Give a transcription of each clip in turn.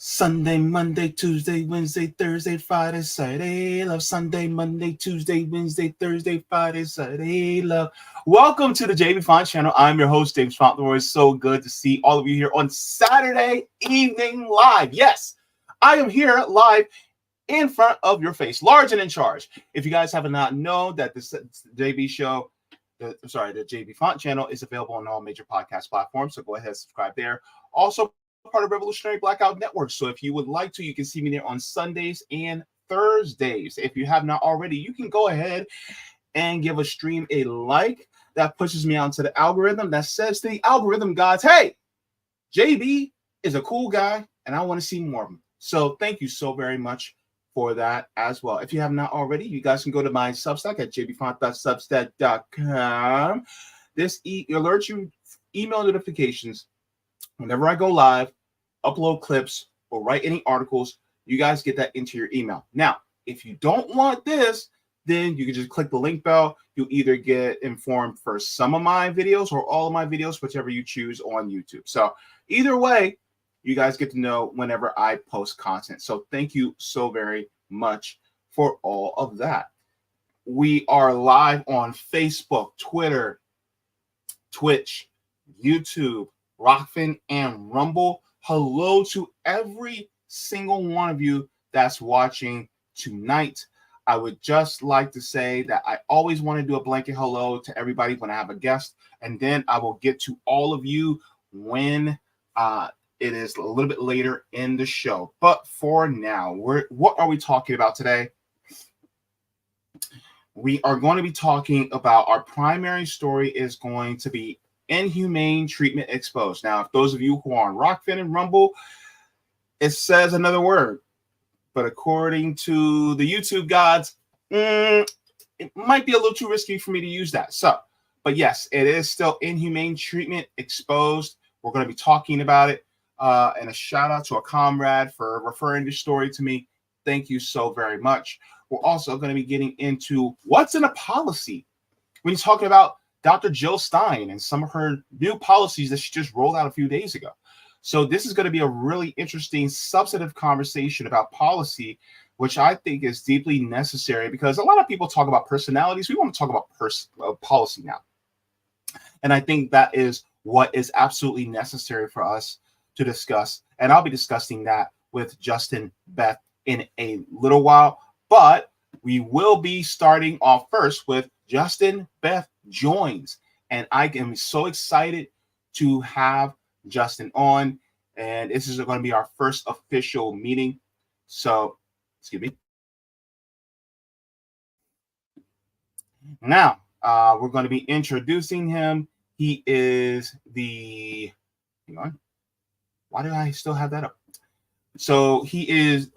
Sunday, Monday, Tuesday, Wednesday, Thursday, Friday, Saturday, love. Sunday, Monday, Tuesday, Wednesday, Thursday, Friday, Saturday, love. Welcome to the Jaybefaunt channel. I'm your host, Jaybefaunt. It's so good to see all of you here on Saturday evening live. Yes, I am here live in front of your face, large and in charge. If you guys have not known that this JB show, the Jaybefaunt channel is available on all major podcast platforms, so go ahead and subscribe there. Also, part of Revolutionary Blackout Network. So if you would like to, you can see me there on Sundays and Thursdays. If you have not already, you can go ahead and give a stream a like. That pushes me out to the algorithm that says to the algorithm gods, hey, JB is a cool guy and I want to see more of him. So thank you so very much for that as well. If you have not already, you guys can go to my Substack at jaybefaunt.substack.com. This alerts you email notifications whenever I go live, upload clips, or write any articles. You guys get that into your email. Now, if you don't want this, then you can just click the link bell. You'll either get informed for some of my videos or all of my videos, whichever you choose on YouTube. So either way, you guys get to know whenever I post content. So thank you so very much for all of that. We are live on Facebook, Twitter, Twitch, YouTube, Rockfin, and Rumble. Hello to every single one of you that's watching tonight. I would just like to say that I always want to do a blanket hello to everybody when I have a guest, and then I will get to all of you when it is a little bit later in the show. But for now, what are we talking about today? We are going to be talking about our primary story is going to be inhumane treatment exposed. Now, if those of you who are on Rockfin and Rumble, it says another word, but according to the YouTube gods, it might be a little too risky for me to use that. So, but yes, it is still inhumane treatment exposed. We're going to be talking about it, and a shout out to a comrade for referring this story to me. Thank you so very much. We're also going to be getting into what's in a policy when you're talking about Dr. Jill Stein and some of her new policies that she just rolled out a few days ago. So this is going to be a really interesting substantive conversation about policy, which I think is deeply necessary because a lot of people talk about personalities. We want to talk about policy now. And I think that is what is absolutely necessary for us to discuss. And I'll be discussing that with Justin, Beth in a little while. But we will be starting off first with Justin, Beth joins, and I am so excited to have Justin on, and this is going to be our first official meeting. So, excuse me. Now, we're going to be introducing him. He is the, hang on, why do I still have that up? So he is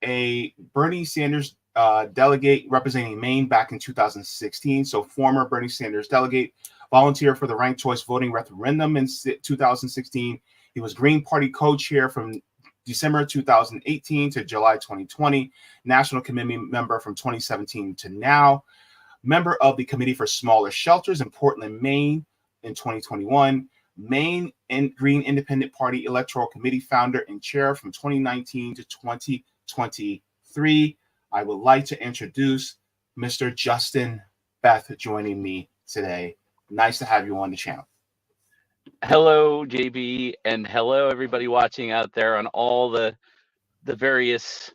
a Bernie Sanders delegate representing Maine back in 2016. So former Bernie Sanders delegate, volunteer for the ranked choice voting referendum in 2016. He was Green Party co-chair from December 2018 to July 2020, National Committee member from 2017 to now, member of the Committee for Smaller Shelters in Portland, Maine in 2021, Maine and Green Independent Party Electoral Committee founder and chair from 2019 to 2023. I would like to introduce Mr. Justin Beth joining me today. Nice to have you on the channel. Hello, JB, and hello, everybody watching out there on all the various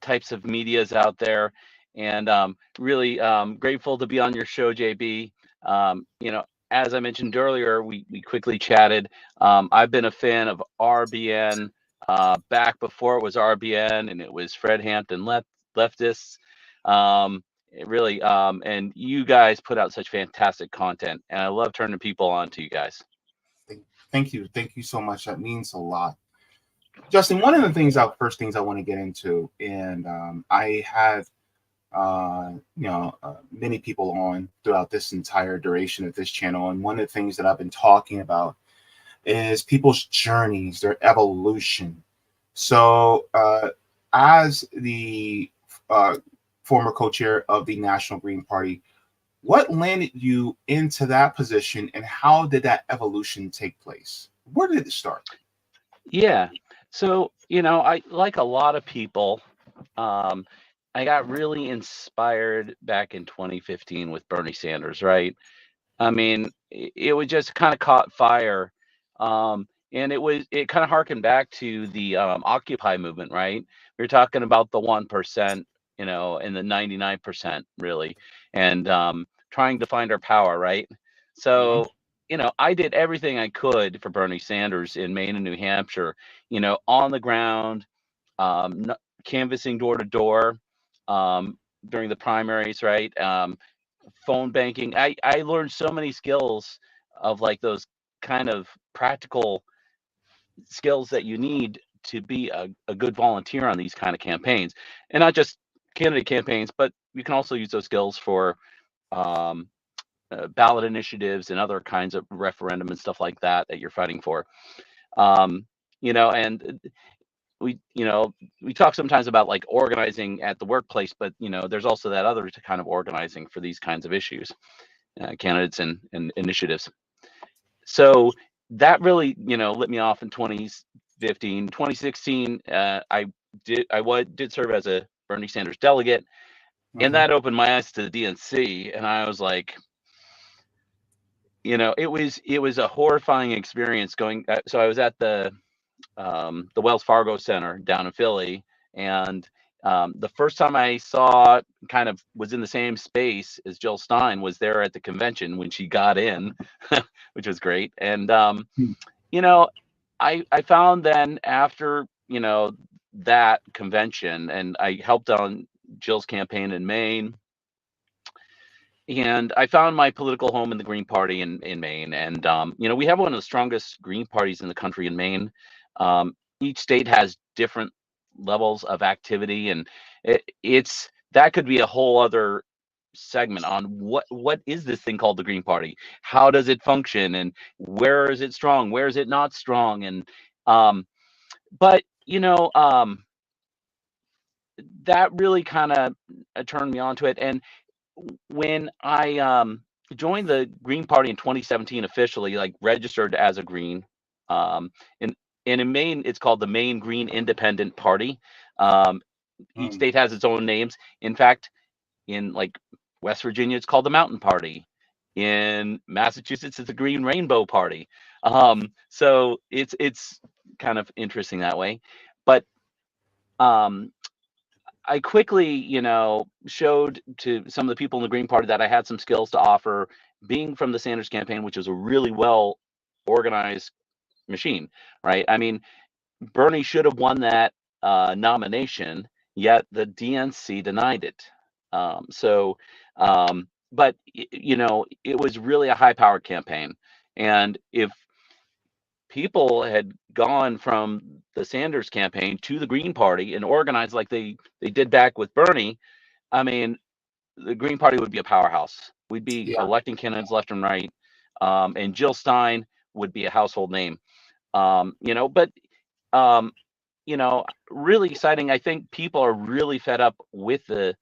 types of medias out there. And really grateful to be on your show, JB. As I mentioned earlier, we quickly chatted. I've been a fan of RBN back before it was RBN and it was Fred Hampton leftists. And you guys put out such fantastic content, and I love turning people on to you guys. Thank you so much. That means a lot. Justin, one of the first things I want to get into, and I have many people on throughout this entire duration of this channel, and one of the things that I've been talking about is people's journeys, their evolution. So as the former co-chair of the National Green Party, what landed you into that position, and how did that evolution take place? Where did it start? Yeah. So I like a lot of people. Um, I got really inspired back in 2015 with Bernie Sanders, right? I mean, it was just kind of caught fire. And it kind of harkened back to the Occupy movement, right? We are talking about the 1%, and the 99% really, and trying to find our power, right? Mhm. So, I did everything I could for Bernie Sanders in Maine and New Hampshire, on the ground, canvassing door to door um, during the primaries, right? Phone banking. I learned so many skills of like those kind of practical skills that you need to be a good volunteer on these kind of campaigns, and not just candidate campaigns, but you can also use those skills for um, ballot initiatives and other kinds of referendum and stuff like that you're fighting for. Um, and we talk sometimes about like organizing at the workplace, but there's also that other kind of organizing for these kinds of issues, candidates and initiatives. So that really, lit me off in 2015, 2016. I did serve as a Bernie Sanders delegate, and Mhm. that opened my eyes to the DNC, and I was like, it was a horrifying experience going. So I was at the Wells Fargo Center down in Philly. And the first time I saw, kind of was in the same space as Jill Stein, was there at the convention when she got in, which was great. And, Hmm. you know, I found then after, that convention, and I helped on Jill's campaign in Maine. And I found my political home in the Green Party in Maine. And, we have one of the strongest Green parties in the country in Maine. Each state has different levels of activity, and it's that could be a whole other segment on what is this thing called the Green Party? How does it function? And where is it strong? Where is it not strong? And um, but that really kind of turned me on to it. And when I joined the Green Party in 2017 officially, like registered as a Green, um, and in Maine it's called the Maine Green Independent Party. Um, each Mm. state has its own names. In fact, in like West Virginia, it's called the Mountain Party. In Massachusetts, it's the Green Rainbow Party. So it's kind of interesting that way. But um, I quickly, showed to some of the people in the Green Party that I had some skills to offer, being from the Sanders campaign, which was a really well organized machine, right? I mean, Bernie should have won that nomination, yet the DNC denied it. But it was really a high-powered campaign, and if people had gone from the Sanders campaign to the Green Party and organized like they did back with Bernie, I mean, the Green Party would be a powerhouse. We'd be Yeah. electing candidates left and right, and Jill Stein would be a household name. But um, really exciting. I think people are really fed up with the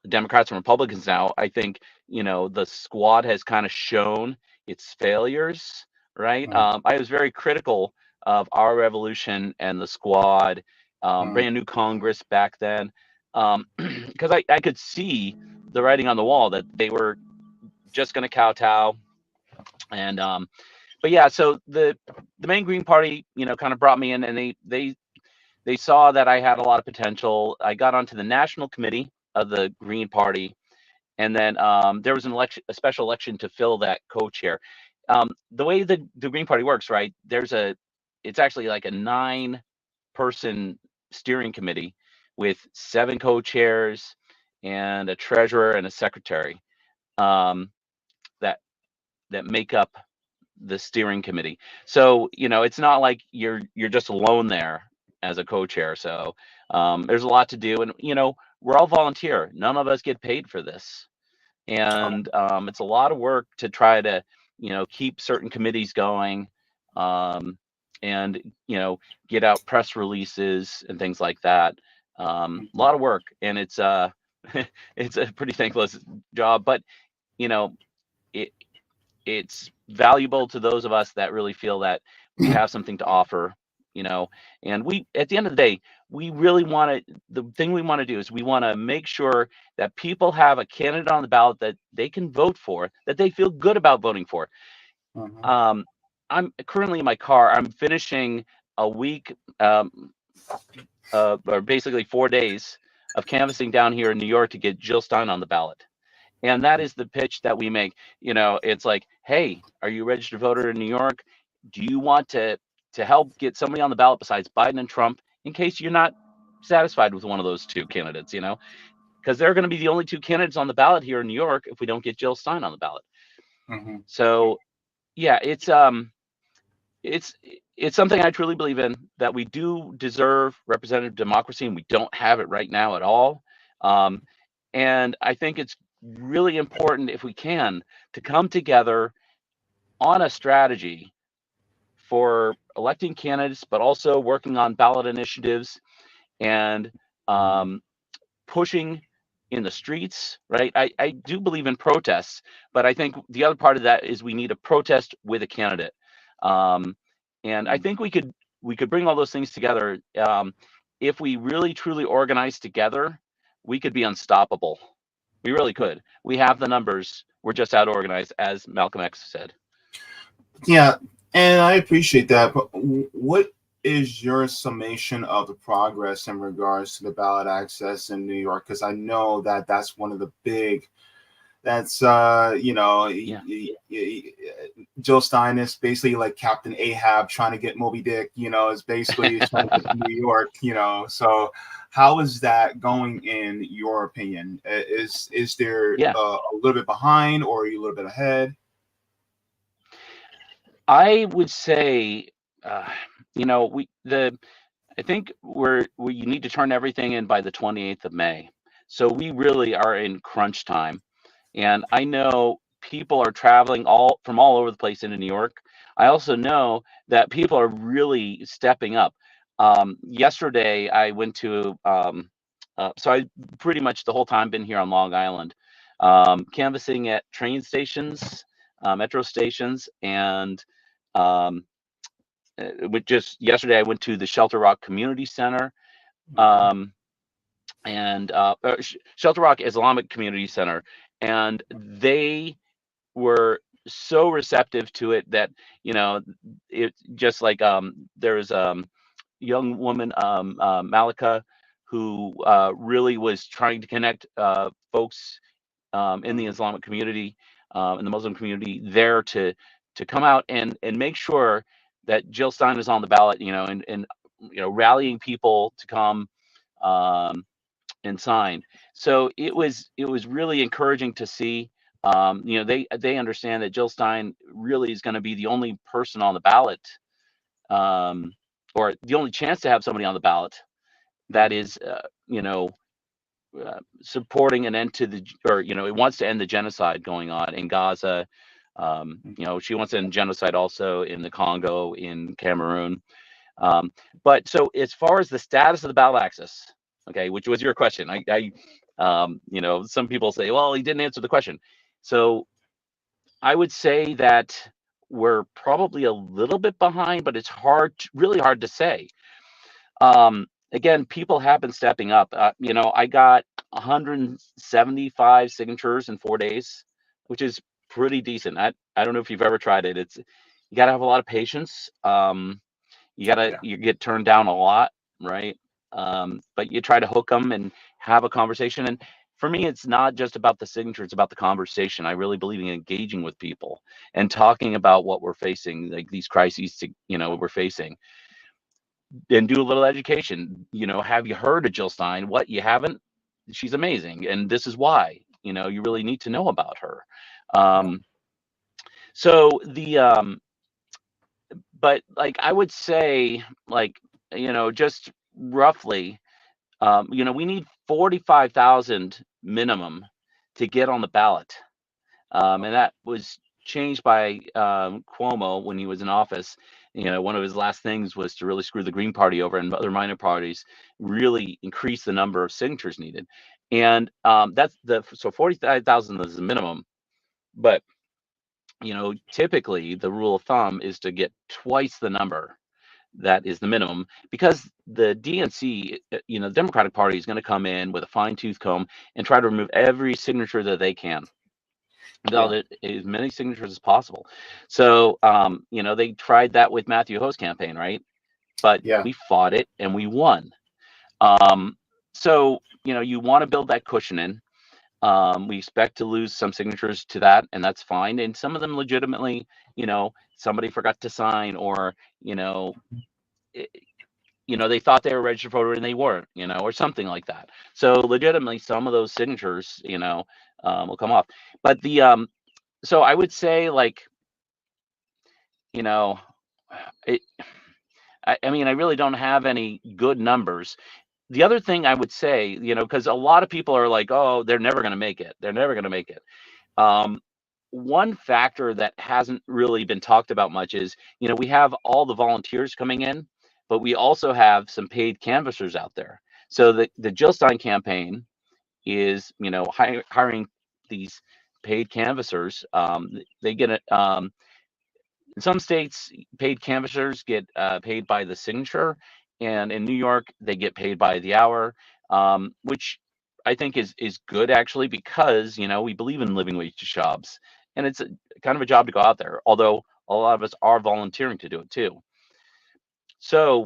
Democrats and Republicans now. I think the squad has kind of shown its failures, right? Mm. I was very critical of our revolution and the squad, Mm. brand new Congress back then, because I could see the writing on the wall that they were just going to kowtow. And but yeah, so the main Green Party, kind of brought me in, and they saw that I had a lot of potential. I got onto the national committee of the Green Party, and then there was a special election to fill that co-chair. The way the Green Party works, right? It's actually like a 9-person steering committee with 7 co-chairs and a treasurer and a secretary um, that that make up the steering committee. So it's not like you're just alone there as a co-chair. So there's a lot to do, and we're all volunteer. None of us get paid for this, Oh. and it's a lot of work to try to keep certain committees going, um, and get out press releases and things like that. A Mhm. lot of work, and it's it's a pretty thankless job, but you know it it's valuable to those of us that really feel that we have something to offer, And we, at the end of the day, we really want to, the thing we want to do is we want to make sure that people have a candidate on the ballot that they can vote for, that they feel good about voting for. Mhm. I'm currently in my car. I'm finishing a week, or basically 4 days of canvassing down here in New York to get Jill Stein on the ballot. And that is the pitch that we make. It's like, hey, are you a registered voter in New York? Do you want to help get somebody on the ballot besides Biden and Trump in case you're not satisfied with one of those two candidates, because they're going to be the only two candidates on the ballot here in New York if we don't get Jill Stein on the ballot. Mhm. So yeah, it's it's something I truly believe in, that we do deserve representative democracy, and we don't have it right now at all. Um, and I think it's really important, if we can, to come together on a strategy for electing candidates, but also working on ballot initiatives and um, pushing in the streets, right? I do believe in protests, but I think the other part of that is we need a protest with a candidate. Um, and I think we could bring all those things together. If we really truly organize together, we could be unstoppable. We really could. We have the numbers. We're just out organized, as Malcolm X said. Yeah, and I appreciate that. But what is your summation of the progress in regards to the ballot access in New York? Because I know that that's one of the big. That's Yeah. Jill Stein is basically like Captain Ahab trying to get Moby Dick. Is basically trying to get to New York. So how is that going in your opinion? Is there Yeah. a little bit behind, or are you a little bit ahead? I would say, uh, I think we need to turn everything in by the 28th of May. So we really are in crunch time. And I know people are traveling all over the place into New York. I also know that people are really stepping up. Yesterday, I went to, so I pretty much the whole time been here on Long Island, canvassing at train stations, metro stations, and um, just yesterday, I went to the Shelter Rock Community Center, Mhm. um, and Shelter Rock Islamic Community Center, and they were so receptive to it that it just like there was young woman, Malika, who really was trying to connect folks in the Mhm. Islamic community, in the Muslim community, there to come out and make sure that Jill Stein is on the ballot, and rallying people to come um, and sign. So it was really encouraging to see. They understand that Jill Stein really is going to be the only person on the ballot, um, or the only chance to have somebody on the ballot that Mhm. is, supporting an end to or it wants to end the genocide going on in Gaza. She wants to end genocide also in the Congo, in Cameroon. Um, but so as far as the status of the ballot access, okay, which was your question, some people say, well, he didn't answer the question. So I would say that we're probably a little bit behind, but it's really hard to say. Again, people have been stepping up. I got 175 signatures in 4 days, which is pretty decent. I don't know if you've ever tried it. You got to have a lot of patience. Yeah. You get turned down a lot, right? But you try to hook them and have a conversation. And for me, it's not just about the signature; it's about the conversation. I really believe in engaging with people and talking about what we're facing, like these crises, we're facing, and do a little education. Have you heard of Jill Stein? What, you haven't? She's amazing, and this is why. You really need to know about her. Yeah. Um, so the but like I would say, like, just roughly, we need 45,000 minimum to get on the ballot. And that was changed by Cuomo when he was in office. One of his last things was to really screw the Green Party over and other minor parties, really increase the number of signatures needed. And so 45,000 is the minimum. But typically the rule of thumb is to get twice the number. that is the minimum, because the DNC, the Democratic Party, is going to come in with a fine-tooth comb and try to remove every signature that they can, validate as many signatures as possible. So, they tried that with Matthew Ho's campaign, right? But Yeah. we fought it and we won. So, you want to build that cushion in. We expect to lose some signatures to that, and that's fine. And some of them legitimately, somebody forgot to sign, or, it, they thought they were a registered voter and they weren't, or something like that. So legitimately, some of those signatures, will come off. But so I would say, like, it, I mean, I really don't have any good numbers. The other thing I would say, because a lot of people are like, oh, they're never going to make it. They're never going to make it. One factor that hasn't really been talked about much is, we have all the volunteers coming in, but we also have some paid canvassers out there. So the Jill Stein campaign is, hiring these paid canvassers. They get it. In some states, paid canvassers get paid by the signature, and in New York, they get paid by the hour, which I think is good, actually, because we believe in living wage jobs, and it's kind of a job to go out there. Although a lot of us are volunteering to do it too. So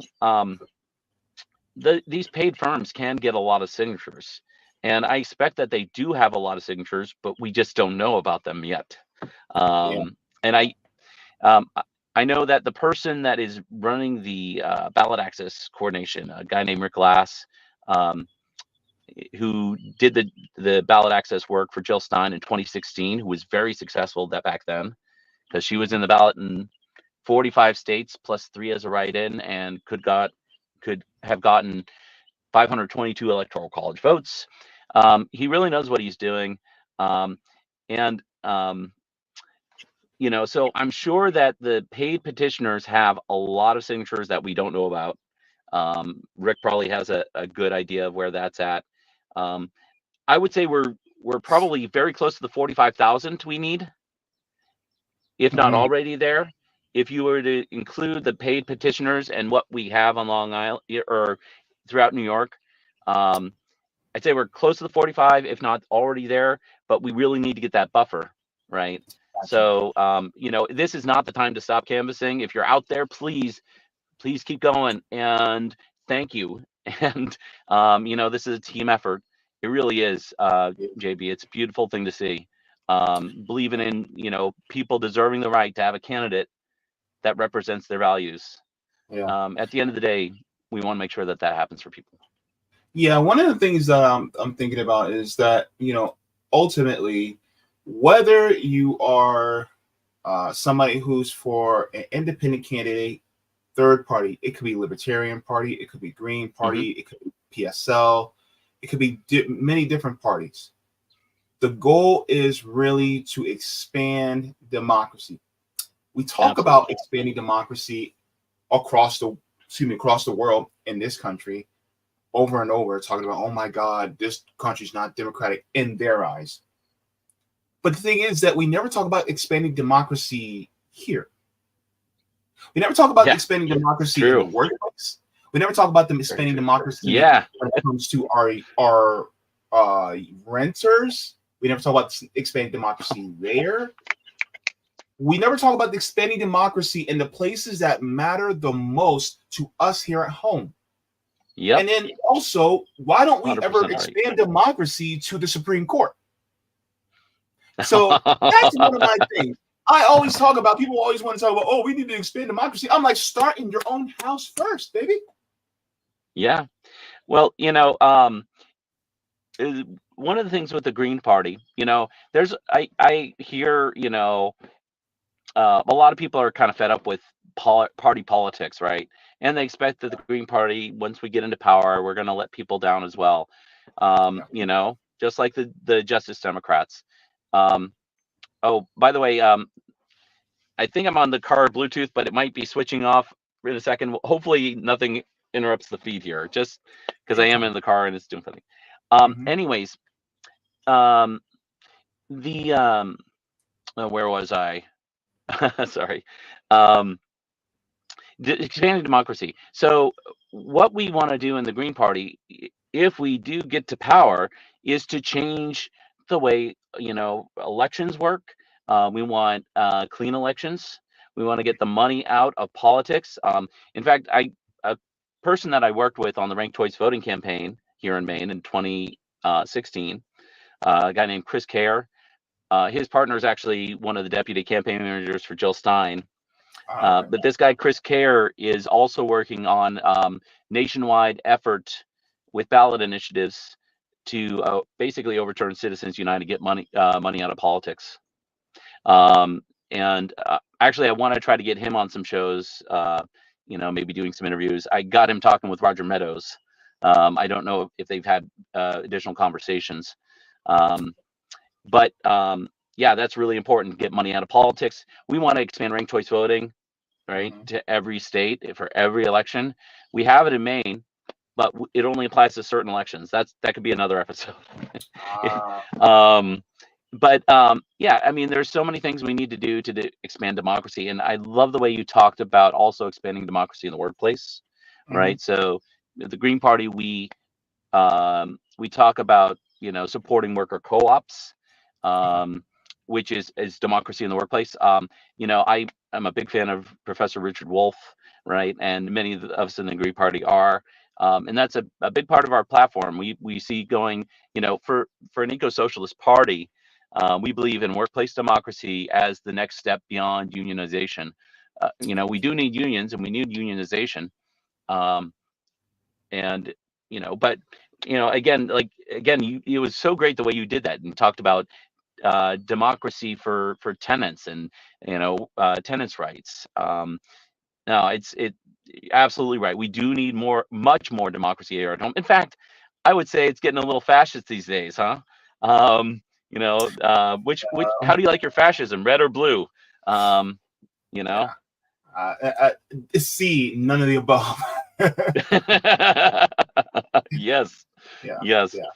these paid firms can get a lot of signatures, and I expect that they do have a lot of signatures, but we just don't know about them yet. And um, I know that the person that is running the ballot access coordination, a guy named Rick Glass, who did the ballot access work for Jill Stein in 2016, who was very successful back then, because she was in the ballot in 45 states plus 3 as a write-in, and could have gotten 522 electoral college votes. He really knows what he's doing, and so I'm sure that the paid petitioners have a lot of signatures that we don't know about. Rick probably has a good idea of where that's at. I would say we're probably very close to the 45,000 we need, if not Mhm. already there. If you were to include the paid petitioners and what we have on Long Island or throughout New York, I'd say we're close to the 45, if not already there. But we really need to get that buffer, right? Gotcha. So, this is not the time to stop canvassing. If you're out there, please keep going, and thank you. And, this is a team effort. It really is, JB. It's a beautiful thing to see. Believing in, people deserving the right to have a candidate that represents their values. Yeah. At the end of the day, we want to make sure that happens for people. Yeah, one of the things that I'm thinking about is that, ultimately, whether you are somebody who's for an independent candidate, third party, it could be Libertarian Party, it could be Green Party, it could be PSL, it could be many different parties. The goal is really to expand democracy. We talk about expanding democracy across the world, in this country, over and over, talking about, oh my God, this country's not democratic in their eyes. But the thing is that we never talk about expanding democracy here. We never talk about expanding democracy in the workplace. We never talk about them expanding democracy when it comes to our renters. We never talk about expanding democracy there. We never talk about expanding democracy in the places that matter the most to us here at home. Yep. And then also, why don't we ever expand democracy to the Supreme Court? So that's one of my things. I always talk about, people always want to talk about, oh, we need to expand democracy. I'm like, start in your own house first, baby. Yeah. Well, one of the things with the Green Party, I hear, a lot of people are kind of fed up with party politics, right? And they expect that the Green Party, once we get into power, we're going to let people down as well. Just like the Justice Democrats. Oh, by the way, I think I'm on the car Bluetooth, but it might be switching off in a second. Hopefully nothing interrupts the feed here, just because I am in the car and it's doing something. Anyways, where was I? Sorry. expanding democracy. So what we want to do in the Green Party, if we do get to power, is to change the way elections work. We want clean elections. We want to get the money out of politics. In fact, a person that I worked with on the ranked choice voting campaign here in Maine in 2016, a guy named Chris Kerr. His partner is actually one of the deputy campaign managers for Jill Stein. Okay. But this guy, Chris Kerr, is also working on nationwide effort with ballot initiatives to basically overturn Citizens United, get money out of politics. And actually, I want to try to get him on some shows, maybe doing some interviews. I got him talking with Roger Meadows. I don't know if they've had additional conversations. But yeah, that's really important to get money out of politics. We want to expand ranked choice voting, right, to every state for every election. We have it in Maine, but it only applies to certain elections. That could be another episode. Yeah, I mean, there's so many things we need to do to expand democracy, and I love the way you talked about also expanding democracy in the workplace, right? So the Green Party, we talk about supporting worker co-ops, which is democracy in the workplace. I'm a big fan of Professor Richard Wolff, right? And many of us in the Green Party are. And that's a big part of our platform. We see going, for an eco-socialist party, we believe in workplace democracy as the next step beyond unionization. We do need unions and we need unionization. But again, it was so great the way you did that and talked about democracy for tenants and tenants' rights. No, it's absolutely right. We do need much more democracy here at home. In fact, I would say it's getting a little fascist these days, huh? Which how do you like your fascism, red or blue? Yeah. C, none of the above. Yes. Yeah. Yes. Yeah.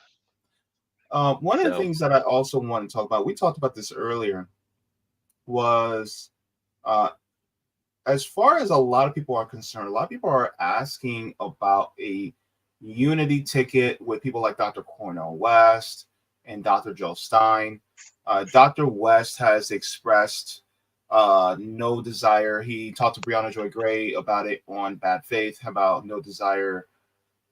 One of the things that I also want to talk about, we talked about this earlier, was as far as a lot of people are concerned, a lot of people are asking about a unity ticket with people like Dr. Cornel West and Dr. Joe Stein. Dr. West has expressed no desire. He talked to Brianna Joy Gray about it on Bad Faith, about no desire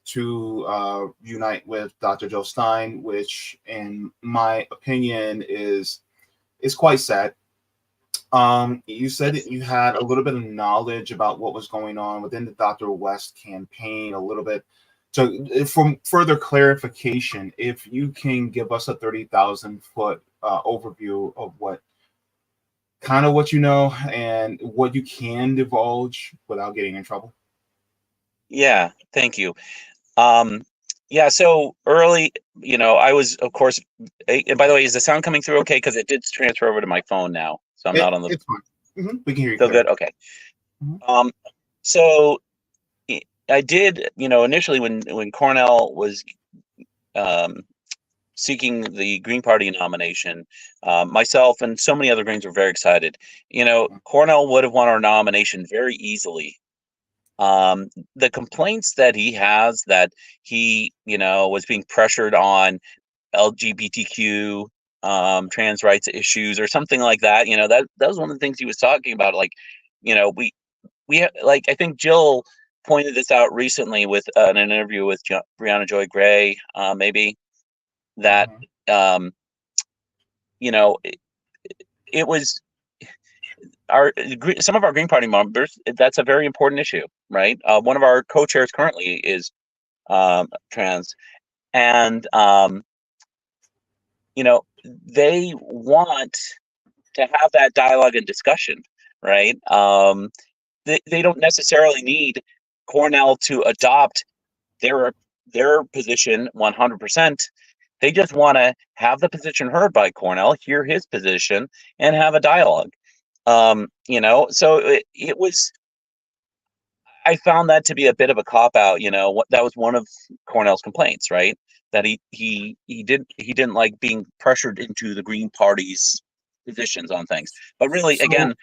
to unite with Dr. Joe Stein, which in my opinion is quite sad. You said that you had a little bit of knowledge about what was going on within the Dr. West campaign a little bit. So for further clarification, if you can give us a 30,000-foot overview of what you know and what you can divulge without getting in trouble. Yeah, thank you. Yeah, so early, I was, of course, and by the way, is the sound coming through okay? Because it did transfer over to my phone now, so I'm not on the. It's fine. We can hear you. So good, okay. So I did, initially when Cornel was seeking the Green Party nomination, myself and so many other Greens were very excited. Cornel would have won our nomination very easily. The complaints that he has that he, was being pressured on LGBTQ, trans rights issues or something like that, that was one of the things he was talking about. Like, we like, I think Jill pointed this out recently with an interview with Brianna Joy Gray, maybe that, it was some of our Green Party members, that's a very important issue, right? One of our co-chairs currently is trans, and they want to have that dialogue and discussion, right? They don't necessarily need Cornel to adopt their position 100%. They just want to have the position heard by Cornel, hear his position, and have a dialogue. So it was, I found that to be a bit of a cop-out. That was one of Cornel's complaints, right? That he didn't like being pressured into the Green Party's positions on things. But really, again,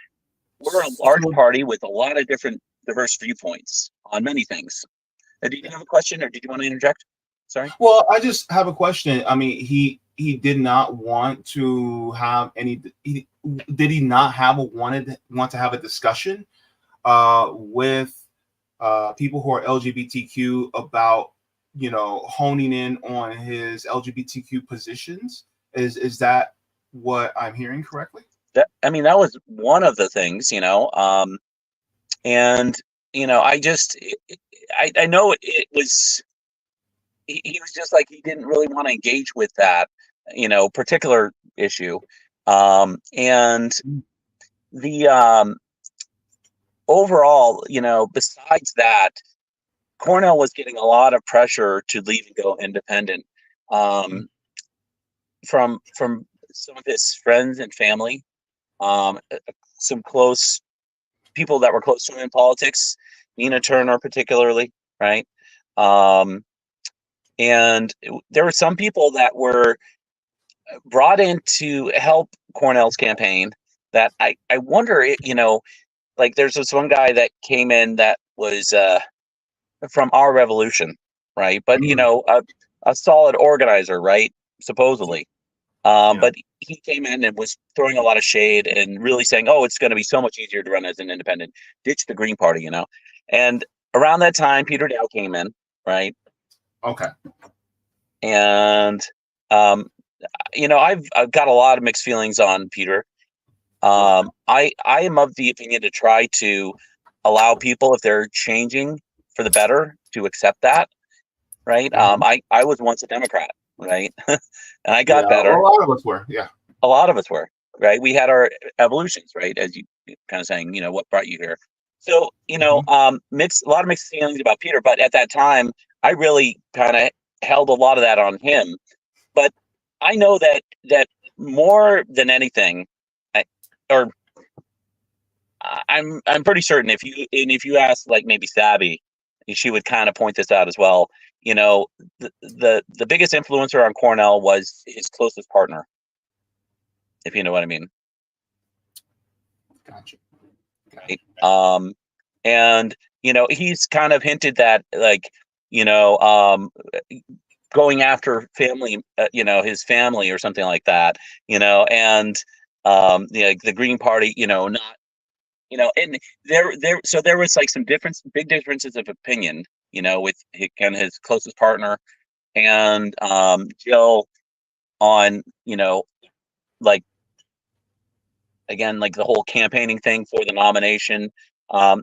we're a large party with a lot of different diverse viewpoints on many things. Did you have a question, or did you want to interject? Sorry. Well, I just have a question. I mean, he did not want to have any. Did he not want to have a discussion with people who are LGBTQ about, you know, honing in on his LGBTQ positions? Is that what I'm hearing correctly? That was one of the things, you know, and you know, I know it was. He was just like, he didn't really want to engage with that, you know, particular issue, and the overall, you know, besides that, Cornell was getting a lot of pressure to leave and go independent, from some of his friends and family, some close people that were close to him in politics, Nina Turner particularly, right? And there were some people that were brought in to help Cornell's campaign that I wonder, you know, like there's this one guy that came in that was from our revolution, right? But, you know, a solid organizer, right? Supposedly. But he came in and was throwing a lot of shade and really saying, oh, it's going to be so much easier to run as an independent. Ditch the Green Party, you know? And around that time, Peter Dow came in, right? Okay. And, you know, I've got a lot of mixed feelings on Peter. I am of the opinion to try to allow people, if they're changing for the better, to accept that, right? I was once a Democrat, right? And I got better. A lot of us were, A lot of us were, right? We had our evolutions, right? As you kind of saying, you know, what brought you here? So, you know, a lot of mixed feelings about Peter, but at that time, I really kind of held a lot of that on him. But I know that more than anything, I'm pretty certain if you ask like maybe Sabby, she would kind of point this out as well. You know, the biggest influencer on Cornell was his closest partner, if you know what I mean. Gotcha. Right? And you know, he's kind of hinted that, like, you know, going after family, you know, his family or something like that, you know, and you know, the Green Party, you know, not, you know, and so there was like some big differences of opinion, you know, with his closest partner and Jill on, you know, like, again, like the whole campaigning thing for the nomination.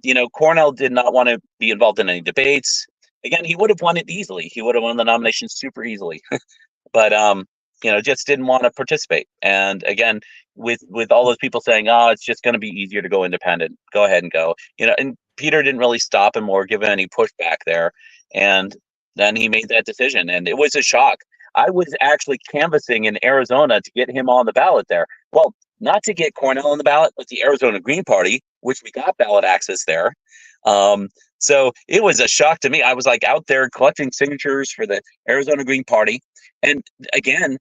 You know, Cornell did not want to be involved in any debates. Again, he would have won it easily. He would have won the nomination super easily, but you know, just didn't want to participate. And again, with all those people saying, "Oh, it's just going to be easier to go independent. Go ahead and go." You know, and Peter didn't really stop him or give him any pushback there. And then he made that decision, and it was a shock. I was actually canvassing in Arizona to get him on the ballot there. Well, not to get Cornell on the ballot, but the Arizona Green Party, which we got ballot access there. So it was a shock to me. I was like out there collecting signatures for the Arizona Green Party. And again,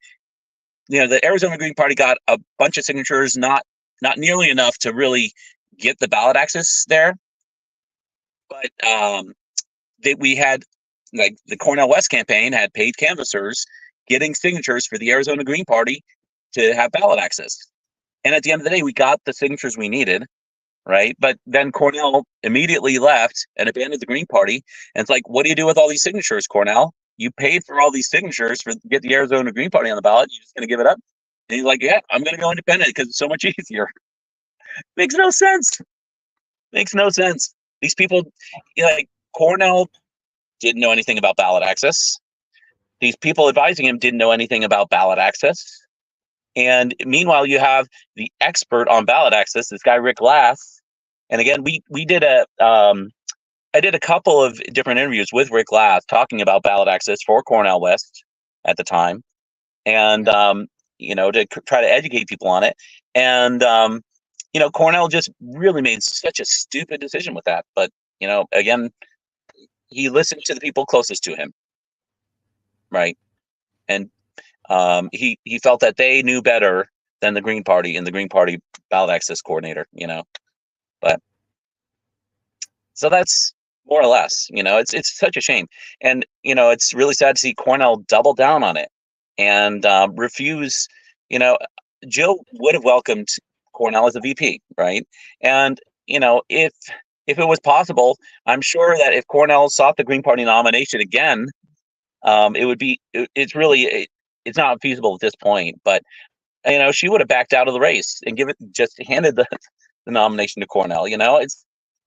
you know, the Arizona Green Party got a bunch of signatures, not nearly enough to really get the ballot access there. But we had, like, the Cornell West campaign had paid canvassers getting signatures for the Arizona Green Party to have ballot access. And at the end of the day, we got the signatures we needed, right? But then Cornell immediately left and abandoned the Green Party. And it's like, what do you do with all these signatures, Cornell? You paid for all these signatures to get the Arizona Green Party on the ballot. You're just going to give it up? And he's like, yeah, I'm going to go independent because it's so much easier. Makes no sense. Makes no sense. These people, you know, like, Cornell didn't know anything about ballot access. These people advising him didn't know anything about ballot access. And meanwhile, you have the expert on ballot access, this guy Rick Glass. And again, we did I did a couple of different interviews with Rick Glass talking about ballot access for Cornell West at the time, and you know, to try to educate people on it. And you know, Cornell just really made such a stupid decision with that. But you know, again, he listened to the people closest to him, right? And he felt that they knew better than the Green Party and the Green Party ballot access coordinator, you know. But So that's more or less, it's such a shame. And, it's really sad to see Cornell double down on it and refuse, you know, Jill would have welcomed Cornell as a VP, right? And, if it was possible, I'm sure that if Cornell sought the Green Party nomination again, it would be, it's not feasible at this point, but, she would have backed out of the race and just handed the nomination to Cornell,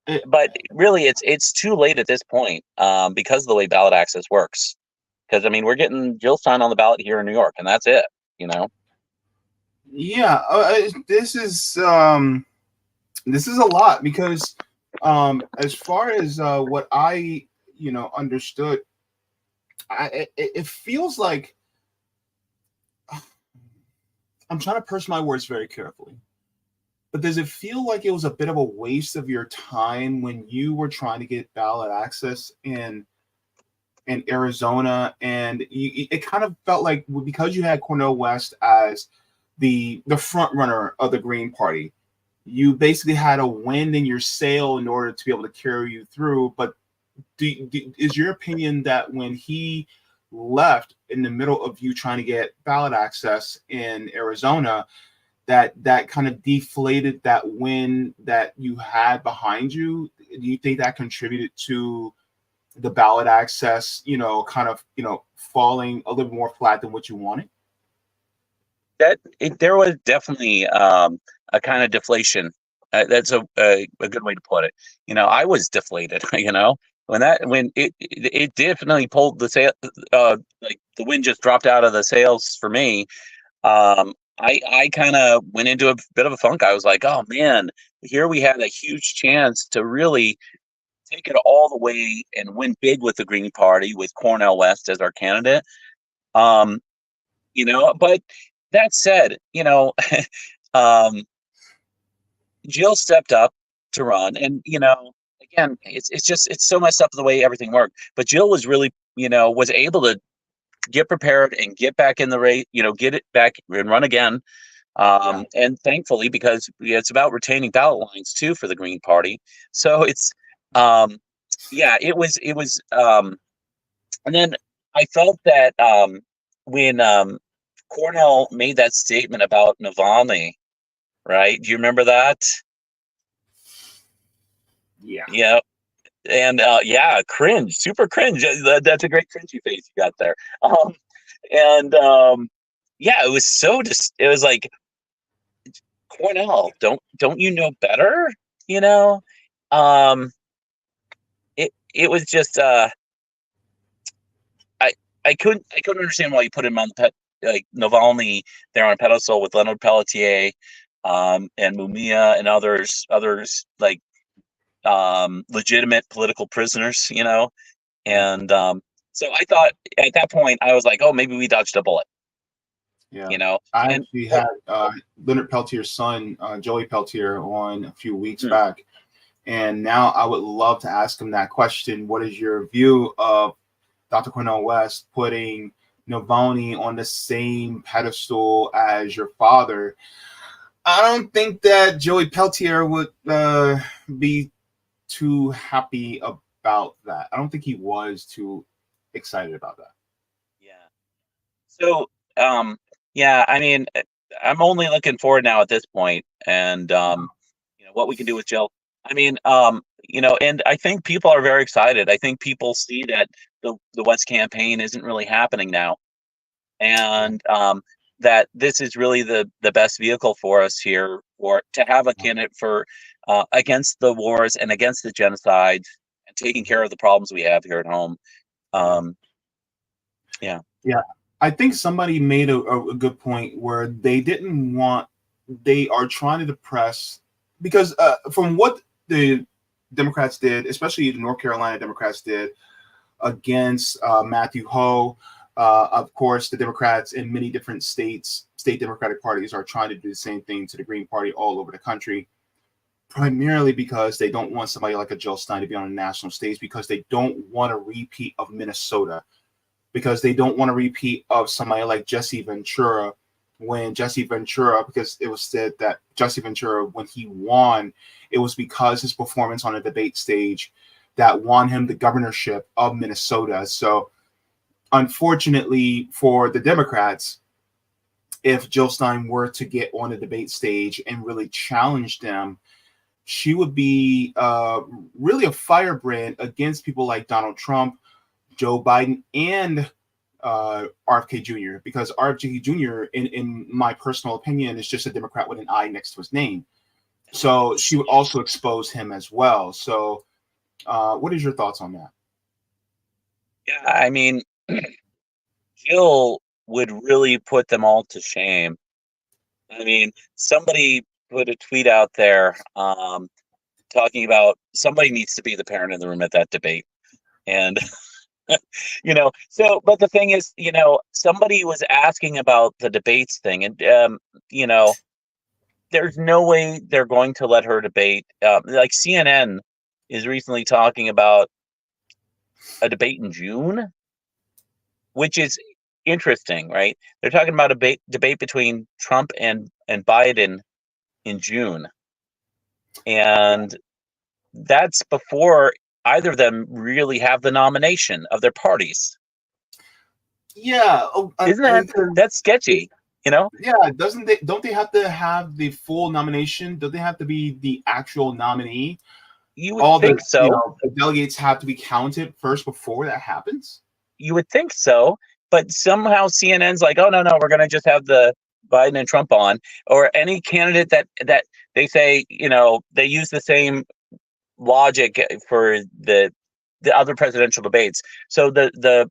It, but really it's too late at this point, because of the way ballot access works. Because we're getting Jill Stein on the ballot here in New York, and that's it. yeah, this is a lot because as far as what I understood, it feels like I'm trying to purse my words very carefully. But does it feel like it was a bit of a waste of your time when you were trying to get ballot access in Arizona, and it kind of felt like because you had Cornel West as the front runner of the Green Party, you basically had a wind in your sail in order to be able to carry you through. But is your opinion that when he left in the middle of you trying to get ballot access in Arizona, that kind of deflated that win that you had behind you? Do you think that contributed to the ballot access, falling a little more flat than what you wanted? There was definitely a kind of deflation. That's a good way to put it. I was deflated. When it definitely pulled the sail, like the wind just dropped out of the sails for me. I kind of went into a bit of a funk. I was like, oh man, here we had a huge chance to really take it all the way and win big with the Green Party with Cornel West as our candidate. But that said, Jill stepped up to run, and again, it's so messed up the way everything worked. But Jill was really, was able to get prepared and get back in the race, get it back and run again. And thankfully, because it's about retaining ballot lines too for the Green Party. So it's, it was, and then I felt that when Cornell made that statement about Navalny, right? Do you remember that? Yeah. Yeah. And cringe, super cringe. That's a great cringy face you got there. It was it was like, Cornell, don't you know better? It was just I couldn't understand why you put him on like Navalny there on a pedestal with Leonard Pelletier, and Mumia and others like legitimate political prisoners, and so I thought at that point I was like, oh, maybe we dodged a bullet. Yeah. I actually had Leonard Peltier's son, Joey Peltier, on a few weeks back. And now I would love to ask him that question. What is your view of Dr. Cornel West putting Navalny on the same pedestal as your father? I don't think that Joey Peltier would be too happy about that. I don't think he was too excited about that. Yeah. So, I'm only looking forward now at this point, and what we can do with Jill. And I think people are very excited. I think people see that the West campaign isn't really happening now, and that this is really the best vehicle for us here, or to have a candidate for against the wars and against the genocide and taking care of the problems we have here at home. Yeah. I think somebody made a good point where they are trying to depress, because from what the Democrats did, especially the North Carolina Democrats did against Matthew Hoh, of course, the Democrats in many different state Democratic parties are trying to do the same thing to the Green Party all over the country, primarily because they don't want somebody like a Jill Stein to be on a national stage, because they don't want a repeat of Minnesota, because they don't want a repeat of somebody like Jesse Ventura, because it was said that Jesse Ventura, when he won, it was because his performance on a debate stage that won him the governorship of Minnesota. So unfortunately for the Democrats, if Jill Stein were to get on the debate stage and really challenge them, she would be really a firebrand against people like Donald Trump, Joe Biden, and RFK Jr. Because RFK Jr., in my personal opinion, is just a Democrat with an I next to his name. So she would also expose him as well. So what is your thoughts on that? Yeah, I mean, Jill would really put them all to shame. I mean, somebody put a tweet out there talking about somebody needs to be the parent in the room at that debate. And, but the thing is, somebody was asking about the debates thing. And, there's no way they're going to let her debate. Like CNN is recently talking about a debate in June, which is interesting, right? They're talking about a debate between Trump and Biden in June. And that's before either of them really have the nomination of their parties. Yeah. Isn't that's sketchy, Yeah, don't they have to have the full nomination? Don't they have to be the actual nominee? You would think so. The delegates have to be counted first before that happens? You would think so, but somehow CNN's like, oh, no, we're going to just have the Biden and Trump on, or any candidate that they say, they use the same logic for the other presidential debates. So the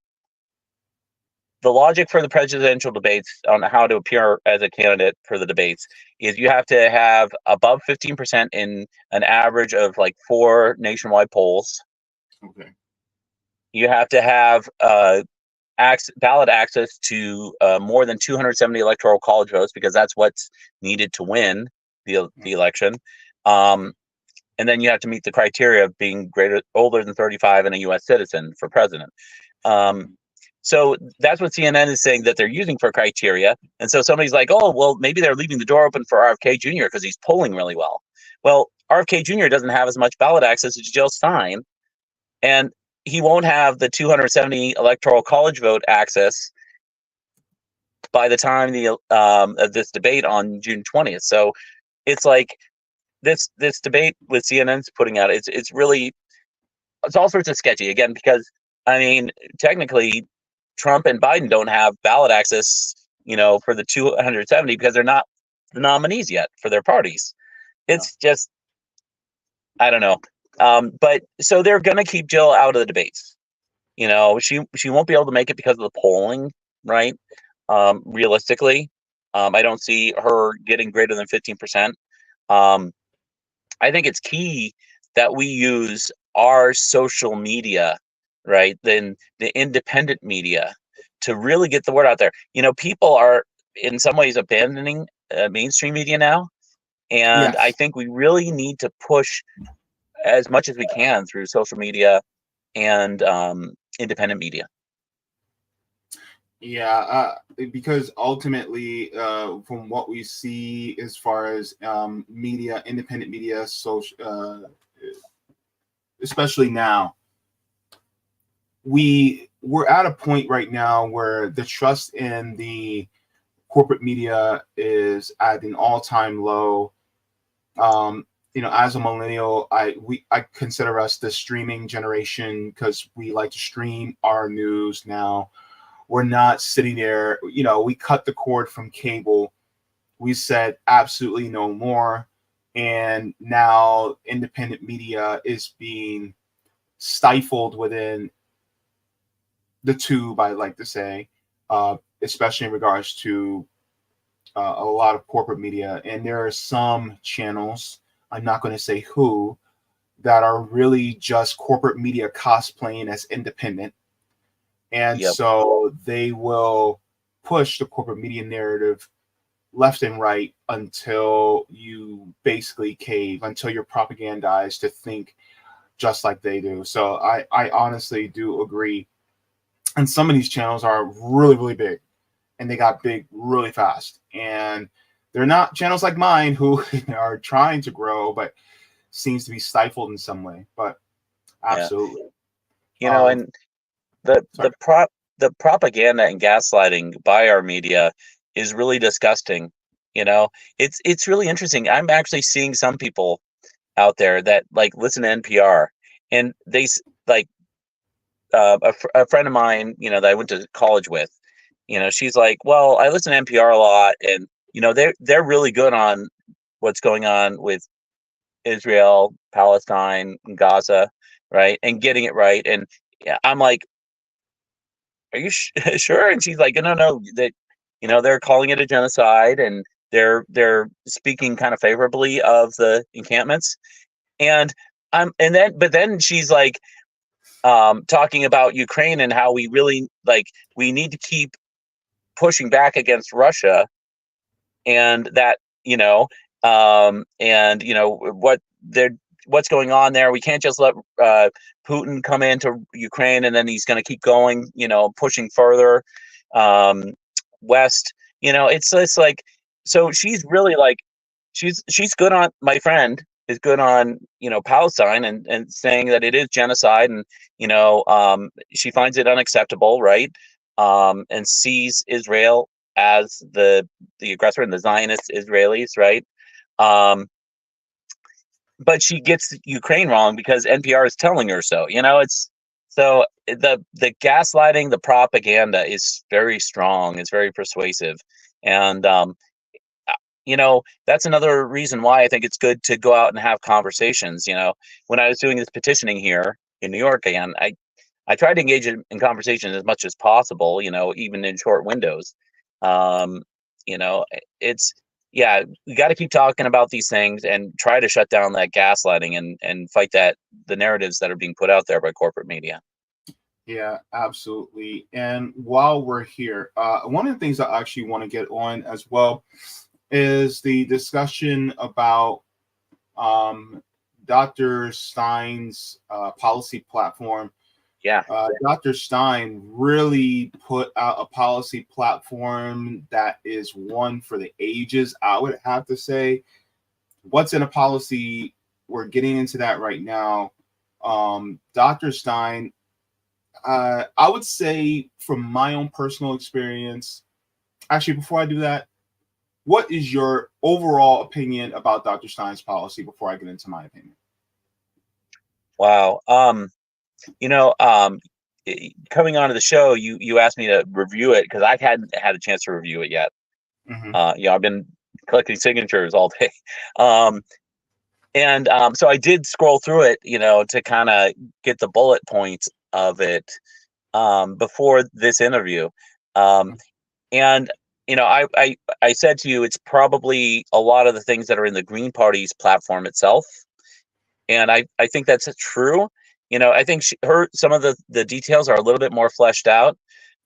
logic for the presidential debates on how to appear as a candidate for the debates is you have to have above 15% in an average of like 4 nationwide polls. Okay. You have to have ballot access to more than 270 electoral college votes, because that's what's needed to win the election. And then you have to meet the criteria of being older than 35 and a U.S. citizen for president. So that's what CNN is saying that they're using for criteria. And so somebody's like, oh, well, maybe they're leaving the door open for RFK Jr. because he's polling really well. Well, RFK Jr. doesn't have as much ballot access as Jill Stein, and he won't have the 270 electoral college vote access by the time of this debate on June 20th. So it's like this debate with CNN's putting out, it's all sorts of sketchy, again, because I mean, technically Trump and Biden don't have ballot access, for the 270 because they're not the nominees yet for their parties. It's just, I don't know. But so they're going to keep Jill out of the debates. She won't be able to make it because of the polling, right? Realistically, I don't see her getting greater than 15%. I think it's key that we use our social media, right? Then the independent media, to really get the word out there. People are in some ways abandoning mainstream media now. And yes, I think we really need to push as much as we can through social media and independent media. Yeah, because ultimately, from what we see as far as media, independent media, social, especially now, we're at a point right now where the trust in the corporate media is at an all-time low. As a millennial, I consider us the streaming generation because we like to stream our news now. We're not sitting there, we cut the cord from cable. We said absolutely no more. And now independent media is being stifled within the tube, I like to say, especially in regards to a lot of corporate media. And there are some channels, I'm not going to say who, that are really just corporate media cosplaying as independent. And so they will push the corporate media narrative left and right until you basically cave, until you're propagandized to think just like they do. So I honestly do agree. And some of these channels are really, really big, and they got big really fast. And they're not channels like mine who are trying to grow, but seems to be stifled in some way. But Absolutely. You know, and the Sorry. the propaganda and gaslighting by our media is really disgusting. You know, it's really interesting. I'm actually seeing some people out there that like listen to NPR, and like a friend of mine, you know, that I went to college with, you know, she's like, well, I listen to NPR a lot, and you know, they're really good on what's going on with Israel, Palestine, and Gaza, right, and getting it right. And yeah, I'm like, are you sure? And she's like, no, no, that, you know, they're calling it a genocide, and they're speaking kind of favorably of the encampments. And but then she's like, talking about Ukraine and how we really like we need to keep pushing back against Russia, and that, you know, and you know what's going on there. We can't just let Putin come into Ukraine and then he's going to keep going, you know, pushing further west. You know, it's like, so she's really like, she's good on, my friend is good on, you know, Palestine, and saying that it is genocide, and you know, she finds it unacceptable, right? And sees Israel as the aggressor and the Zionist Israelis, right? But she gets Ukraine wrong because NPR is telling her so. You know, it's so the gaslighting, the propaganda is very strong. It's very persuasive, and you know, that's another reason why I think it's good to go out and have conversations. You know, when I was doing this petitioning here in New York again, I tried to engage in conversation as much as possible, you know, even in short windows. You know, it's, yeah, we got to keep talking about these things and try to shut down that gaslighting, and fight the narratives that are being put out there by corporate media. Yeah, absolutely. And while we're here, one of the things I actually want to get on as well is the discussion about Dr. Stein's policy platform. Yeah. Dr. Stein really put out a policy platform that is one for the ages, I would have to say. What's in a policy? We're getting into that right now. Dr. Stein, I would say from my own personal experience, actually, before I do that, what is your overall opinion about Dr. Stein's policy before I get into my opinion? Wow. You know, coming onto the show, you asked me to review it because I hadn't had a chance to review it yet. Mm-hmm. You know, I've been collecting signatures all day. And so I did scroll through it, you know, to kind of get the bullet points of it before this interview. And you know, I said to you, it's probably a lot of the things that are in the Green Party's platform itself, and I think that's true. You know, I think some of the details are a little bit more fleshed out,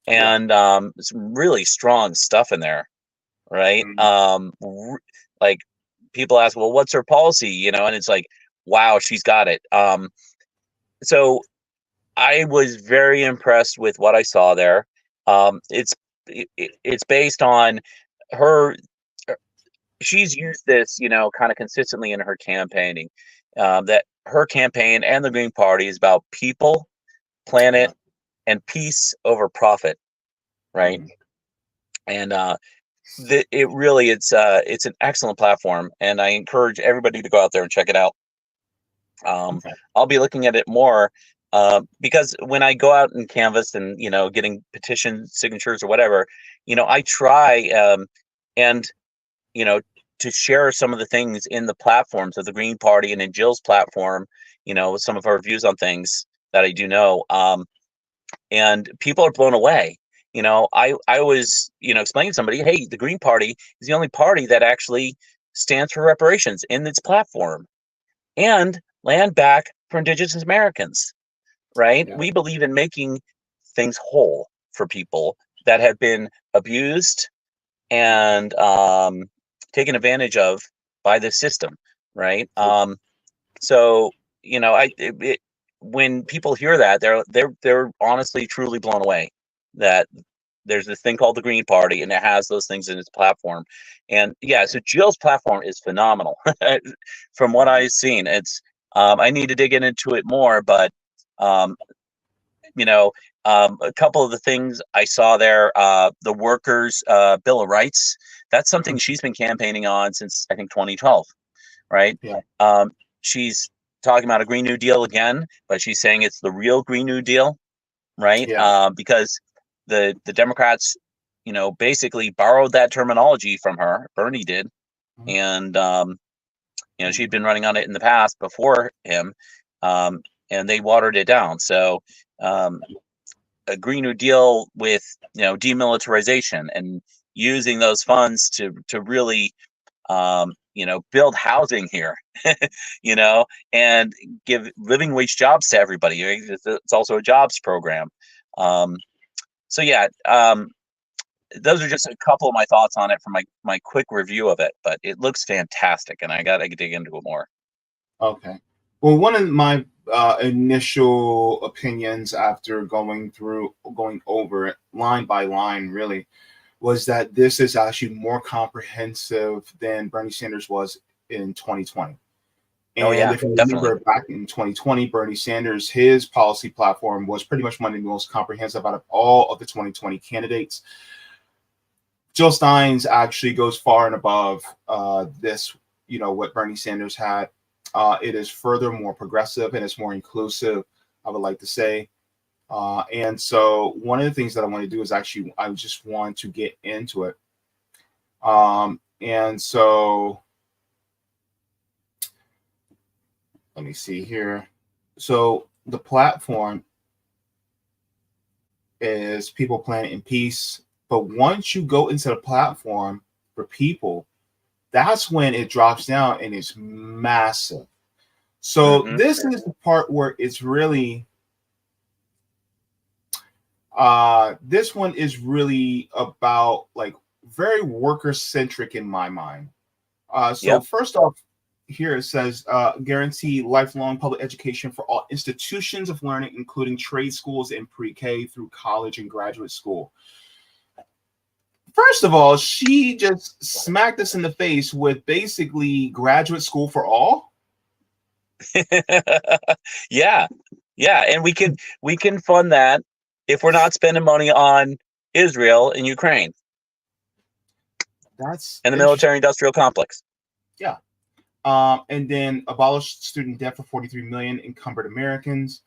and some really strong stuff in there, right? Like people ask, well, what's her policy? You know, and it's like, wow, she's got it. So I was very impressed with what I saw there. It's based on her. She's used this, you know, kind of consistently in her campaigning. That her campaign and the Green Party is about people, planet, and peace over profit, right? And it really, it's an excellent platform, and I encourage everybody to go out there and check it out. I'll be looking at it more because when I go out and canvass and, you know, getting petition signatures or whatever, you know, I try and, you know, to share some of the things in the platforms of the Green Party and in Jill's platform, you know, with some of her views on things that I do know. And people are blown away. You know, I was, you know, explaining to somebody, hey, the Green Party is the only party that actually stands for reparations in its platform and land back for Indigenous Americans, right? Yeah. We believe in making things whole for people that have been abused and taken advantage of by the system, right? So, you know, when people hear that, they're honestly truly blown away that there's this thing called the Green Party and it has those things in its platform. And yeah, so Jill's platform is phenomenal. From what I've seen, it's I need to dig into it more, but Um, a couple of the things I saw there, the workers' Bill of Rights. That's something she's been campaigning on since I think 2012, right? Yeah. She's talking about a Green New Deal again, but she's saying it's the real Green New Deal, right? Yeah. Because the Democrats, basically borrowed that terminology from her. Bernie did, and she'd been running on it in the past before him, and they watered it down. So a Green New Deal with demilitarization and using those funds to really build housing here, and give living wage jobs to everybody. Right? It's also a jobs program. So yeah, those are just a couple of my thoughts on it from my quick review of it, but it looks fantastic, and I got to dig into it more. Okay. Well, one of my initial opinions after going over it line by line, really, was that this is actually more comprehensive than Bernie Sanders was in 2020. Oh, yeah, And if you definitely. remember back in 2020, Bernie Sanders, his policy platform was pretty much one of the most comprehensive out of all of the 2020 candidates. Jill Stein's actually goes far and above this, what Bernie Sanders had. It is further more progressive and it's more inclusive, I would like to say. And so one of the things that I want to do is actually, I just want to get into it. And so let me see here. So the platform is People, Planet, and Peace. But once you go into the platform for people, that's when it drops down and it's massive. So this is the part where it's really, this one is really about like very worker centric in my mind. First off, here it says guarantee lifelong public education for all institutions of learning, including trade schools and pre-K through college and graduate school. First of all, she just smacked us in the face with basically graduate school for all. Yeah, and we can fund that if we're not spending money on Israel and Ukraine. That's and the military-industrial complex. Yeah. And then abolish student debt for 43 million encumbered Americans.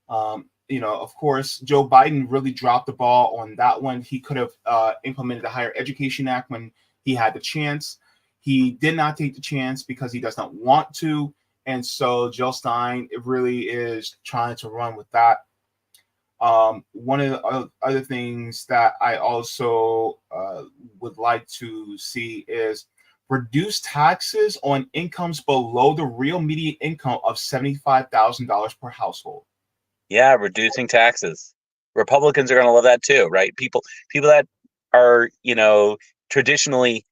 Of course, Joe Biden really dropped the ball on that one. He could have implemented the Higher Education Act when he had the chance. He did not take the chance because he does not want to. And so Jill Stein really is trying to run with that. One of the other things that I also would like to see is reduce taxes on incomes below the real median income of $75,000 per household. Yeah, reducing taxes. Republicans are going to love that too, right? People that are, traditionally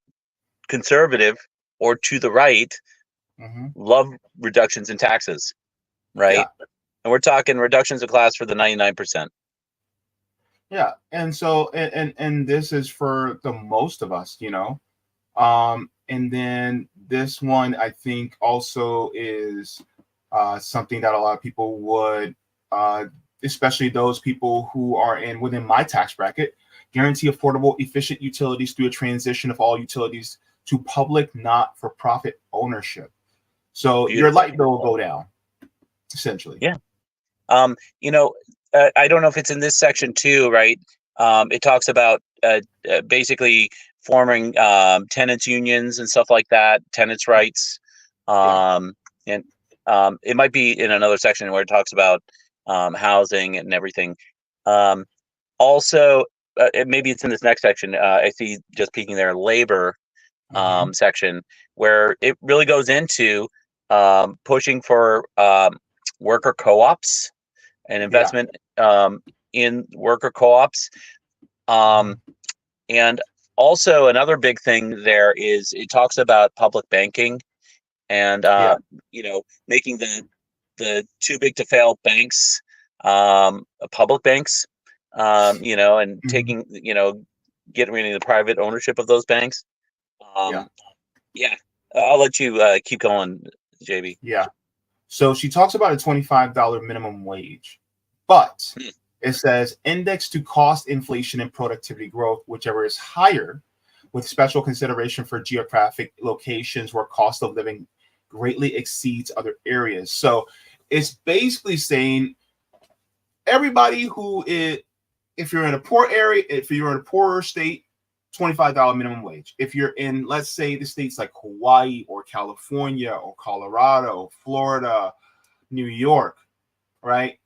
conservative or to the right love reductions in taxes, right? Yeah. And we're talking reductions of class for the 99%. Yeah, and so and this is for the most of us, and then this one I think also is something that a lot of people would, especially those people who are within my tax bracket, guarantee affordable, efficient utilities through a transition of all utilities to public, not-for-profit ownership. So Beautiful. Your light bill will go down, essentially. Yeah. I don't know if it's in this section too, right? It talks about basically forming tenants unions and stuff like that, tenants' rights. And it might be in another section where it talks about housing and everything. Also, maybe it's in this next section. I see just peeking there, labor section, where it really goes into pushing for worker co-ops and investment in worker co-ops. And also another big thing there is it talks about public banking and making the too big to fail banks public banks, and taking, getting rid of the private ownership of those banks. I'll let you keep going, JB. Yeah. So she talks about a $25 minimum wage. But it says index to cost inflation and productivity growth, whichever is higher, with special consideration for geographic locations where cost of living greatly exceeds other areas. So it's basically saying everybody who is, if you're in a poor area, if you're in a poorer state, $25 minimum wage. If you're in, let's say, the states like Hawaii or California or Colorado, Florida, New York, right?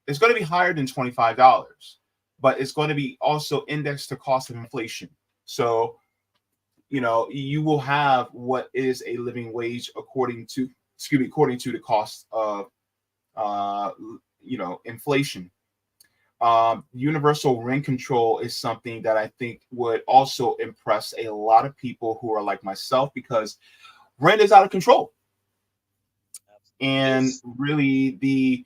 It's going to be higher than $25, but it's going to be also indexed to cost of inflation. So, you will have what is a living wage according to the cost of, inflation. Universal rent control is something that I think would also impress a lot of people who are like myself, because rent is out of control. And really the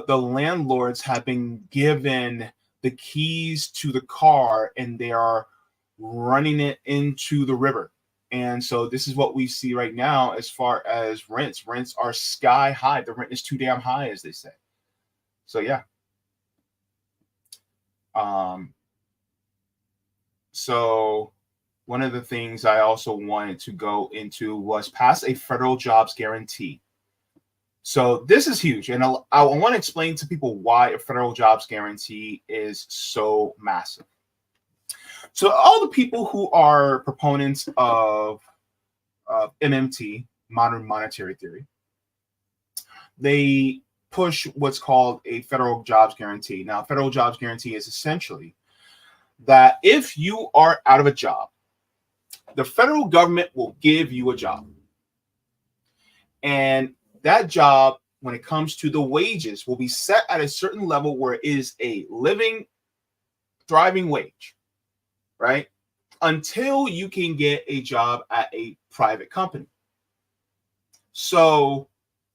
landlords have been given the keys to the car and they are running it into the river. And so this is what we see right now as far as rents. Rents are sky high. The rent is too damn high, as they say. So yeah. So one of the things I also wanted to go into was pass a federal jobs guarantee. So this is huge, and I want to explain to people why a federal jobs guarantee is so massive. So all the people who are proponents of MMT, modern monetary theory, they push what's called a federal jobs guarantee. Now, federal jobs guarantee is essentially that if you are out of a job, the federal government will give you a job. And that job, when it comes to the wages, will be set at a certain level where it is a living, thriving wage, right? Until you can get a job at a private company. So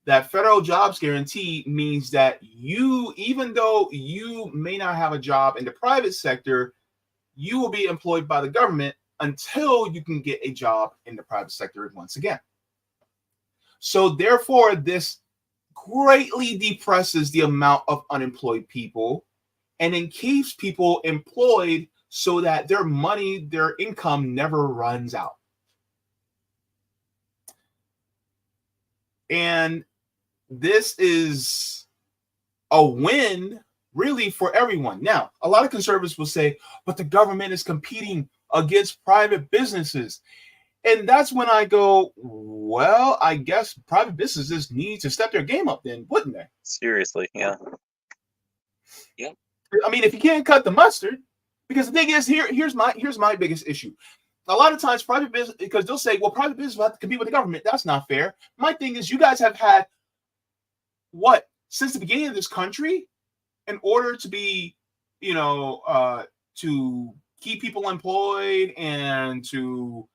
that federal jobs guarantee means that you, even though you may not have a job in the private sector, you will be employed by the government until you can get a job in the private sector once again. So therefore, this greatly depresses the amount of unemployed people and then keeps people employed so that their money, their income never runs out. And this is a win really for everyone. Now, a lot of conservatives will say, but the government is competing against private businesses. And that's when I go, well, I guess private businesses need to step their game up then, wouldn't they? Seriously, yeah. Yeah. I mean, if you can't cut the mustard, because the thing is, here's my biggest issue. A lot of times private business, because they'll say, well, private business will have to compete with the government. That's not fair. My thing is, you guys have had what, since the beginning of this country, in order to be, to keep people employed and to,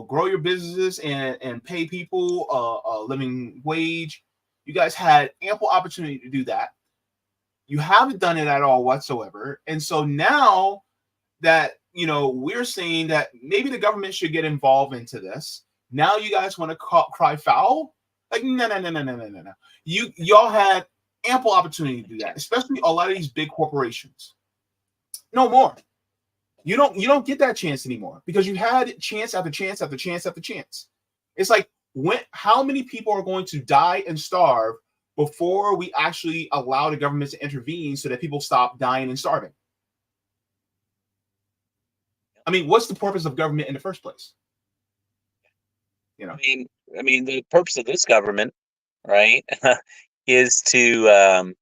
grow your businesses and pay people a living wage. You guys had ample opportunity to do that. You haven't done it at all whatsoever. And so now that, we're saying that maybe the government should get involved into this, now you guys want to cry foul? Like, no. Y'all had ample opportunity to do that, especially a lot of these big corporations. No more. You don't get that chance anymore because you had chance after chance after chance after chance. It's like, how many people are going to die and starve before we actually allow the government to intervene so that people stop dying and starving? I mean, what's the purpose of government in the first place? I mean, the purpose of this government, right, is to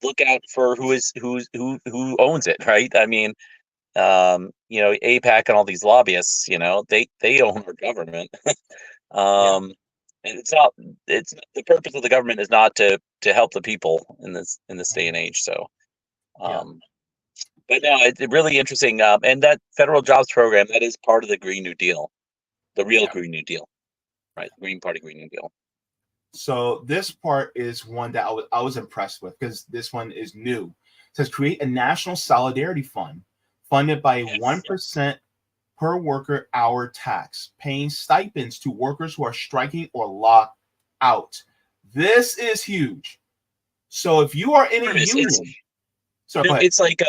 look out for who owns it, right? I mean, AIPAC and all these lobbyists, they own our government. And it's the purpose of the government is not to help the people in this day and age. So, but no, it's really interesting. And that federal jobs program, that is part of the Green New Deal, the real Green New Deal, right? The Green Party Green New Deal. So this part is one that I was impressed with because this one is new. It says create a national solidarity fund funded by a 1% per worker hour tax, paying stipends to workers who are striking or locked out. This is huge. So if you are in a It's, union, so no, go ahead. it's like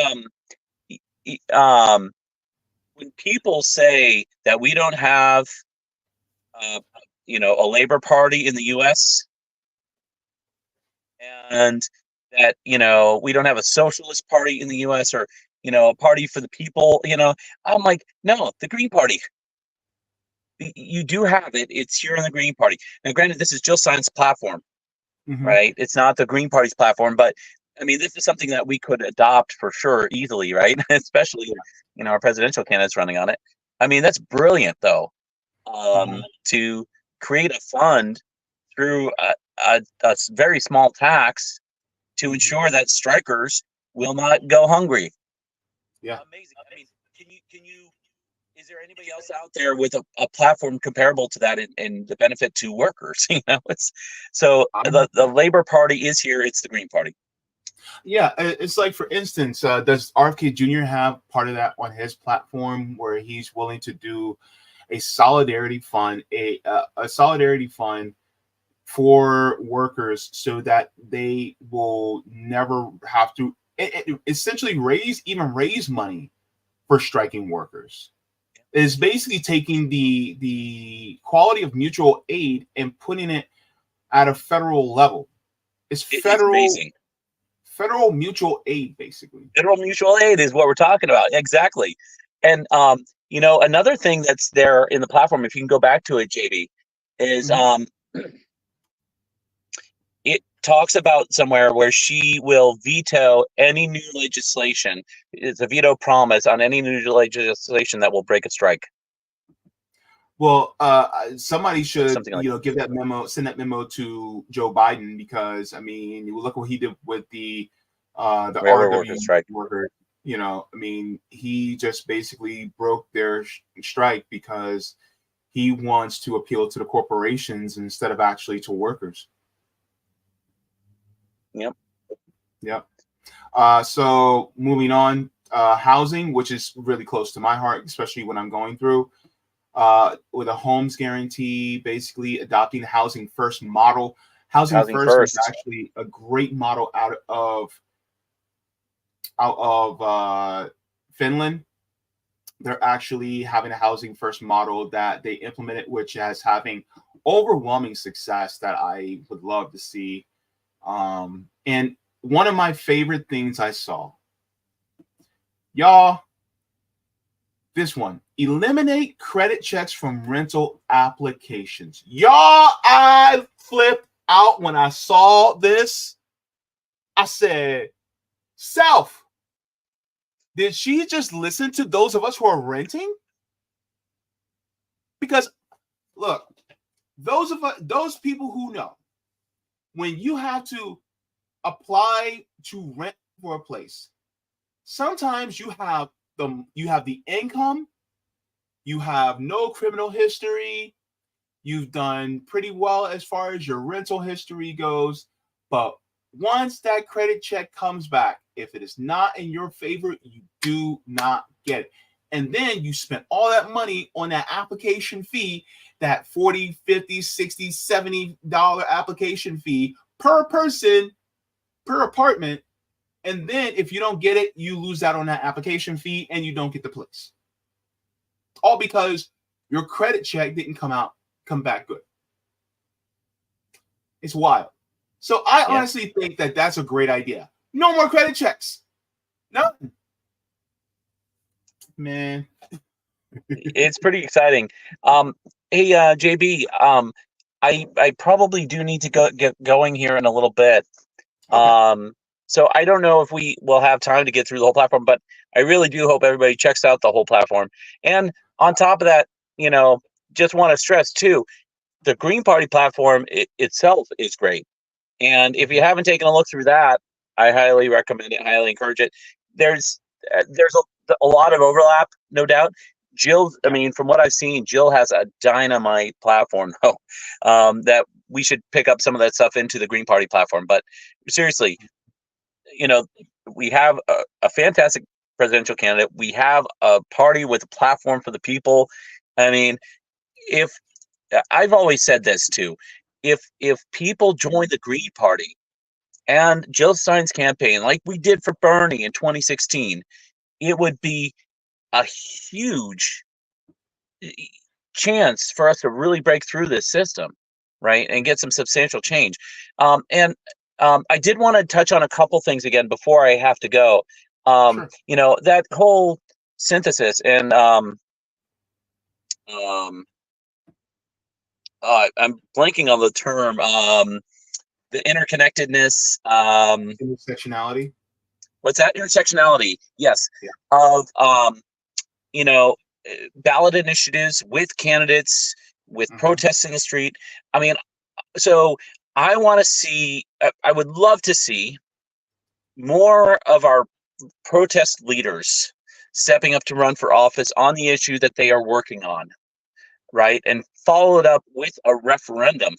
when people say that we don't have a labor party in the U.S. and that we don't have a socialist party in the U.S. or a party for the people. I'm like, no, the Green Party. You do have it. It's here in the Green Party. Now, granted, this is Jill Stein's platform, right? It's not the Green Party's platform, but I mean, this is something that we could adopt for sure easily, right? Especially, our presidential candidate's running on it. I mean, that's brilliant, though, to create a fund through a very small tax to ensure that strikers will not go hungry. Yeah. Amazing. I mean, can you? Is there anybody else out there with a platform comparable to that in the benefit to workers? It's so the Labor Party is here. It's the Green Party. Yeah, it's like, for instance, does RFK Jr. have part of that on his platform where he's willing to do a solidarity fund, a solidarity fund for workers so that they will never have to essentially raise money for striking workers? Is basically taking the quality of mutual aid and putting it at a federal level. It's amazing. Federal mutual aid, basically. Federal mutual aid is what we're talking about. Exactly. And another thing that's there in the platform, if you can go back to it, JB, is it talks about somewhere where she will veto any new legislation. It's a veto promise on any new legislation that will break a strike. Well, somebody should, Like give that memo, send that memo to Joe Biden, because I mean, you look what he did with the RW strike worker. I mean, he just basically broke their strike because he wants to appeal to the corporations instead of actually to workers. Yep. So moving on, housing, which is really close to my heart, especially when I'm going through. With a homes guarantee, basically adopting the housing first model. Housing first is actually a great model out of Finland. They're actually having a housing first model that they implemented, which is having overwhelming success that I would love to see. And one of my favorite things I saw, y'all, this one: eliminate credit checks from rental applications. Y'all, I flipped out when I saw this. I said, Self, did she just listen to those of us who are renting? Because look, those people who know, when you have to apply to rent for a place, sometimes you have the income, you have no criminal history, you've done pretty well as far as your rental history goes, but once that credit check comes back, if it is not in your favor, you do not get it. And then you spent all that money on that application fee, that $40, $50, $60, $70 application fee per person, per apartment. And then if you don't get it, you lose out on that application fee and you don't get the place. All because your credit check didn't come back good. It's wild. So I honestly think that that's a great idea. No more credit checks. No. Man. It's pretty exciting. Hey, JB, I probably do need to get going here in a little bit. Okay. So I don't know if we will have time to get through the whole platform, but I really do hope everybody checks out the whole platform. And on top of that, just want to stress too, the Green Party platform itself is great. And if you haven't taken a look through that, I highly recommend it, highly encourage it. There's a lot of overlap, no doubt. Jill, I mean, from what I've seen, Jill has a dynamite platform, though, that we should pick up some of that stuff into the Green Party platform. But seriously, we have a fantastic presidential candidate. We have a party with a platform for the people. I mean, if I've always said this too, if people join the Green Party, and Jill Stein's campaign, like we did for Bernie in 2016, it would be a huge chance for us to really break through this system, right, and get some substantial change. I did want to touch on a couple things again before I have to go. Sure. That whole synthesis and I'm blanking on the term. The interconnectedness. Intersectionality. What's that? Intersectionality. Yes. Yeah. Of ballot initiatives with candidates, with protests in the street. I mean, so I want to see. I would love to see more of our protest leaders stepping up to run for office on the issue that they are working on, right, and follow it up with a referendum.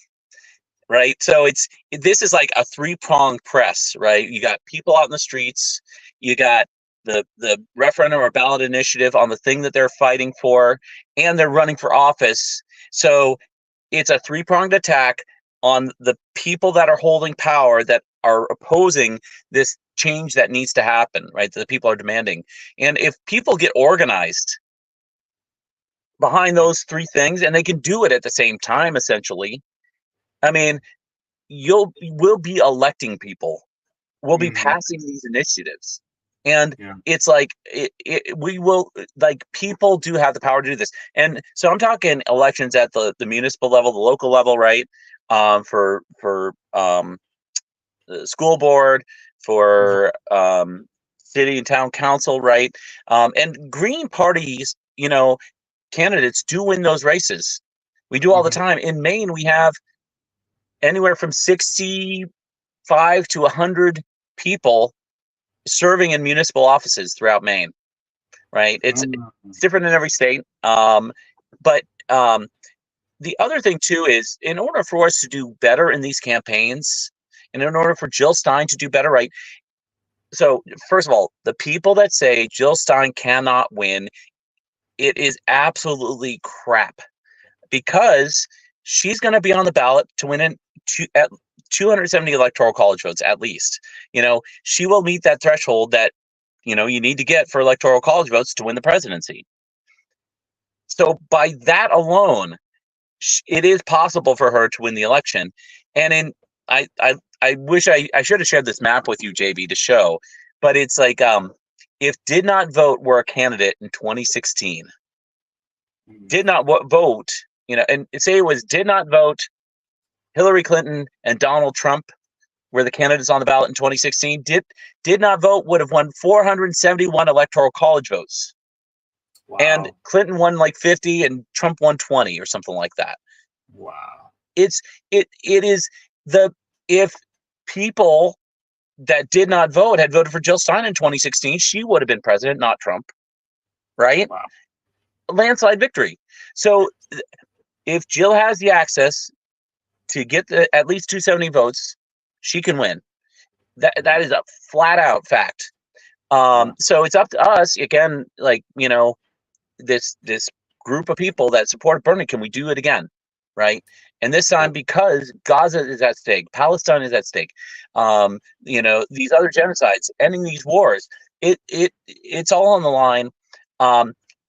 Right. So this is like a three-pronged press, right? You got people out in the streets, you got the referendum or ballot initiative on the thing that they're fighting for, and they're running for office. So it's a three-pronged attack on the people that are holding power, that are opposing this change that needs to happen, right? That the people are demanding. And if people get organized behind those three things, and they can do it at the same time, essentially, I mean, we'll be electing people. We'll be passing these initiatives, and it's like we will, like, people do have the power to do this. And so I'm talking elections at the municipal level, the local level, right? For the school board, for city and town council, right? And Green parties, candidates do win those races. We do all the time. In Maine, we have anywhere from 65 to 100 people serving in municipal offices throughout Maine, right? It's different in every state. But the other thing too is, in order for us to do better in these campaigns, and in order for Jill Stein to do better, right? So first of all, the people that say Jill Stein cannot win, it is absolutely crap, because she's going to be on the ballot to win at 270 electoral college votes at least. She will meet that threshold that you need to get for electoral college votes to win the presidency. So by that alone, it is possible for her to win the election. And I wish I should have shared this map with you, JB, to show, but it's like, if Did Not Vote were a candidate in 2016, did not vote, and say it was Did Not Vote, Hillary Clinton and Donald Trump were the candidates on the ballot in 2016. Did Not Vote would have won 471 electoral college votes. Wow. And Clinton won like 50 and Trump won 20 or something like that. Wow. It is if people that did not vote had voted for Jill Stein in 2016, she would have been president, not Trump. Right? Wow. Landslide victory. So if Jill has the access to get at least 270 votes, she can win. That is a flat out fact. So it's up to us again, like, this group of people that support Bernie. Can we do it again? Right? And this time, because Gaza is at stake, Palestine is at stake, these other genocides, ending these wars, it's all on the line.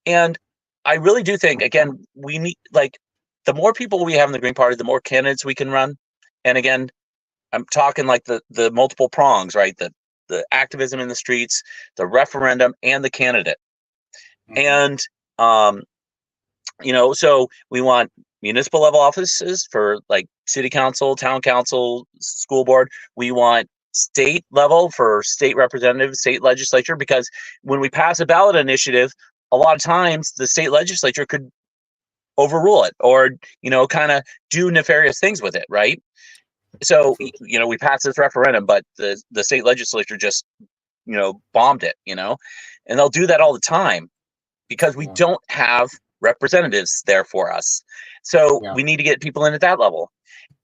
And I really do think, again, we need, like, the more people we have in the Green Party, the more candidates we can run. And again, I'm talking like the multiple prongs, right? The activism in the streets, the referendum, and the candidate. And, so we want municipal level offices for like city council, town council, school board. We want state level for state representatives, state legislature, because when we pass a ballot initiative, a lot of times the state legislature could overrule it or, kind of do nefarious things with it, right? So, we passed this referendum, but the state legislature just, bombed it, and they'll do that all the time because we don't have representatives there for us. So we need to get people in at that level.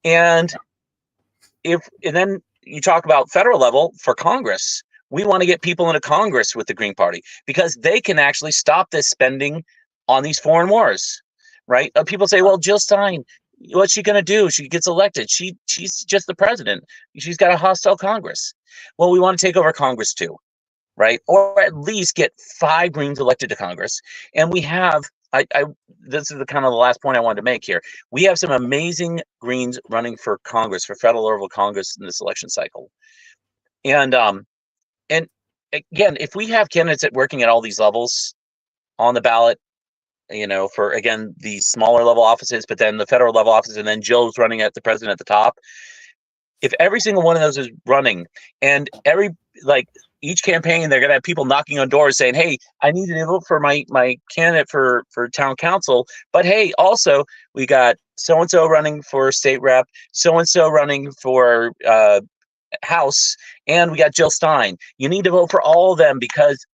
And and then you talk about federal level for Congress, we want to get people into Congress with the Green Party because they can actually stop this spending on these foreign wars, right? People say, well, Jill Stein, What's she going to do? She gets elected. She's just the president. She's got a hostile Congress. Well, we want to take over Congress too, right? Or at least get 5 Greens elected to Congress. And we have, this is the kind of the last point I wanted to make here. We have some amazing Greens running for Congress, for federal level Congress in this election cycle. And again, if we have candidates working at all these levels on the ballot, for, again, the smaller level offices, but then the federal level offices, and then Jill's running at the president at the top. If every single one of those is running, and each campaign, they're going to have people knocking on doors saying, hey, I need to vote for my candidate for town council. But hey, also, we got so-and-so running for state rep, so-and-so running for House, and we got Jill Stein. You need to vote for all of them because,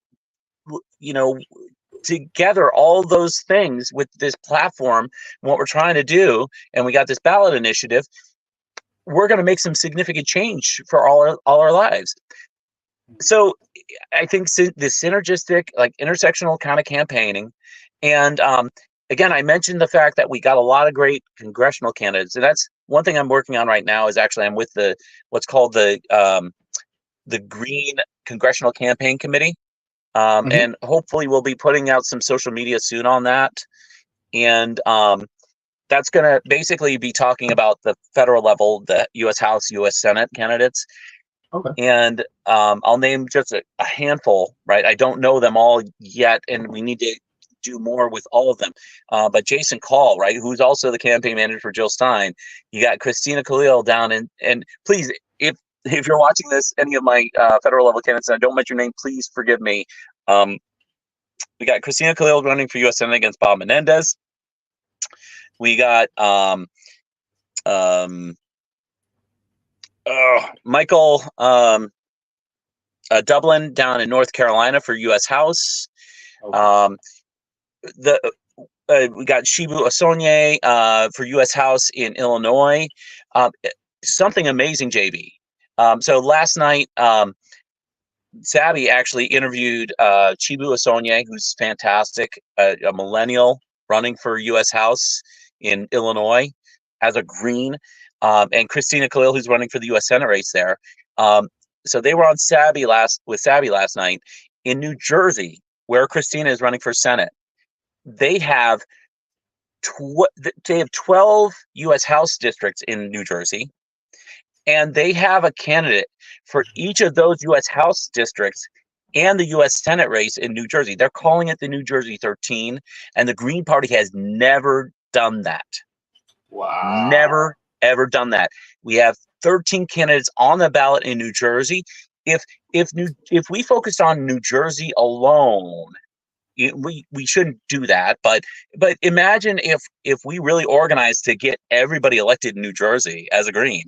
together, all those things with this platform, what we're trying to do, and we got this ballot initiative, we're going to make some significant change for all our lives. So I think the synergistic, intersectional kind of campaigning, and again, I mentioned the fact that we got a lot of great congressional candidates, and that's one thing I'm working on right now. Is actually I'm with what's called the Green Congressional Campaign Committee. And hopefully we'll be putting out some social media soon on that. And that's going to basically be talking about the federal level, the U.S. House, U.S. Senate candidates. Okay. And I'll name just a handful, right? I don't know them all yet, and we need to do more with all of them. But Jason Call, right, who's also the campaign manager for Jill Stein. You got Christina Khalil down, and please, if you're watching this, any of my federal level candidates, and I don't mention your name, please forgive me. We got Christina Khalil running for U.S. Senate against Bob Menendez. We got Michael Dublin down in North Carolina for U.S. House. Okay. We got Shibu Osonye for U.S. House in Illinois. Something amazing, JB. So last night, Sabby actually interviewed Chibu Osonye, who's fantastic, a millennial running for U.S. House in Illinois as a Green, and Christina Khalil, who's running for the U.S. Senate race there. So they were on Sabby last night in New Jersey, where Christina is running for Senate. They have 12 U.S. House districts in New Jersey. And they have a candidate for each of those U.S. House districts and the U.S. Senate race in New Jersey. They're calling it the New Jersey 13, and the Green Party has never done that. Wow. Never, ever done that. We have 13 candidates on the ballot in New Jersey. If we focused on New Jersey alone, we shouldn't do that. But imagine if we really organized to get everybody elected in New Jersey as a Green.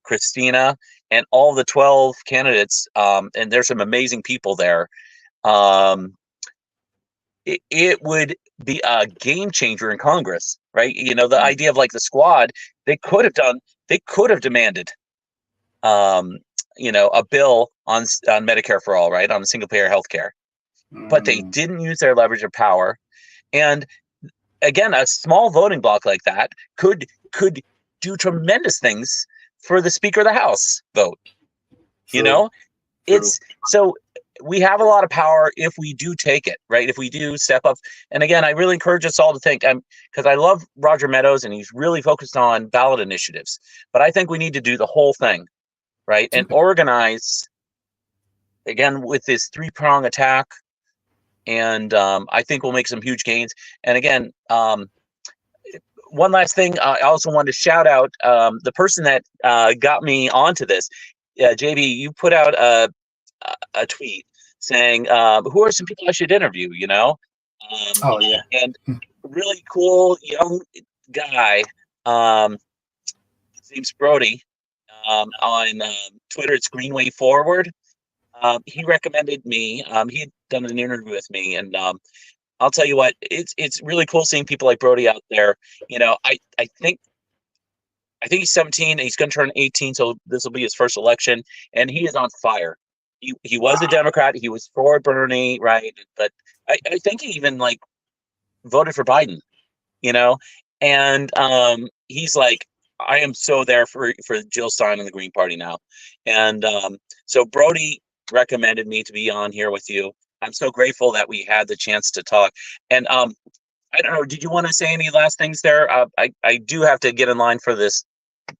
Christina and all the 12 candidates, and there's some amazing people there. It would be a game changer in Congress, right? The idea of the squad, they could have demanded, a bill on Medicare for all, right? On single payer healthcare, but they didn't use their leverage of power. And again, a small voting block like that could do tremendous things for the Speaker of the House vote. True. It's so we have a lot of power if we do take it, right? If we do step up. And again, I really encourage us all to think, because I love Roger Meadows and he's really focused on ballot initiatives, but I think we need to do the whole thing, right? And organize, again, with this 3-prong attack. And I think we'll make some huge gains. And again, one last thing, I also wanted to shout out the person that got me onto this. JB, you put out a tweet saying, who are some people I should interview, Oh, yeah. And really cool young guy, his name's Brody, on Twitter, it's Greenway Forward. He recommended me. He had done an interview with me, and I'll tell you what, it's really cool seeing people like Brody out there. I think he's 17 and he's going to turn 18, so this will be his first election, and he is on fire. He was a Democrat. He was for Bernie, right? But I think he even voted for Biden, And he's like, I am so there for Jill Stein and the Green Party now. And so Brody recommended me to be on here with you. I'm so grateful that we had the chance to talk. And I don't know, did you want to say any last things there? I do have to get in line for this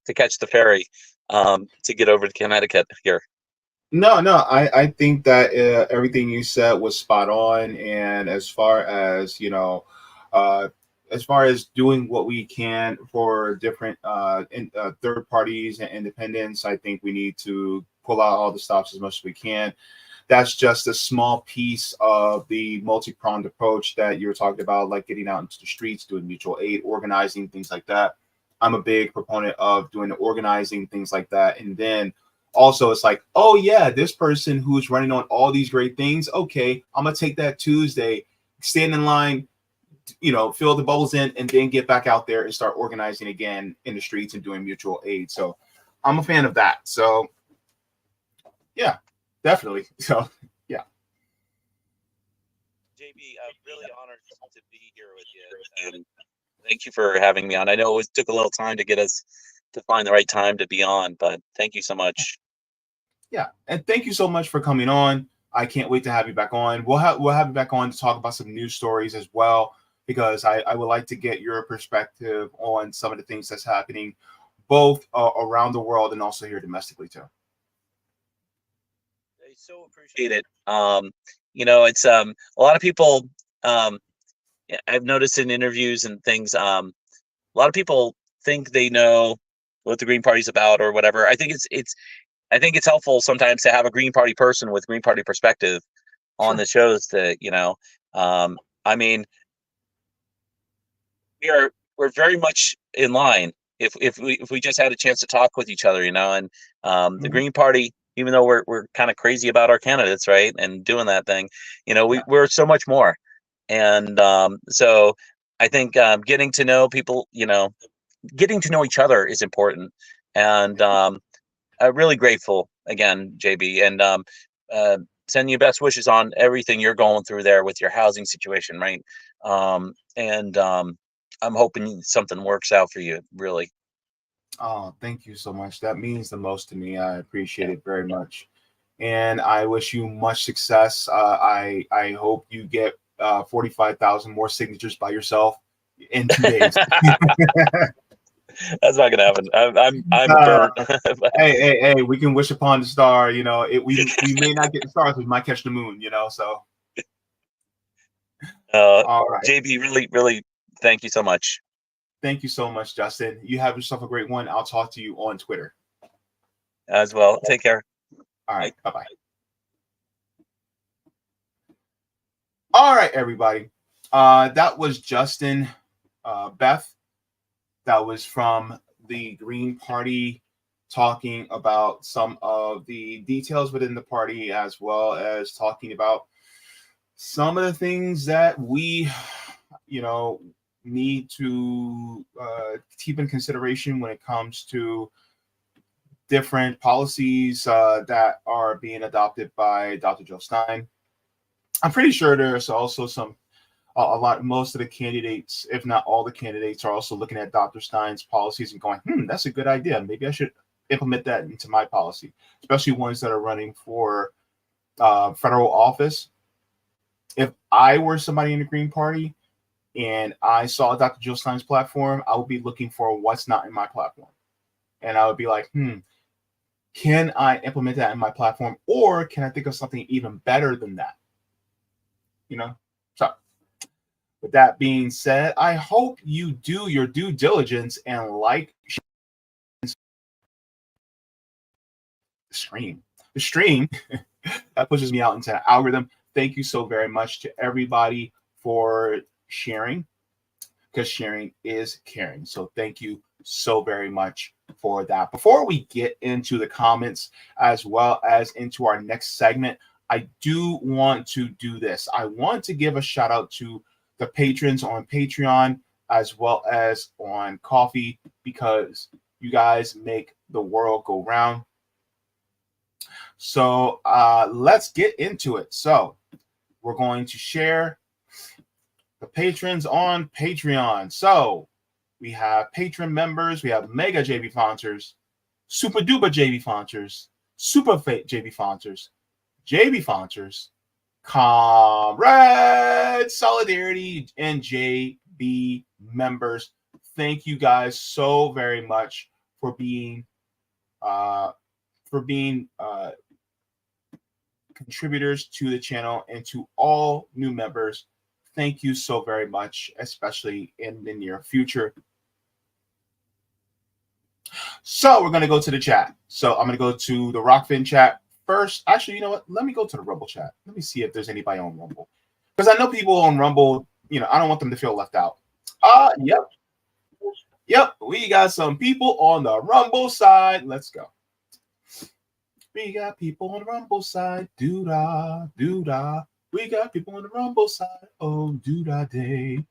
to catch the ferry to get over to Connecticut here. No, I think that everything you said was spot on. And as far as doing what we can for different third parties and independents, I think we need to pull out all the stops as much as we can. That's just a small piece of the multi-pronged approach that you were talking about, like getting out into the streets, doing mutual aid, organizing, things like that. I'm a big proponent of doing the organizing, things like that. And then also it's like, oh yeah, this person who's running on all these great things, okay, I'm gonna take that Tuesday, stand in line, fill the bubbles in, and then get back out there and start organizing again in the streets and doing mutual aid. So I'm a fan of that. So yeah, definitely. So yeah. JB, I'm really honored to be here with you. And thank you for having me on. I know it took a little time to get us to find the right time to be on, but thank you so much. Yeah, and thank you so much for coming on. I can't wait to have you back on. We'll have you back on to talk about some news stories as well, because I would like to get your perspective on some of the things that's happening both around the world and also here domestically too. I so appreciate it. It's a lot of people. I've noticed in interviews and things. A lot of people think they know what the Green Party's about or whatever. I think it's helpful sometimes to have a Green Party person with Green Party perspective on the shows. I mean, we're very much in line if we just had a chance to talk with each other, and the Green Party, even though we're kind of crazy about our candidates, right, and doing that thing, we're so much more. And so I think getting to know people, getting to know each other is important. And I'm really grateful again, JB, and sending you best wishes on everything you're going through there with your housing situation, right? I'm hoping something works out for you, really. Oh, thank you so much. That means the most to me. I appreciate it very much. And I wish you much success. I hope you get 45,000 more signatures by yourself in 2 days. That's not gonna happen. I'm burnt. hey, we can wish upon the star. We may not get the stars, we might catch the moon. So. All right, JB, really, thank you so much. Thank you so much, Justin. You have yourself a great one. I'll talk to you on Twitter as well. Take care. All right, bye-bye. All right, everybody. That was Justin, Beth. That was from the Green Party, talking about some of the details within the party, as well as talking about some of the things that we, need to keep in consideration when it comes to different policies that are being adopted by Dr. Jill Stein. I'm pretty sure there's also most of the candidates, if not all the candidates, are also looking at Dr. Stein's policies and going, that's a good idea. Maybe I should implement that into my policy, especially ones that are running for federal office. If I were somebody in the Green Party and I saw Dr. Jill Stein's platform, I would be looking for what's not in my platform. And I would be like, can I implement that in my platform? Or can I think of something even better than that? So with that being said, I hope you do your due diligence and the stream that pushes me out into the algorithm. Thank you so very much to everybody for sharing, because sharing is caring. So thank you so very much for that. Before we get into the comments as well as into our next segment, I do want to do this. I want to give a shout out to the patrons on Patreon as well as on Coffee, because you guys make the world go round. So let's get into it. So we're going to share the patrons on Patreon. So We have patron members. We have mega Jaybefaunters, super duper Jaybefaunters, super fake Jaybefaunters, Comrade Solidarity, and JB members. Thank you guys so very much for being contributors to the channel, and to all new members. Thank you so very much, especially in the near future. So we're going to go to the chat. So I'm going to go to the Rockfin chat first. Actually, you know what? Let me go to the Rumble chat. Let me see if there's anybody on Rumble. Because I know people on Rumble, I don't want them to feel left out. Yep. We got some people on the Rumble side. Let's go. We got people on the Rumble side. Doo-dah, doo-dah. We got people on the Rumble side. Oh, doo-dah day.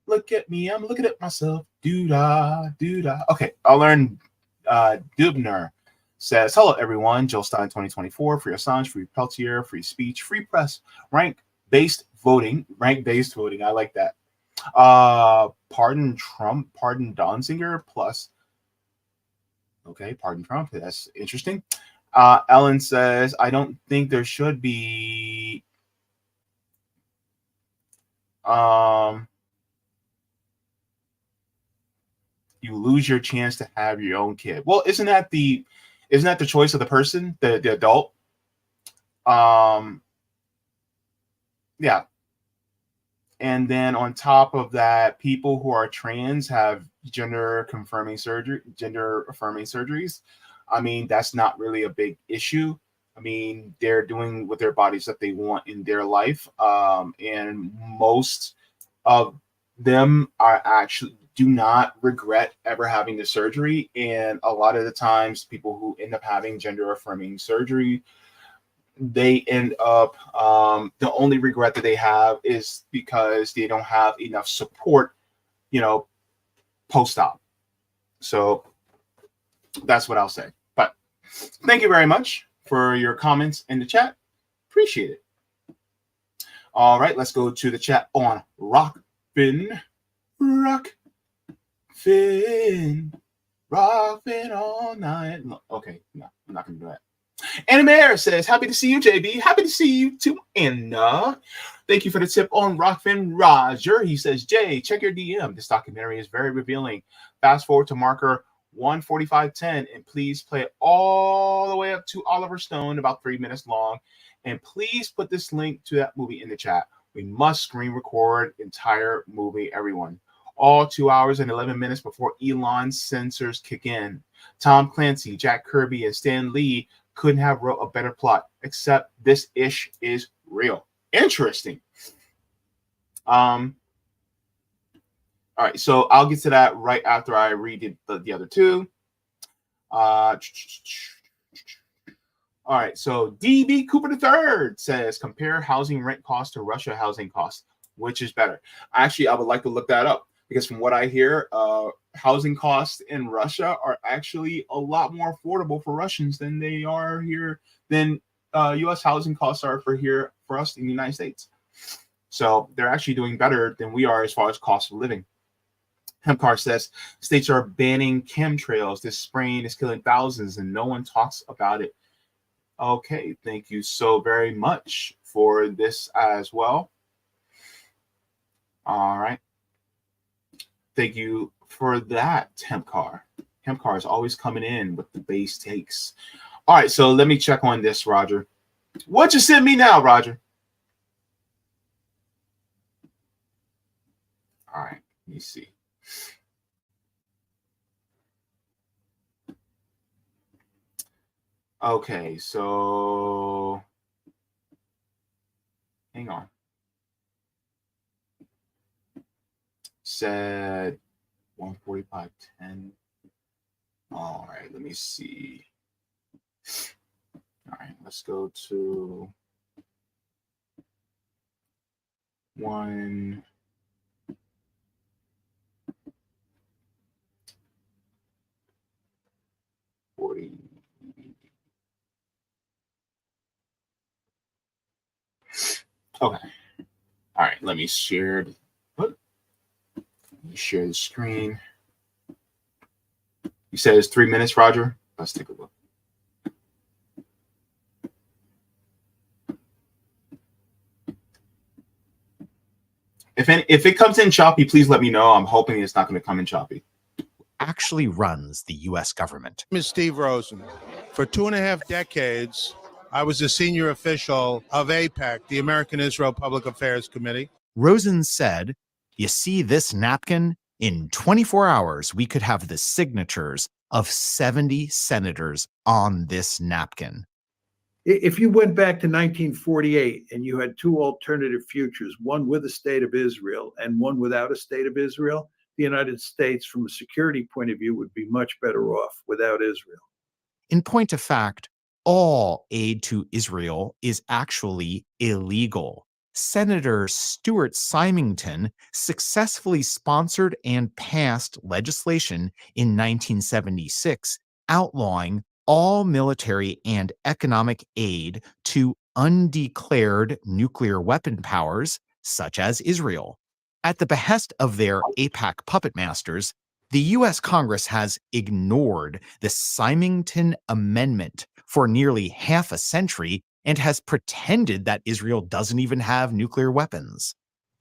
Look at me. I'm looking at myself. Doo-dah, doo-dah. Okay, I'll learn. Dubner says, hello, everyone. Joe Stein 2024. Free Assange, free Peltier, free speech, free press, rank-based voting. Rank-based voting. I like that. Pardon Trump, pardon Donziger, plus. Okay, pardon Trump. That's interesting. Ellen says, I don't think there should be you lose your chance to have your own kid. Well, isn't that the choice of the person, the adult? Yeah. And then on top of that, people who are trans have gender affirming surgeries. I mean, that's not really a big issue. I mean, they're doing with their bodies that they want in their life. And most of them are actually do not regret ever having the surgery. And a lot of the times people who end up having gender affirming surgery, they end up the only regret that they have is because they don't have enough support, post-op. So that's what I'll say. But thank you very much for your comments in the chat. Appreciate it. All right, let's go to the chat on Rockfin all night. Okay, no, I'm not gonna do that. Animair says, happy to see you, JB. Happy to see you too, Anna. Thank you for the tip on Rockfin. Roger, he says, Jay, check your DM. This documentary is very revealing. Fast forward to marker 1:45:10, and please play it all the way up to Oliver Stone, about 3 minutes long. And please put this link to that movie in the chat. We must screen record entire movie, everyone. All 2 hours and 11 minutes before Elon's censors kick in. Tom Clancy, Jack Kirby, and Stan Lee couldn't have wrote a better plot, except this ish is real. Interesting. All right, so I'll get to that right after I read the other two. All right, so DB Cooper III says, compare housing rent costs to Russia housing costs. Which is better? Actually, I would like to look that up, because from what I hear, housing costs in Russia are actually a lot more affordable for Russians than they are here, than U.S. housing costs are for us in the United States. So they're actually doing better than we are as far as cost of living. Hemcar says, states are banning chemtrails. This spraying is killing thousands and no one talks about it. Okay, thank you so very much for this as well. All right. Thank you for that, Hemcar. Hemcar is always coming in with the base takes. All right, so let me check on this, Roger. What you send me now, Roger? All right, let me see. Okay, so hang on. Said 1:45:10. All right, let me see. All right, let's go to 1:40. Okay. All right, let me share. What? Share the screen. You said it's 3 minutes, Roger? Let's take a look. If it comes in choppy, please let me know. I'm hoping it's not going to come in choppy. Actually runs the U.S. government. My name is Steve Rosen. For 2.5 decades, I was a senior official of AIPAC, the American Israel Public Affairs Committee. Rosen said, "You see this napkin? In 24 hours, we could have the signatures of 70 senators on this napkin." If you went back to 1948 and you had two alternative futures, one with a state of Israel and one without a state of Israel, the United States, from a security point of view, would be much better off without Israel. In point of fact, all aid to Israel is actually illegal. Senator Stuart Symington successfully sponsored and passed legislation in 1976 outlawing all military and economic aid to undeclared nuclear weapon powers such as Israel. At the behest of their AIPAC puppet masters, the U.S. Congress has ignored the Symington Amendment for nearly half a century and has pretended that Israel doesn't even have nuclear weapons.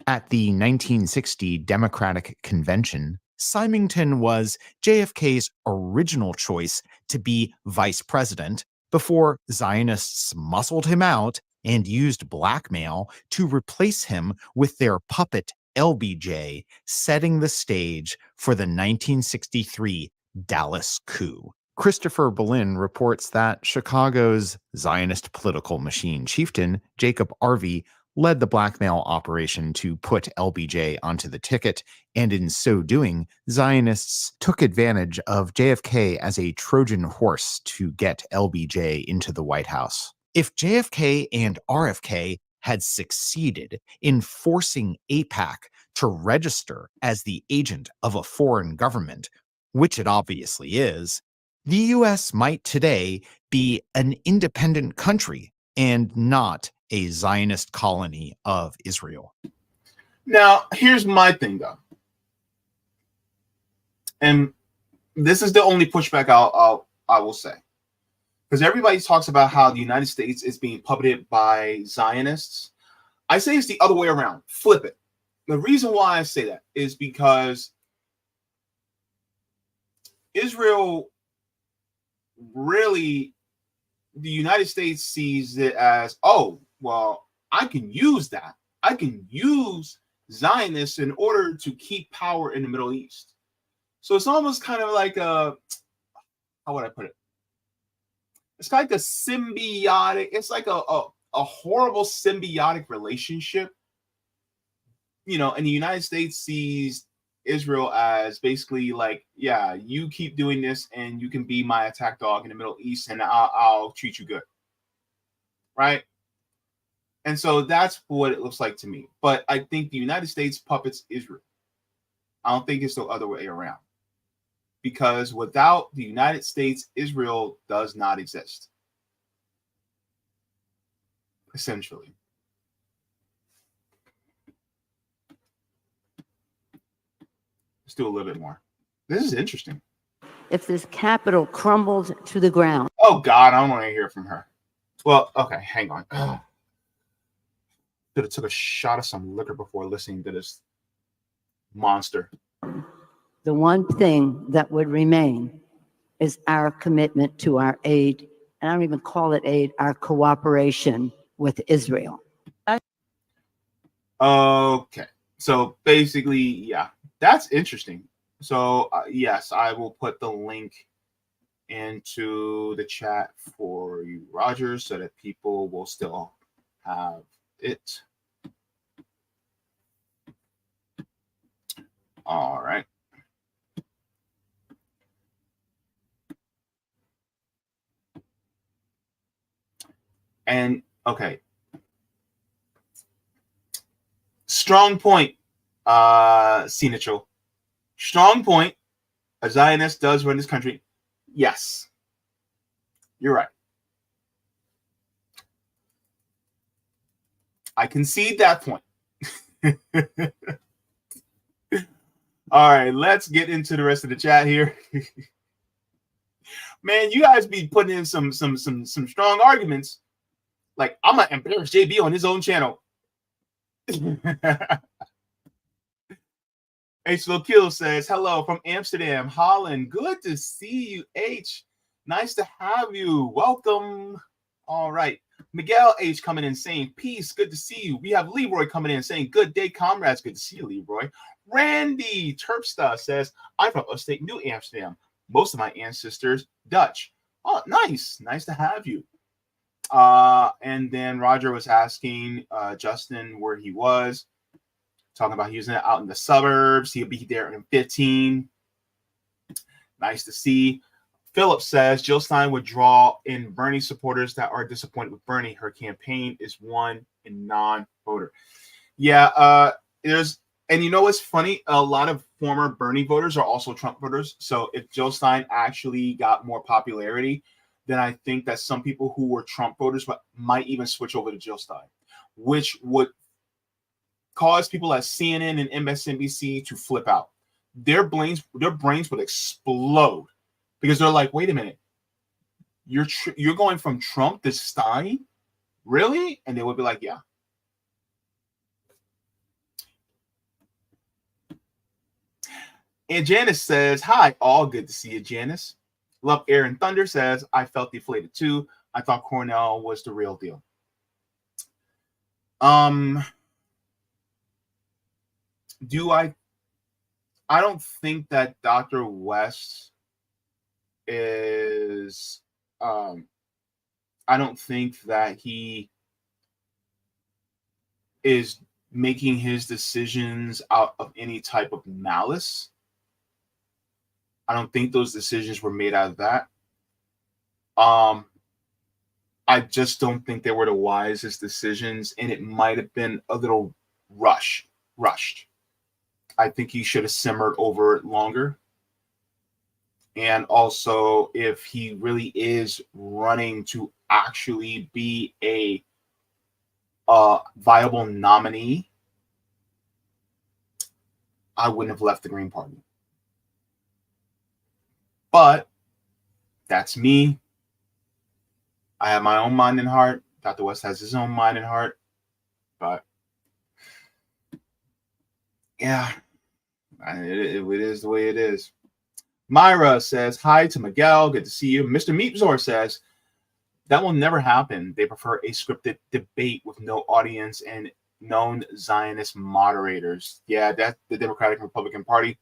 At the 1960 Democratic Convention, Symington was JFK's original choice to be vice president before Zionists muscled him out and used blackmail to replace him with their puppet LBJ, setting the stage for the 1963 Dallas coup. Christopher Berlin reports that Chicago's Zionist political machine chieftain, Jacob Arvey, led the blackmail operation to put LBJ onto the ticket, and in so doing, Zionists took advantage of JFK as a Trojan horse to get LBJ into the White House. If JFK and RFK had succeeded in forcing AIPAC to register as the agent of a foreign government, which it obviously is, the U.S. might today be an independent country and not a Zionist colony of Israel. Now, here's my thing, though. And this is the only pushback I will say. Because everybody talks about how the United States is being puppeted by Zionists. I say it's the other way around. Flip it. The reason why I say that is because Israel really, the United States sees it as, oh, well, I can use that. I can use Zionists in order to keep power in the Middle East. So it's almost kind of like a, how would I put it? It's like a symbiotic, it's like a horrible symbiotic relationship. You know, and the United States sees Israel as basically like, yeah, you keep doing this and you can be my attack dog in the Middle East and I'll treat you good. Right? And so that's what it looks like to me. But I think the United States puppets Israel. I don't think it's the other way around. Because without the United States, Israel does not exist. Essentially. Let's do a little bit more. This is interesting. If this capital crumbled to the ground. Oh, God, I don't want to hear from her. Well, okay, hang on. Should have took a shot of some liquor before listening to this monster. The one thing that would remain is our commitment to our aid, and I don't even call it aid, our cooperation with Israel. Okay, so basically, yeah, that's interesting. So yes, I will put the link into the chat for you, Roger, so that people will still have it. All right. And okay. Strong point, Sinachel. Strong point. A Zionist does run this country. Yes. You're right. I concede that point. All right, let's get into the rest of the chat here. Man, you guys be putting in some strong arguments. Like, I'm gonna embarrass JB on his own channel. H. Kill says, hello from Amsterdam, Holland. Good to see you, H. Nice to have you. Welcome. All right. Miguel H. coming in saying, peace. Good to see you. We have Leroy coming in saying, good day, comrades. Good to see you, Leroy. Randy Terpstra says, I'm from upstate New Amsterdam. Most of my ancestors Dutch. Oh, nice. Nice to have you. And then Roger was asking Justin where he was. Talking about using it out in the suburbs. He'll be there in 15. Nice to see. Philip says Jill Stein would draw in Bernie supporters that are disappointed with Bernie. Her campaign is one in non-voter. Yeah, and you know what's funny? A lot of former Bernie voters are also Trump voters. So if Jill Stein actually got more popularity, then I think that some people who were Trump voters might even switch over to Jill Stein, which would cause people at CNN and MSNBC to flip out. Their brains would explode because they're like, wait a minute, you're going from Trump to Stein? Really? And they would be like, yeah. And Janice says, hi, all good to see you, Janice. Love Air and Thunder says, I felt deflated too. I thought Cornell was the real deal. I don't think that Dr. West is I don't think that he is making his decisions out of any type of malice. I don't think those decisions were made out of that. I just don't think they were the wisest decisions, and it might have been a little rushed. I think he should have simmered over it longer. And also, if he really is running to actually be a viable nominee, I wouldn't have left the Green Party. But that's me. I have my own mind and heart. Dr. West has his own mind and heart. But yeah, it is the way it is. Myra says, hi to Miguel. Good to see you. Mr. Meepzor says, that will never happen. They prefer a scripted debate with no audience and known Zionist moderators. Yeah, that's the Democratic and Republican Party.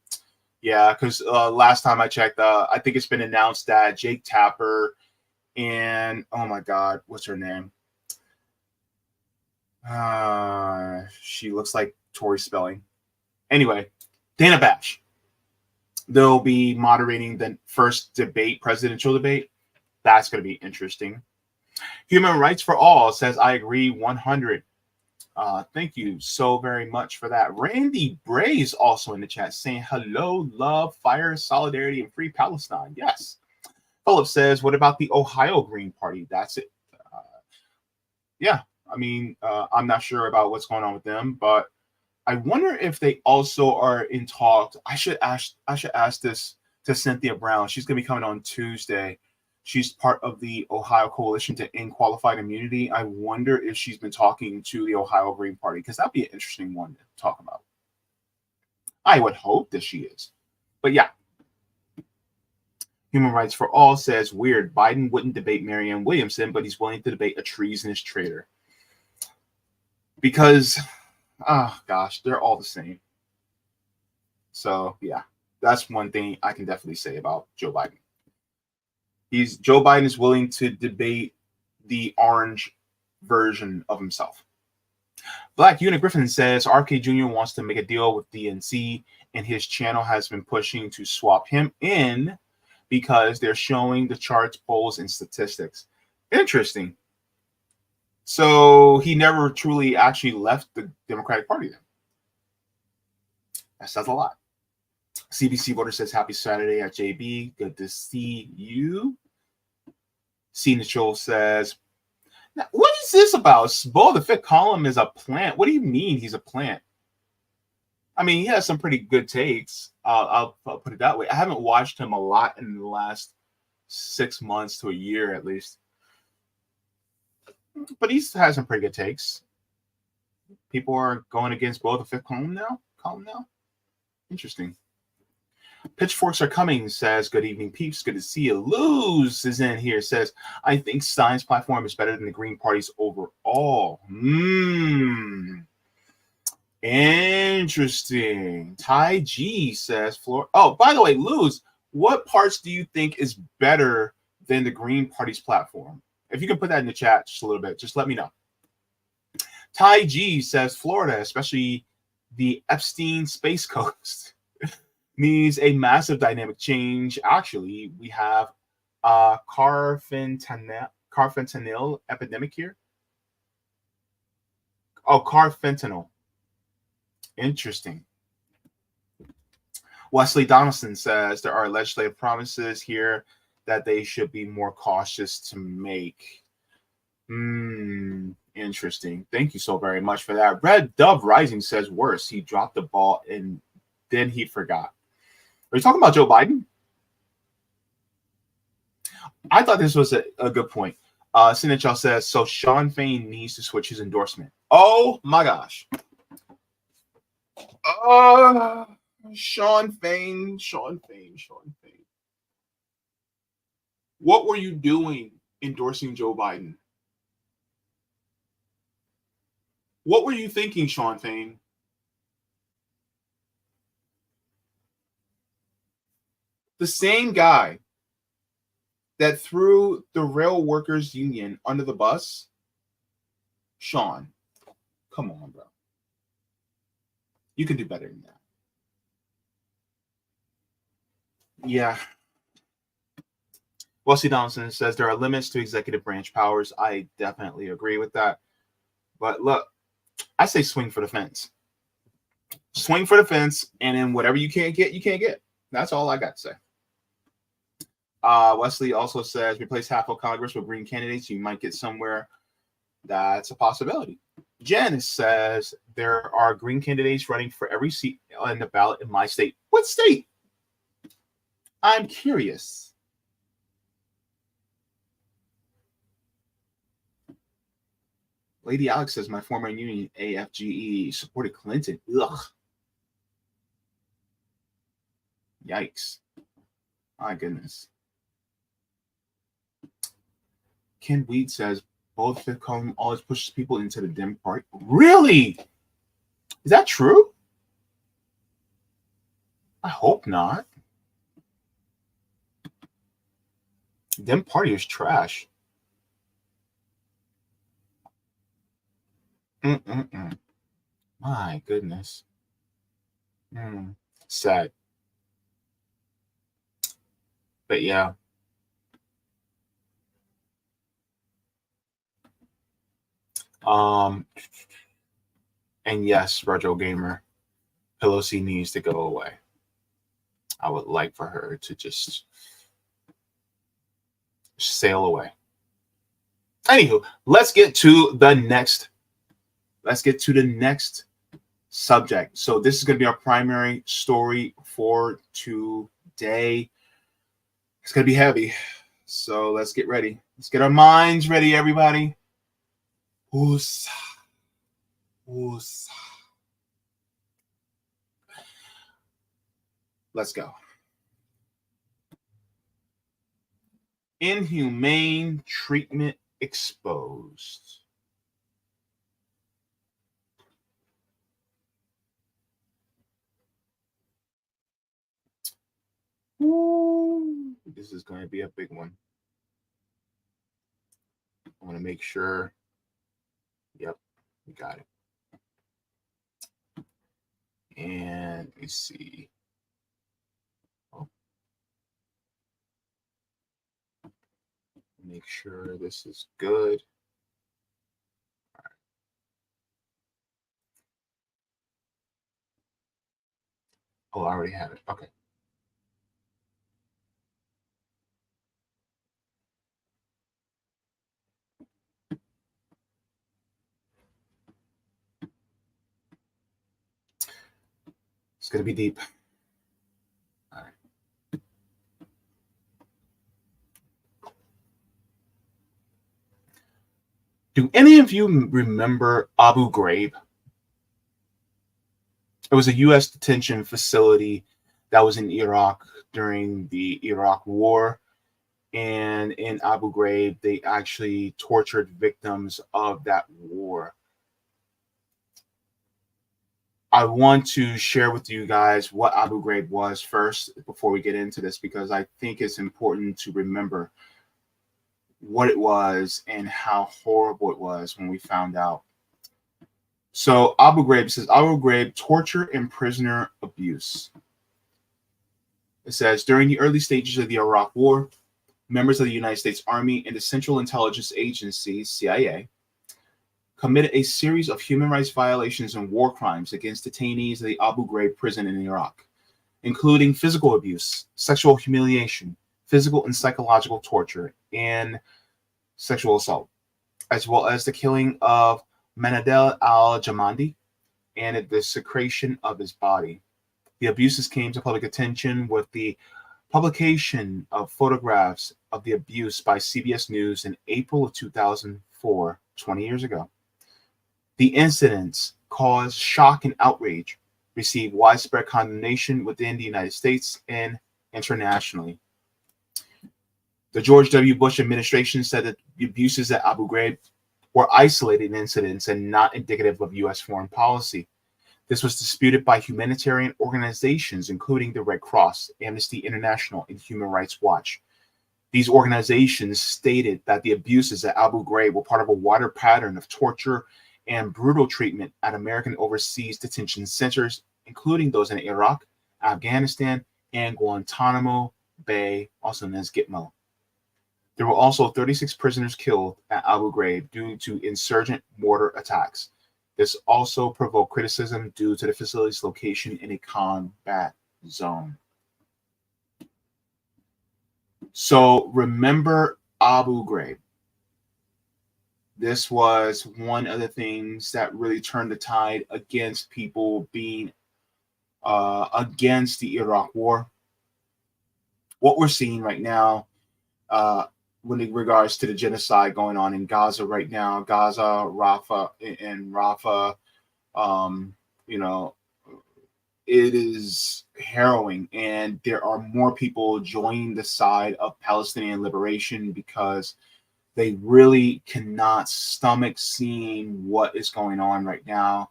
Yeah, because last time I checked, I think it's been announced that Jake Tapper and, oh my God, what's her name? She looks like Tori Spelling. Anyway, Dana Bash. They'll be moderating the first debate, presidential debate. That's going to be interesting. Human Rights for All says, I agree 100. Thank you so very much for that. Randy Bray is also in the chat saying, hello, love, fire, solidarity, and free Palestine. Yes. Philip says, what about the Ohio Green Party? That's it. Yeah, I mean, I'm not sure about what's going on with them, but I wonder if they also are in talks. I should ask this to Cynthia Brown. She's going to be coming on Tuesday. She's part of the Ohio Coalition to End Qualified Immunity. I wonder if she's been talking to the Ohio Green Party, because that'd be an interesting one to talk about. I would hope that she is. But yeah. Human Rights for All says, weird, Biden wouldn't debate Marianne Williamson, but he's willing to debate a treasonous traitor. Because, oh gosh, they're all the same. So yeah, that's one thing I can definitely say about Joe Biden. Joe Biden is willing to debate the orange version of himself. Black Unit Griffin says RK Jr. wants to make a deal with DNC, and his channel has been pushing to swap him in because they're showing the charts, polls, and statistics. Interesting. So he never truly actually left the Democratic Party then. That says a lot. CBC voter says, happy Saturday at JB. Good to see you. C. Nichol says, now, what is this about? Bo the fifth column is a plant. What do you mean he's a plant? I mean, he has some pretty good takes. I'll put it that way. I haven't watched him a lot in the last 6 months to a year at least, but he's had some pretty good takes. People are going against both the fifth column now. Interesting. Pitchforks are coming, says, good evening, peeps. Good to see you. Luz is in here, says, I think Stein's platform is better than the Green Party's overall. Interesting. Ty G says, oh, by the way, Luz, what parts do you think is better than the Green Party's platform? If you can put that in the chat just a little bit, just let me know. Ty G says, Florida, especially the Epstein Space Coast, needs a massive dynamic change. Actually, we have a carfentanil epidemic here. Oh, carfentanil. Interesting. Wesley Donaldson says there are legislative promises here that they should be more cautious to make. Interesting. Thank you so very much for that. Red Dove Rising says worse. He dropped the ball and then he forgot. Are you talking about Joe Biden? I thought this was a good point. Sinachel says, so Sean Fain needs to switch his endorsement. Oh my gosh. Sean Fain. What were you doing endorsing Joe Biden? What were you thinking, Sean Fain? The same guy that threw the rail workers union under the bus. Sean, come on, bro. You can do better than that. Yeah. Wesley Donaldson says there are limits to executive branch powers. I definitely agree with that. But look, I say swing for the fence. Swing for the fence, and then whatever you can't get, you can't get. That's all I got to say. Wesley also says replace half of Congress with Green candidates. You might get somewhere. That's a possibility. Janice says there are Green candidates running for every seat on the ballot in my state. What state? I'm curious. Lady Alex says my former union AFGE supported Clinton. Ugh. Yikes. My goodness. Ken Weed says both fifth column always pushes people into the Dem Party. Really? Is that true? I hope not. Dem Party is trash. My goodness. Sad. But yeah. And yes, Retro Gamer, Pelosi needs to go away. I would like for her to just sail away. Anywho, let's get to the next subject. So this is going to be our primary story for today. It's going to be heavy. So let's get ready. Let's get our minds ready, everybody. Oosa. Oosa. Let's go. Inhumane treatment exposed. Ooh, this is going to be a big one. I want to make sure. Yep, we got it. And let me see. Oh. Make sure this is good. All right. Oh, I already have it. Okay. It's going to be deep. All right. Do any of you remember Abu Ghraib? It was a U.S. detention facility that was in Iraq during the Iraq War. And in Abu Ghraib, they actually tortured victims of that war. I want to share with you guys what Abu Ghraib was first before we get into this, because I think it's important to remember what it was and how horrible it was when we found out. So Abu Ghraib says, Abu Ghraib, torture and prisoner abuse. It says, during the early stages of the Iraq War, members of the United States Army and the Central Intelligence Agency, CIA, committed a series of human rights violations and war crimes against detainees of the Abu Ghraib prison in Iraq, including physical abuse, sexual humiliation, physical and psychological torture, and sexual assault, as well as the killing of Manadel al-Jamandi and the desecration of his body. The abuses came to public attention with the publication of photographs of the abuse by CBS News in April of 2004, 20 years ago. The incidents caused shock and outrage, received widespread condemnation within the United States and internationally. The George W. Bush administration said that the abuses at Abu Ghraib were isolated incidents and not indicative of U.S. foreign policy. This was disputed by humanitarian organizations, including the Red Cross, Amnesty International, and Human Rights Watch. These organizations stated that the abuses at Abu Ghraib were part of a wider pattern of torture and brutal treatment at American overseas detention centers, including those in Iraq, Afghanistan, and Guantanamo Bay, also known as Gitmo. There were also 36 prisoners killed at Abu Ghraib due to insurgent mortar attacks. This also provoked criticism due to the facility's location in a combat zone. So remember Abu Ghraib. This was one of the things that really turned the tide against people being against the Iraq War. What we're seeing right now, when in regards to the genocide going on in Gaza right now, Gaza, Rafah, it is harrowing, and there are more people joining the side of Palestinian liberation because they really cannot stomach seeing what is going on right now.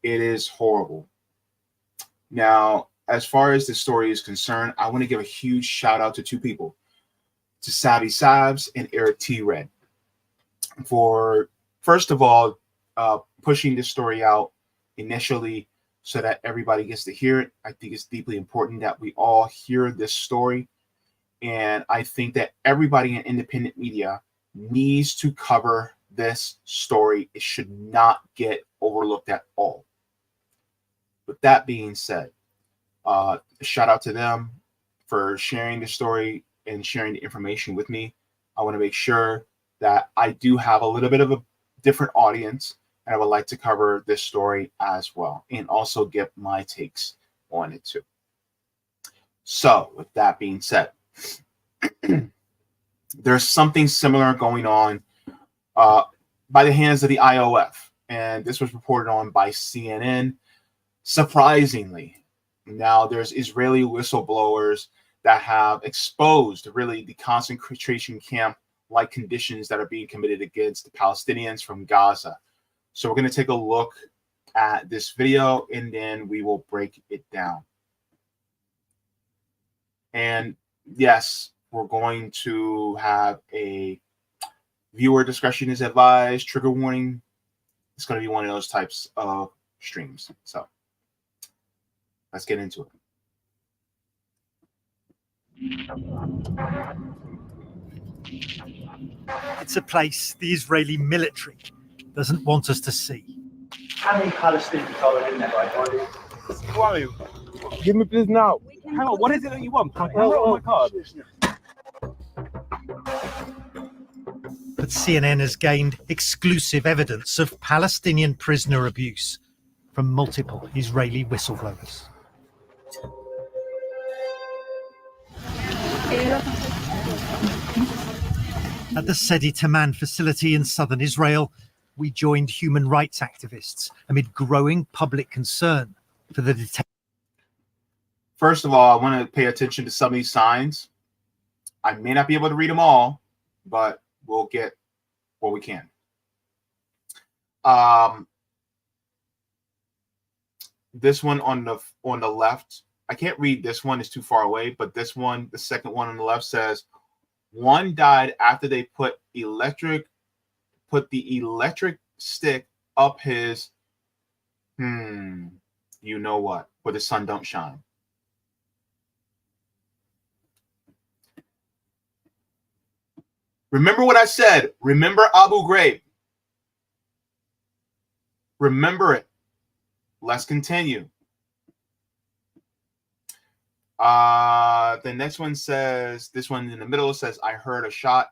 It is horrible. Now, as far as the story is concerned, I want to give a huge shout out to two people, to Savvy Sabs and Eric T. Red, for, first of all, pushing this story out initially so that everybody gets to hear it. I think it's deeply important that we all hear this story. And I think that everybody in independent media needs to cover this story. It should not get overlooked at all. With that being said, shout out to them for sharing the story and sharing the information with me. I want to make sure that I do have a little bit of a different audience, and I would like to cover this story as well, and also get my takes on it too. So with that being said, there's something similar going on by the hands of the IOF, and this was reported on by CNN. Surprisingly, now there's Israeli whistleblowers that have exposed really the concentration camp-like conditions that are being committed against the Palestinians from Gaza. So we're going to take a look at this video, and then we will break it down. And yes, we're going to have a viewer discretion is advised, trigger warning. It's going to be one of those types of streams. So let's get into it. It's a place the Israeli military doesn't want us to see. How many Palestinians are in there, right? Who are you? Give me please now. Hang on, what is it that you want? Can I on my card? But CNN has gained exclusive evidence of Palestinian prisoner abuse from multiple Israeli whistleblowers. At the Sedi Taman facility in southern Israel, we joined human rights activists amid growing public concern for the detention. First of all, I want to pay attention to some of these signs. I may not be able to read them all, but we'll get what we can. This one on the left, I can't read this one, it's too far away, but this one, the second one on the left says, one died after they put the electric stick up his you know what, where the sun don't shine. Remember what I said. Remember Abu Ghraib. Remember it. Let's continue. The next one says, this one in the middle says, I heard a shot.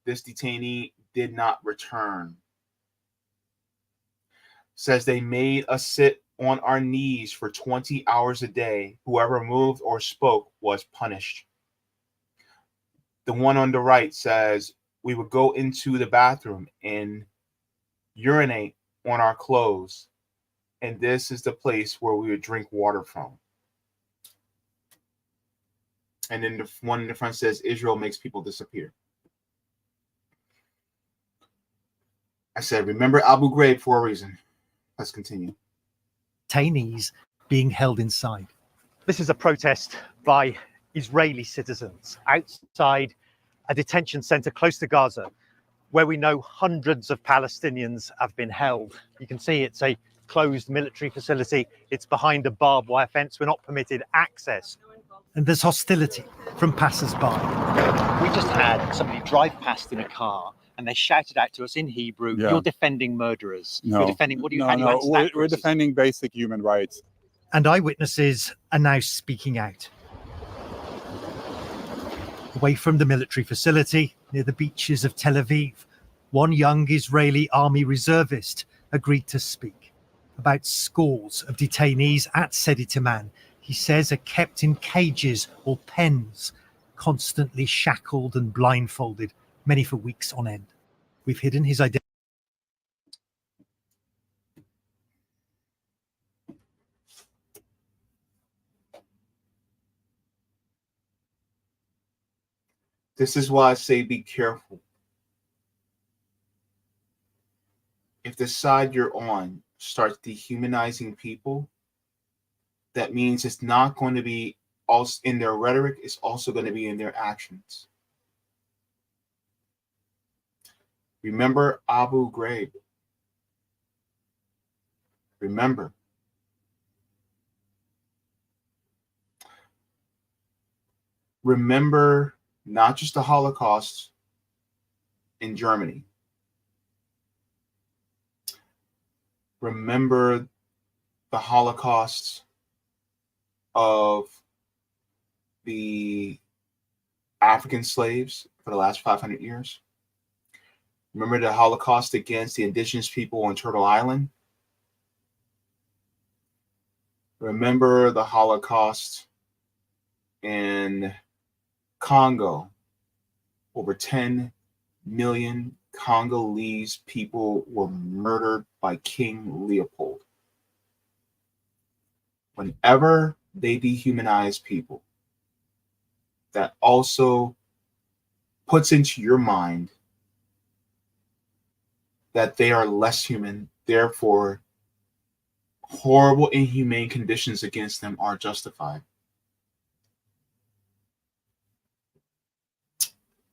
This detainee did not return. Says they made us sit on our knees for 20 hours a day. Whoever moved or spoke was punished. The one on the right says we would go into the bathroom and urinate on our clothes. And this is the place where we would drink water from. And then the one in the front says Israel makes people disappear. I said, remember Abu Ghraib for a reason. Let's continue. Detainees being held inside. This is a protest by Israeli citizens outside a detention center close to Gaza, where we know hundreds of Palestinians have been held. You can see it's a closed military facility. It's behind a barbed wire fence. We're not permitted access. And there's hostility from passers-by. We just had somebody drive past in a car and they shouted out to us in Hebrew, you're defending murderers. No. You're defending, what do you, we're defending basic human rights. And eyewitnesses are now speaking out. Away from the military facility, near the beaches of Tel Aviv, one young Israeli army reservist agreed to speak about scores of detainees at Sedi Taman. He says are kept in cages or pens, constantly shackled and blindfolded, many for weeks on end. We've hidden his identity. This is why I say be careful. If the side you're on starts dehumanizing people, that means it's not going to be also in their rhetoric, it's also going to be in their actions. Remember Abu Ghraib. Remember. Remember not just the Holocaust in Germany. Remember the Holocaust of the African slaves for the last 500 years. Remember the Holocaust against the indigenous people on Turtle Island. Remember the Holocaust in Congo. Over 10 million Congolese people were murdered by King Leopold. Whenever they dehumanize people, that also puts into your mind that they are less human, therefore horrible, inhumane conditions against them are justified.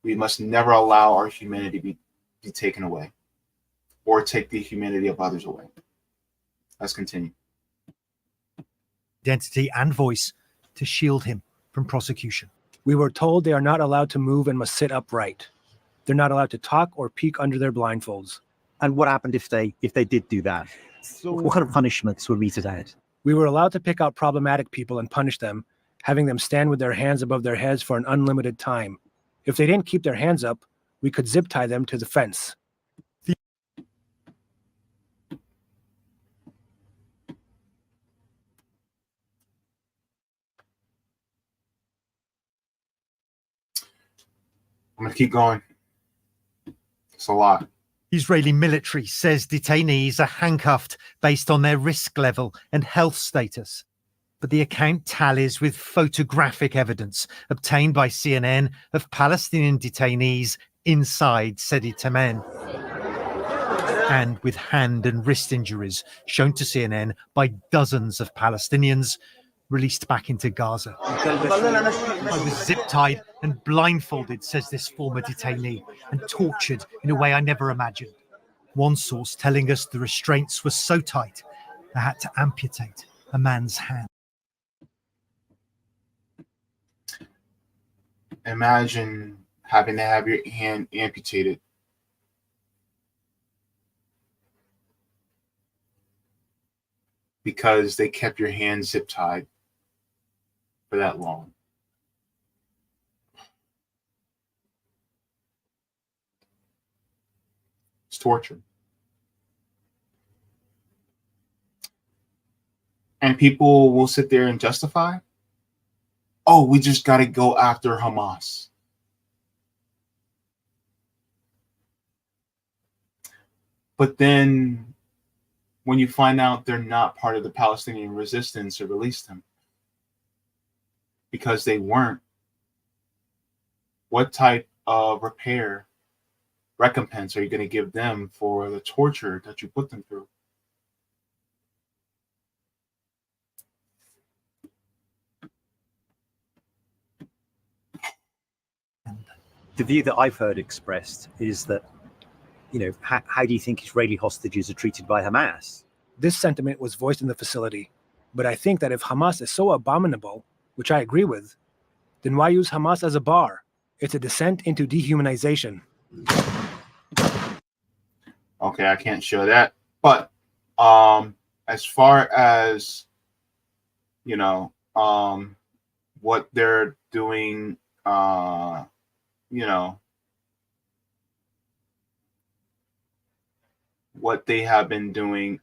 We must never allow our humanity be taken away or take the humanity of others away. Let's continue. Identity and voice to shield him from prosecution. We were told they are not allowed to move and must sit upright. They're not allowed to talk or peek under their blindfolds. And what happened if they did do that? So what kind of punishments were meted out? We were allowed to pick out problematic people and punish them, having them stand with their hands above their heads for an unlimited time. If they didn't keep their hands up, we could zip tie them to the fence. I'm going to keep going. It's a lot. Israeli military says detainees are handcuffed based on their risk level and health status. But the account tallies with photographic evidence obtained by CNN of Palestinian detainees inside Sedi Tamen, and with hand and wrist injuries shown to CNN by dozens of Palestinians released back into Gaza. I was zip-tied and blindfolded, says this former detainee, and tortured in a way I never imagined. One source telling us the restraints were so tight, they had to amputate a man's hand. Imagine having to have your hand amputated. Because they kept your hand zip tied for that long. It's torture. And people will sit there and justify, oh, we just got to go after Hamas. But then when you find out they're not part of the Palestinian resistance to release them, because they weren't, what type of recompense are you going to give them for the torture that you put them through? The view that I've heard expressed is that, how do you think Israeli hostages are treated by Hamas? This sentiment was voiced in the facility, but I think that if Hamas is so abominable, which I agree with, then why use Hamas as a bar? It's a descent into dehumanization. Okay, I can't show that. But as far as, what they're doing, what they have been doing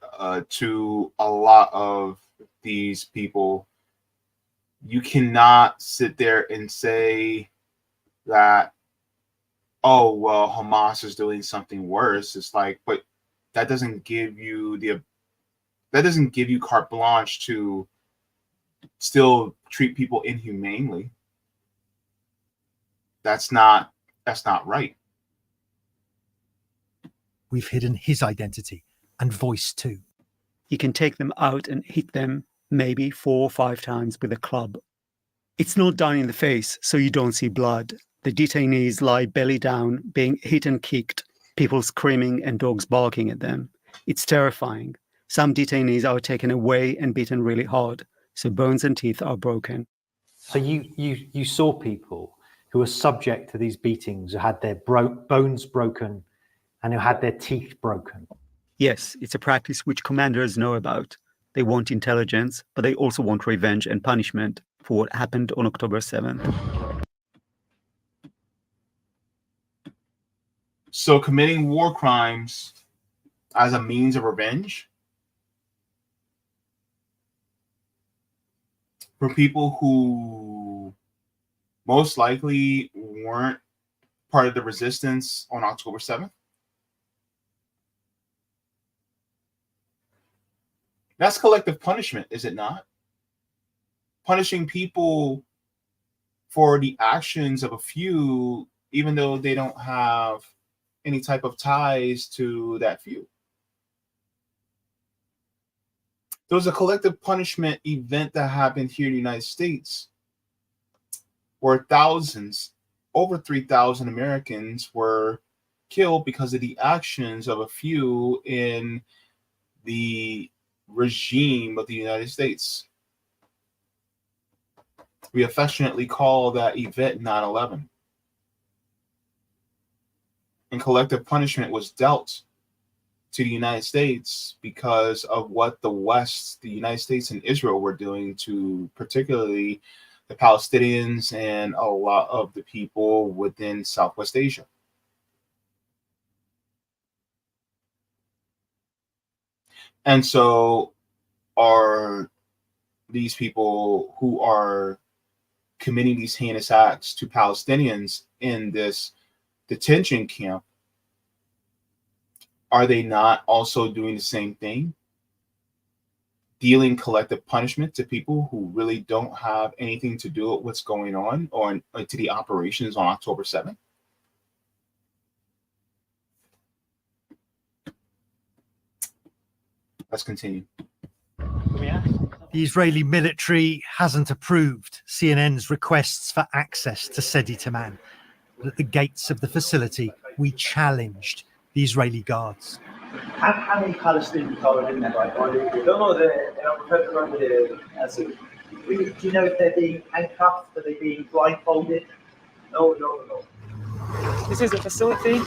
to a lot of these people, you cannot sit there and say that, oh, well, Hamas is doing something worse. It's like, but that doesn't give you carte blanche to still treat people inhumanely. That's not right. We've hidden his identity and voice too. You can take them out and hit them maybe 4 or 5 times with a club. It's not down in the face, so you don't see blood. The detainees lie belly down, being hit and kicked, people screaming and dogs barking at them. It's terrifying. Some detainees are taken away and beaten really hard, so bones and teeth are broken. So you saw people who were subject to these beatings, who had their bones broken and who had their teeth broken. Yes, it's a practice which commanders know about. They want intelligence, but they also want revenge and punishment for what happened on October 7th. So committing war crimes as a means of revenge for people who most likely weren't part of the resistance on October 7th. That's collective punishment, is it not? Punishing people for the actions of a few, even though they don't have any type of ties to that few. There was a collective punishment event that happened here in the United States where thousands, over 3,000 Americans were killed because of the actions of a few in the regime of the United States. We affectionately call that event 9/11. And collective punishment was dealt to the United States because of what the West, the United States and Israel were doing to particularly the Palestinians and a lot of the people within Southwest Asia. And so are these people who are committing these heinous acts to Palestinians in this detention camp, are they not also doing the same thing? Dealing collective punishment to people who really don't have anything to do with what's going on or to the operations on October 7th? Let's continue. The Israeli military hasn't approved CNN's requests for access to Sedi Taman. But at the gates of the facility, we challenged the Israeli guards. How many Palestinians are in there right now? We don't know. Do you know if they're being handcuffed? Are they being blindfolded? No. This is a facility.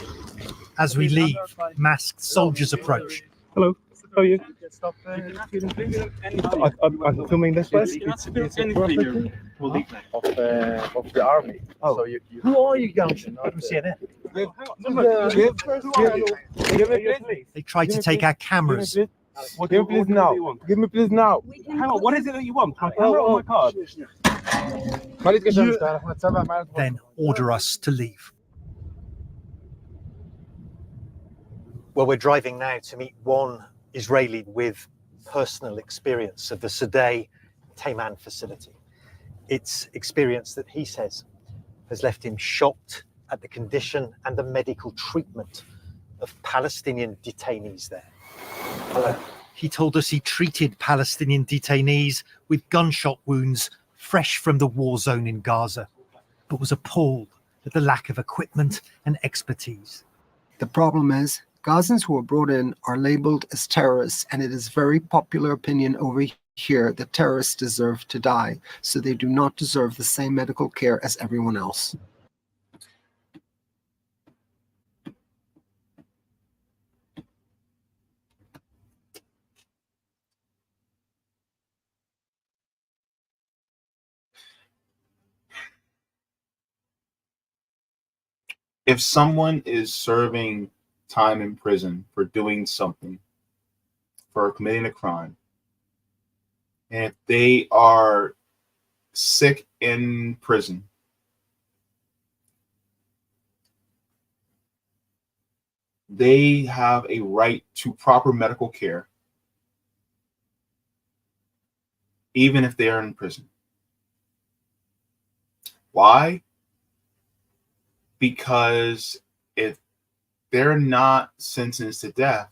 As we leave, masked soldiers approach. Hello, how are you? I'm filming this place. It's a property of the army. Oh, So who are you, Youngson? I'm from CNN. They tried to take our cameras. Give me please now. Give me please now. Hang on, what is it that you want? Oh, my card. Then order us to leave. Well, we're driving now to meet one Israeli with personal experience of the Sedi Taman facility. It's experience that he says has left him shocked at the condition and the medical treatment of Palestinian detainees there. He told us he treated Palestinian detainees with gunshot wounds fresh from the war zone in Gaza, but was appalled at the lack of equipment and expertise. The problem is, Gazans who are brought in are labeled as terrorists, and it is very popular opinion over here that terrorists deserve to die, so they do not deserve the same medical care as everyone else. If someone is serving time in prison for doing something, for committing a crime, and if they are sick in prison, they have a right to proper medical care, even if they are in prison. Why? Because if they're not sentenced to death,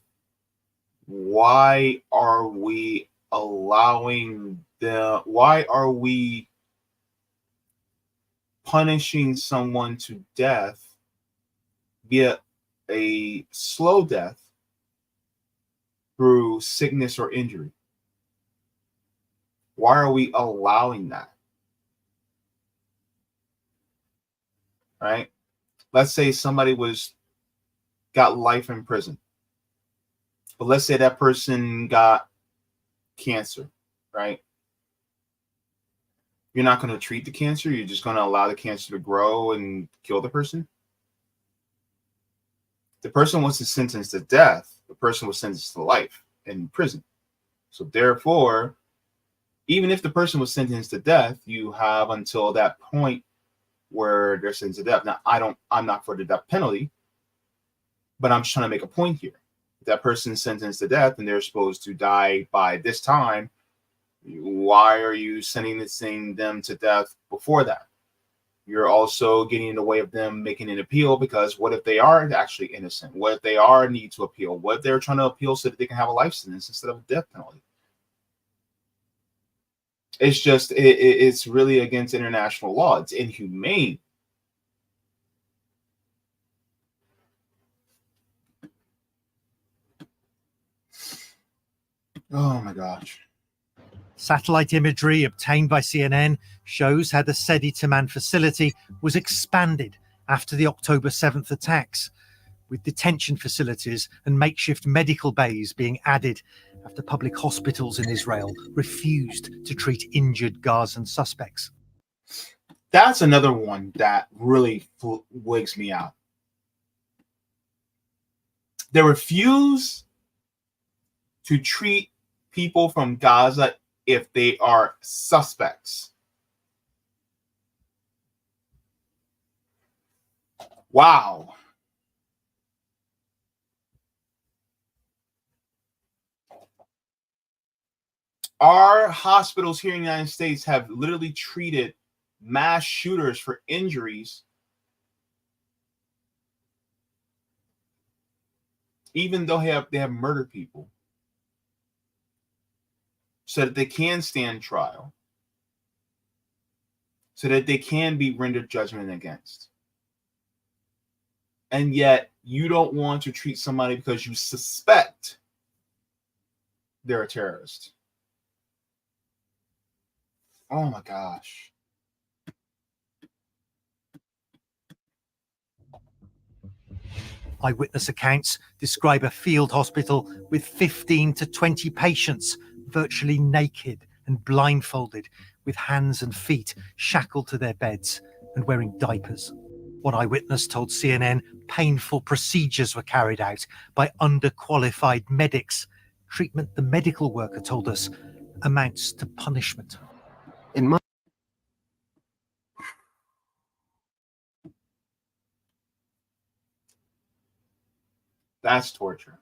why are we allowing them? Why are we punishing someone to death via a slow death through sickness or injury? Why are we allowing that? Right? Let's say somebody got life in prison, but let's say that person got cancer, right? You're not going to treat the cancer. You're just going to allow the cancer to grow and kill the person. The person was sentenced to death. The person was sentenced to life in prison. So therefore, even if the person was sentenced to death, you have until that point where they're sentenced to death. Now, I'm not for the death penalty, but I'm just trying to make a point here. If that person's sentenced to death and they're supposed to die by this time, why are you sentencing them to death before that? You're also getting in the way of them making an appeal, because what if they are actually innocent? What if they are need to appeal? What if they're trying to appeal so that they can have a life sentence instead of a death penalty? It's just, it's really against international law. It's inhumane. Oh my gosh. Satellite imagery obtained by CNN shows how the Sedi Taman facility was expanded after the October 7th attacks, with detention facilities and makeshift medical bays being added after public hospitals in Israel refused to treat injured Gazan suspects. That's another one that really wigs me out. They refuse to treat people from Gaza if they are suspects. Wow. Our hospitals here in the United States have literally treated mass shooters for injuries, even though they have murdered people, so that they can stand trial, so that they can be rendered judgment against. And yet you don't want to treat somebody because you suspect they're a terrorist. Oh my gosh. Eyewitness accounts describe a field hospital with 15 to 20 patients, virtually naked and blindfolded, with hands and feet shackled to their beds and wearing diapers. One eyewitness told CNN painful procedures were carried out by underqualified medics. Treatment, the medical worker told us, amounts to punishment. In my That's torture.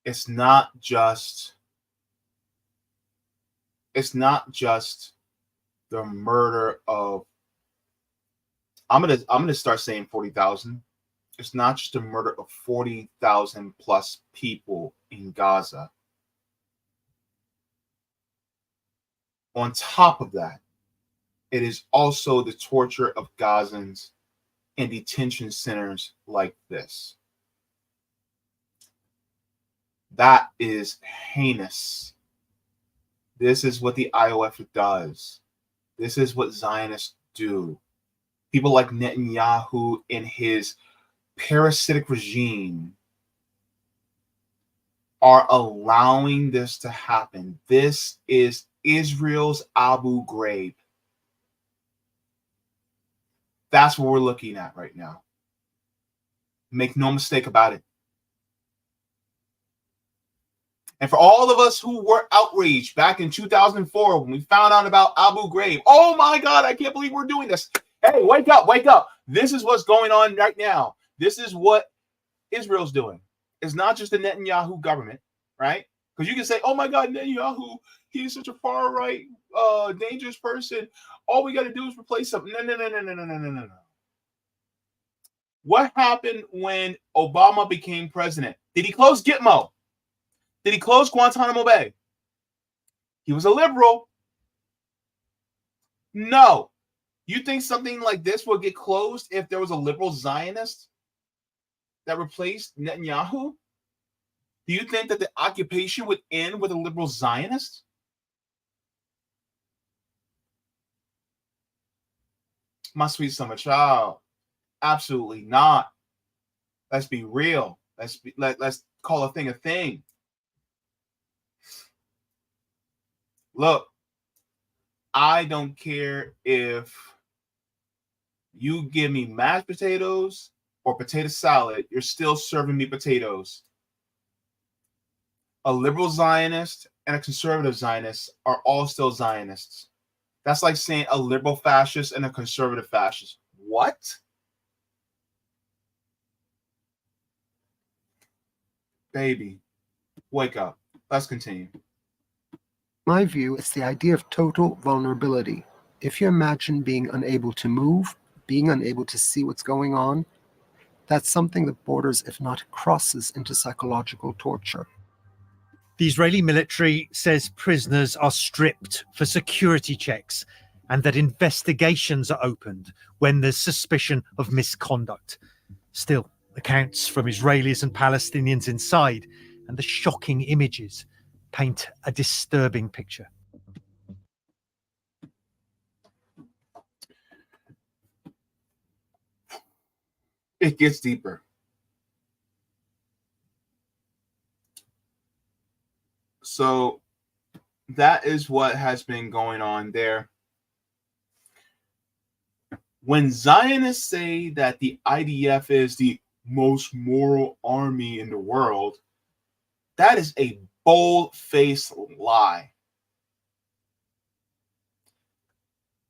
It's not just the murder of, I'm gonna start saying 40,000. It's not just the murder of 40,000 plus people in Gaza. On top of that, it is also the torture of Gazans in detention centers like this. That is heinous. This is what the IOF does. This is what Zionists do. People like Netanyahu and his parasitic regime are allowing this to happen. This is Israel's Abu Ghraib. That's what we're looking at right now. Make no mistake about it. And for all of us who were outraged back in 2004 when we found out about Abu Ghraib, oh my God, I can't believe we're doing this. Hey, wake up, wake up. This is what's going on right now. This is what Israel's doing. It's not just the Netanyahu government, right? Because you can say, oh my God, Netanyahu, he's such a far right, dangerous person. All we got to do is replace him. No. What happened when Obama became president? Did he close Gitmo? Did he close Guantanamo Bay? He was a liberal. No. You think something like this will get closed if there was a liberal Zionist that replaced Netanyahu? Do you think that the occupation would end with a liberal Zionist? My sweet summer child, absolutely not. Let's be real. Let's call a thing a thing. Look, I don't care if you give me mashed potatoes or potato salad, you're still serving me potatoes. A liberal Zionist and a conservative Zionist are all still Zionists. That's like saying a liberal fascist and a conservative fascist. What? Baby, wake up. Let's continue. my view, it's the idea of total vulnerability. If you imagine being unable to move, being unable to see what's going on, that's something that borders, if not crosses, into psychological torture. The Israeli military says prisoners are stripped for security checks and that investigations are opened when there's suspicion of misconduct. Still, accounts from Israelis and Palestinians inside and the shocking images paint a disturbing picture. It gets deeper. So that is what has been going on there. When Zionists say that the IDF is the most moral army in the world, that is a bold-faced lie.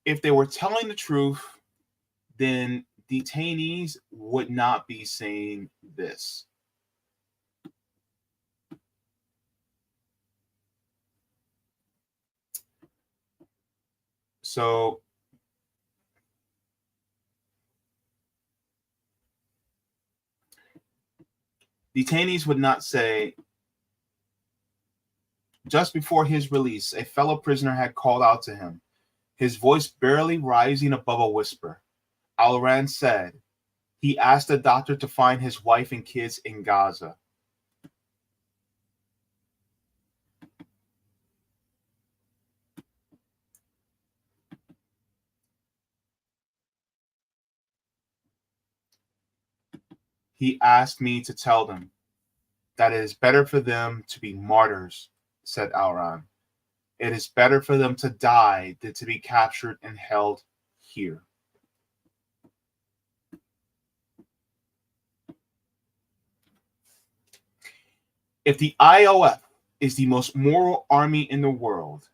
If they were telling the truth, then detainees would not be saying this. So detainees would not say, just before his release, a fellow prisoner had called out to him, his voice barely rising above a whisper. Al-Ran said he asked the doctor to find his wife and kids in Gaza. He asked me to tell them that it is better for them to be martyrs, said Al-Ran. It is better for them to die than to be captured and held here. If the IOF is the most moral army in the world,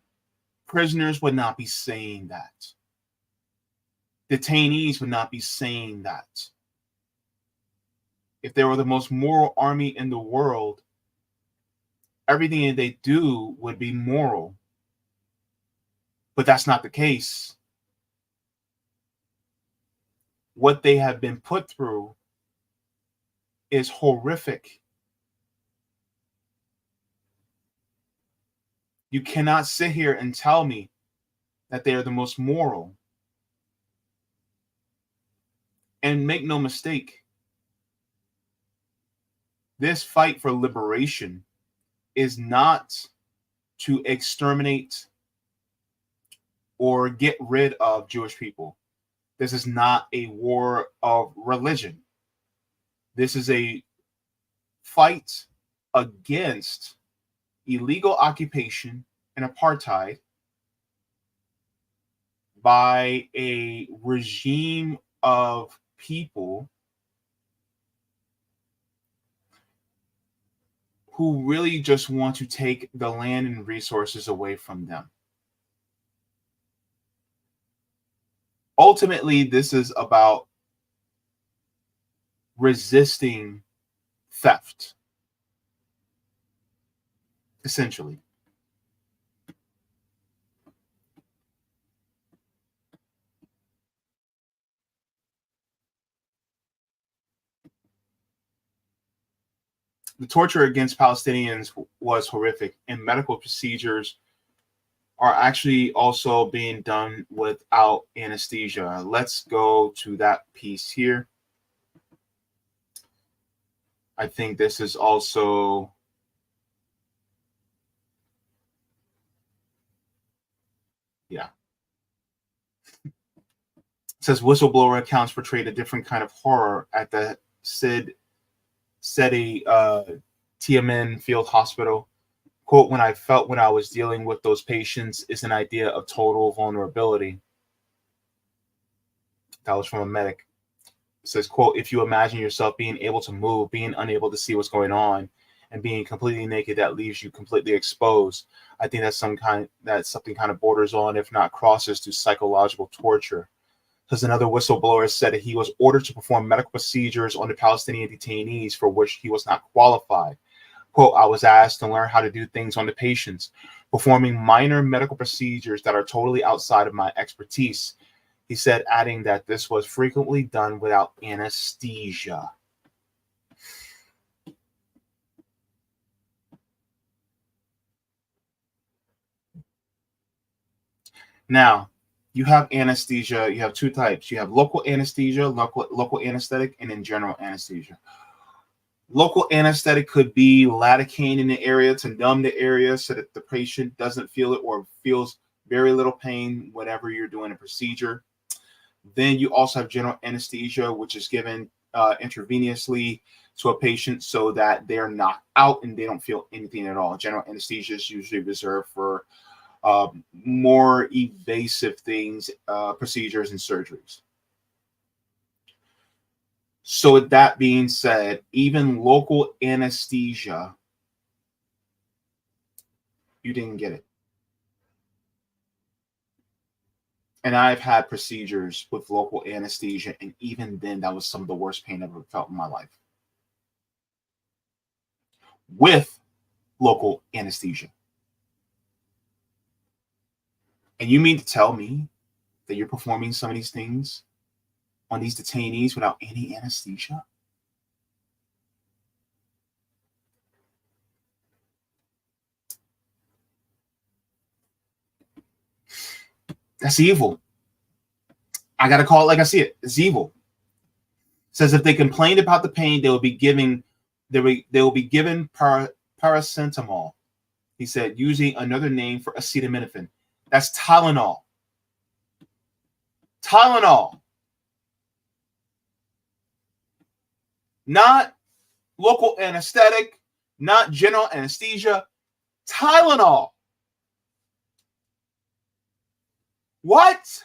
prisoners would not be saying that. Detainees would not be saying that. If they were the most moral army in the world, everything that they do would be moral. But that's not the case. What they have been put through is horrific. You cannot sit here and tell me that they are the most moral. And make no mistake, this fight for liberation is not to exterminate or get rid of Jewish people. This is not a war of religion. This is a fight against illegal occupation and apartheid by a regime of people who really just want to take the land and resources away from them. Ultimately, this is about resisting theft, essentially. The torture against Palestinians was horrific, and medical procedures are actually also being done without anesthesia. Let's go to that piece here. I think this is also it says whistleblower accounts portrayed a different kind of horror at the Sidi Tiamin Field Hospital. Quote, when I was dealing with those patients is an idea of total vulnerability. That was from a medic. It says, quote, if you imagine yourself being able to move, being unable to see what's going on, and being completely naked, that leaves you completely exposed. I think that's something kind of borders on, if not crosses, to psychological torture. Because another whistleblower said that he was ordered to perform medical procedures on the Palestinian detainees for which he was not qualified. Quote, I was asked to learn how to do things on the patients, performing minor medical procedures that are totally outside of my expertise. He said, adding that this was frequently done without anesthesia. Now, you have anesthesia. You have two types. You have local anesthesia, local anesthetic, and then general anesthesia. Local anesthetic could be lidocaine in the area to numb the area so that the patient doesn't feel it or feels very little pain whenever you're doing a procedure. Then you also have general anesthesia, which is given intravenously to a patient so that they're knocked out and they don't feel anything at all. General anesthesia is usually reserved for more evasive things, procedures and surgeries. So with that being said, even local anesthesia You didn't get it. And I've had procedures with local anesthesia, and even then, that was some of the worst pain I've ever felt in my life. With local anesthesia. And you mean to tell me that you're performing some of these things on these detainees without any anesthesia? That's evil. I gotta call it like I see it. It's evil. It says if they complained about the pain, they will be given paracetamol. He said, using another name for acetaminophen. That's Tylenol. Tylenol. Not local anesthetic, not general anesthesia. Tylenol. What?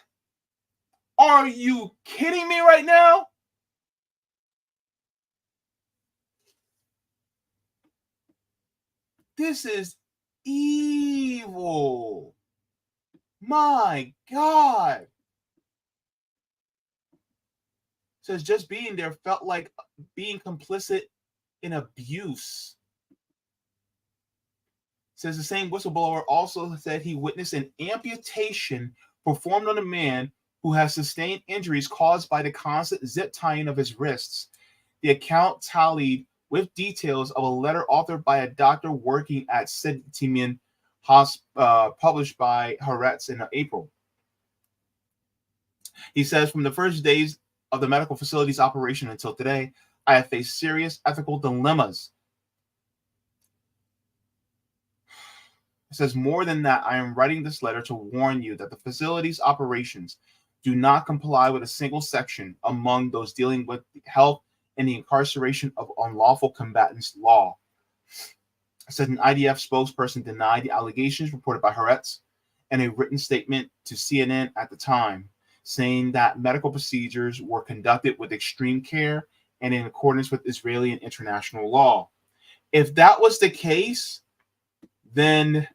Are you kidding me right now? This is evil. My God. Says just being there felt like being complicit in abuse. Says the same whistleblower also said he witnessed an amputation performed on a man who has sustained injuries caused by the constant zip tying of his wrists. The account tallied with details of a letter authored by a doctor working at Detention, published by Haaretz in April. He says, from the first days of the medical facility's operation until today, I have faced serious ethical dilemmas. It says, more than that, I am writing this letter to warn you that the facility's operations do not comply with a single section among those dealing with health and the incarceration of unlawful combatants law. It said an IDF spokesperson denied the allegations reported by Haaretz in a written statement to CNN at the time, saying that medical procedures were conducted with extreme care and in accordance with Israeli and international law. If that was the case, then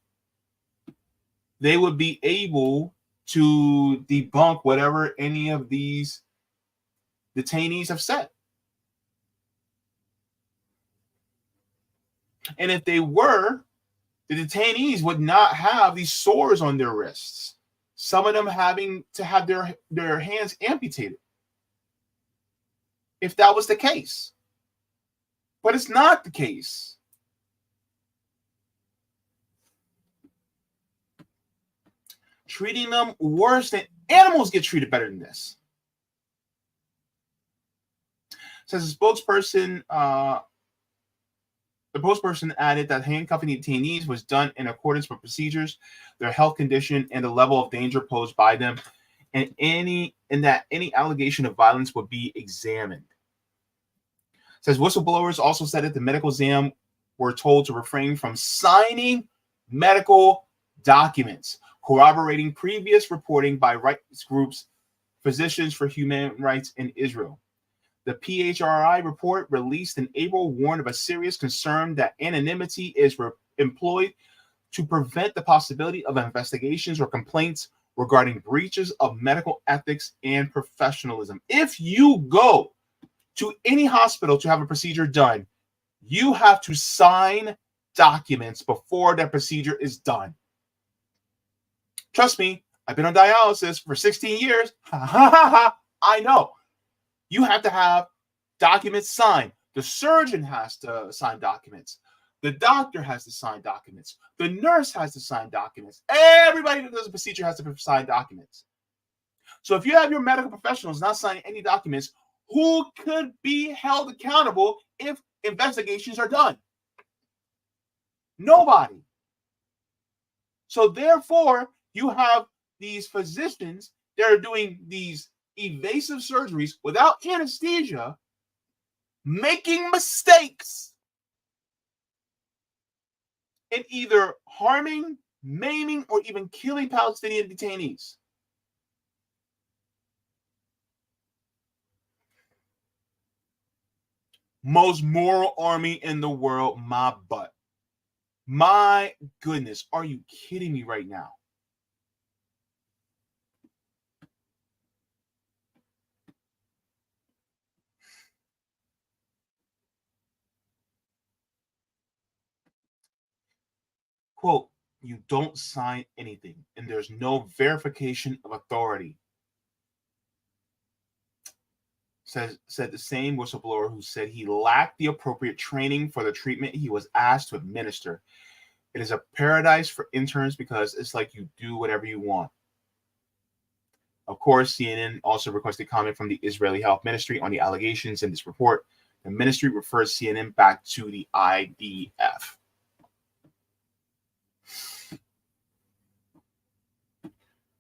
they would be able to debunk whatever any of these detainees have said. And if they were, the detainees would not have these sores on their wrists, some of them having to have their hands amputated, if that was the case. But it's not the case. Treating them worse than animals get treated better than this. Says the spokesperson, the spokesperson added that handcuffing detainees was done in accordance with procedures, their health condition, and the level of danger posed by them, and that any allegation of violence would be examined. Says whistleblowers also said that the medical exam were told to refrain from signing medical documents, corroborating previous reporting by rights groups, Physicians for Human Rights in Israel. The PHRI report released in April warned of a serious concern that anonymity is employed to prevent the possibility of investigations or complaints regarding breaches of medical ethics and professionalism. If you go to any hospital to have a procedure done, you have to sign documents before that procedure is done. Trust me, I've been on dialysis for 16 years. I know. You have to have documents signed. The surgeon has to sign documents. The doctor has to sign documents. The nurse has to sign documents. Everybody that does a procedure has to sign documents. So if you have your medical professionals not signing any documents, who could be held accountable if investigations are done? Nobody. So therefore, you have these physicians that are doing these evasive surgeries without anesthesia, making mistakes, and either harming, maiming, or even killing Palestinian detainees. Most moral army in the world, my butt. My goodness, are you kidding me right now? Quote, you don't sign anything, and there's no verification of authority. Said the same whistleblower who said he lacked the appropriate training for the treatment he was asked to administer. It is a paradise for interns because it's like you do whatever you want. Of course, CNN also requested comment from the Israeli Health Ministry on the allegations in this report. The ministry refers CNN back to the IDF.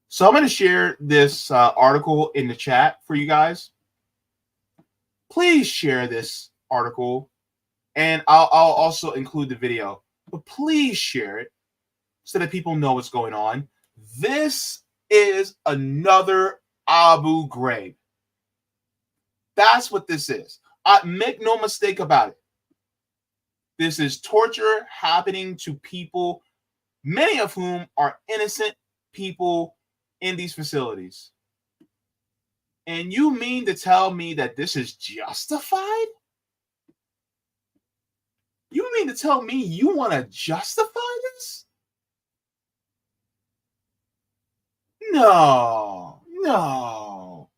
So I'm going to share this article in the chat for you guys. Please share this article, and I'll also include the video. But please share it so that people know what's going on. This is another Abu Ghraib. That's what this is. Make no mistake about it. This is torture happening to people, many of whom are innocent people in these facilities. And you mean to tell me that this is justified? You mean to tell me you want to justify this? No. No.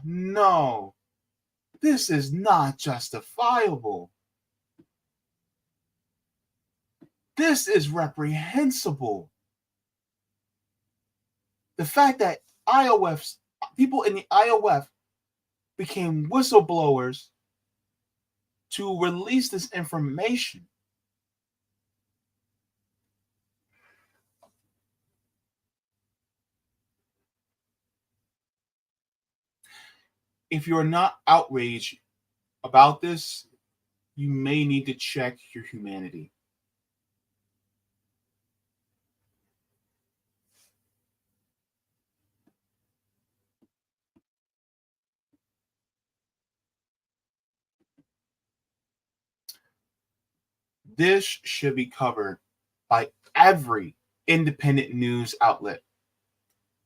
No. This is not justifiable. This is reprehensible. The fact that people in the IOF became whistleblowers to release this information. If you're not outraged about this, you may need to check your humanity. This should be covered by every independent news outlet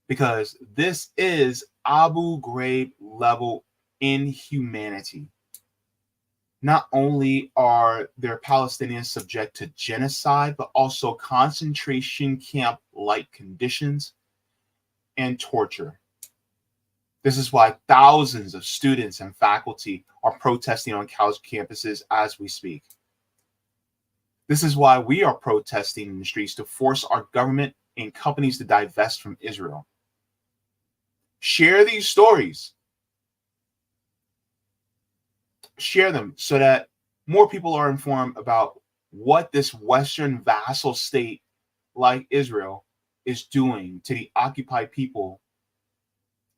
because this is Abu Ghraib level inhumanity. Not only are their Palestinians subject to genocide, but also concentration camp-like conditions and torture. This is why thousands of students and faculty are protesting on college campuses as we speak. This is why we are protesting in the streets to force our government and companies to divest from Israel. Share these stories. Share them so that more people are informed about what this Western vassal state like Israel is doing to the occupied people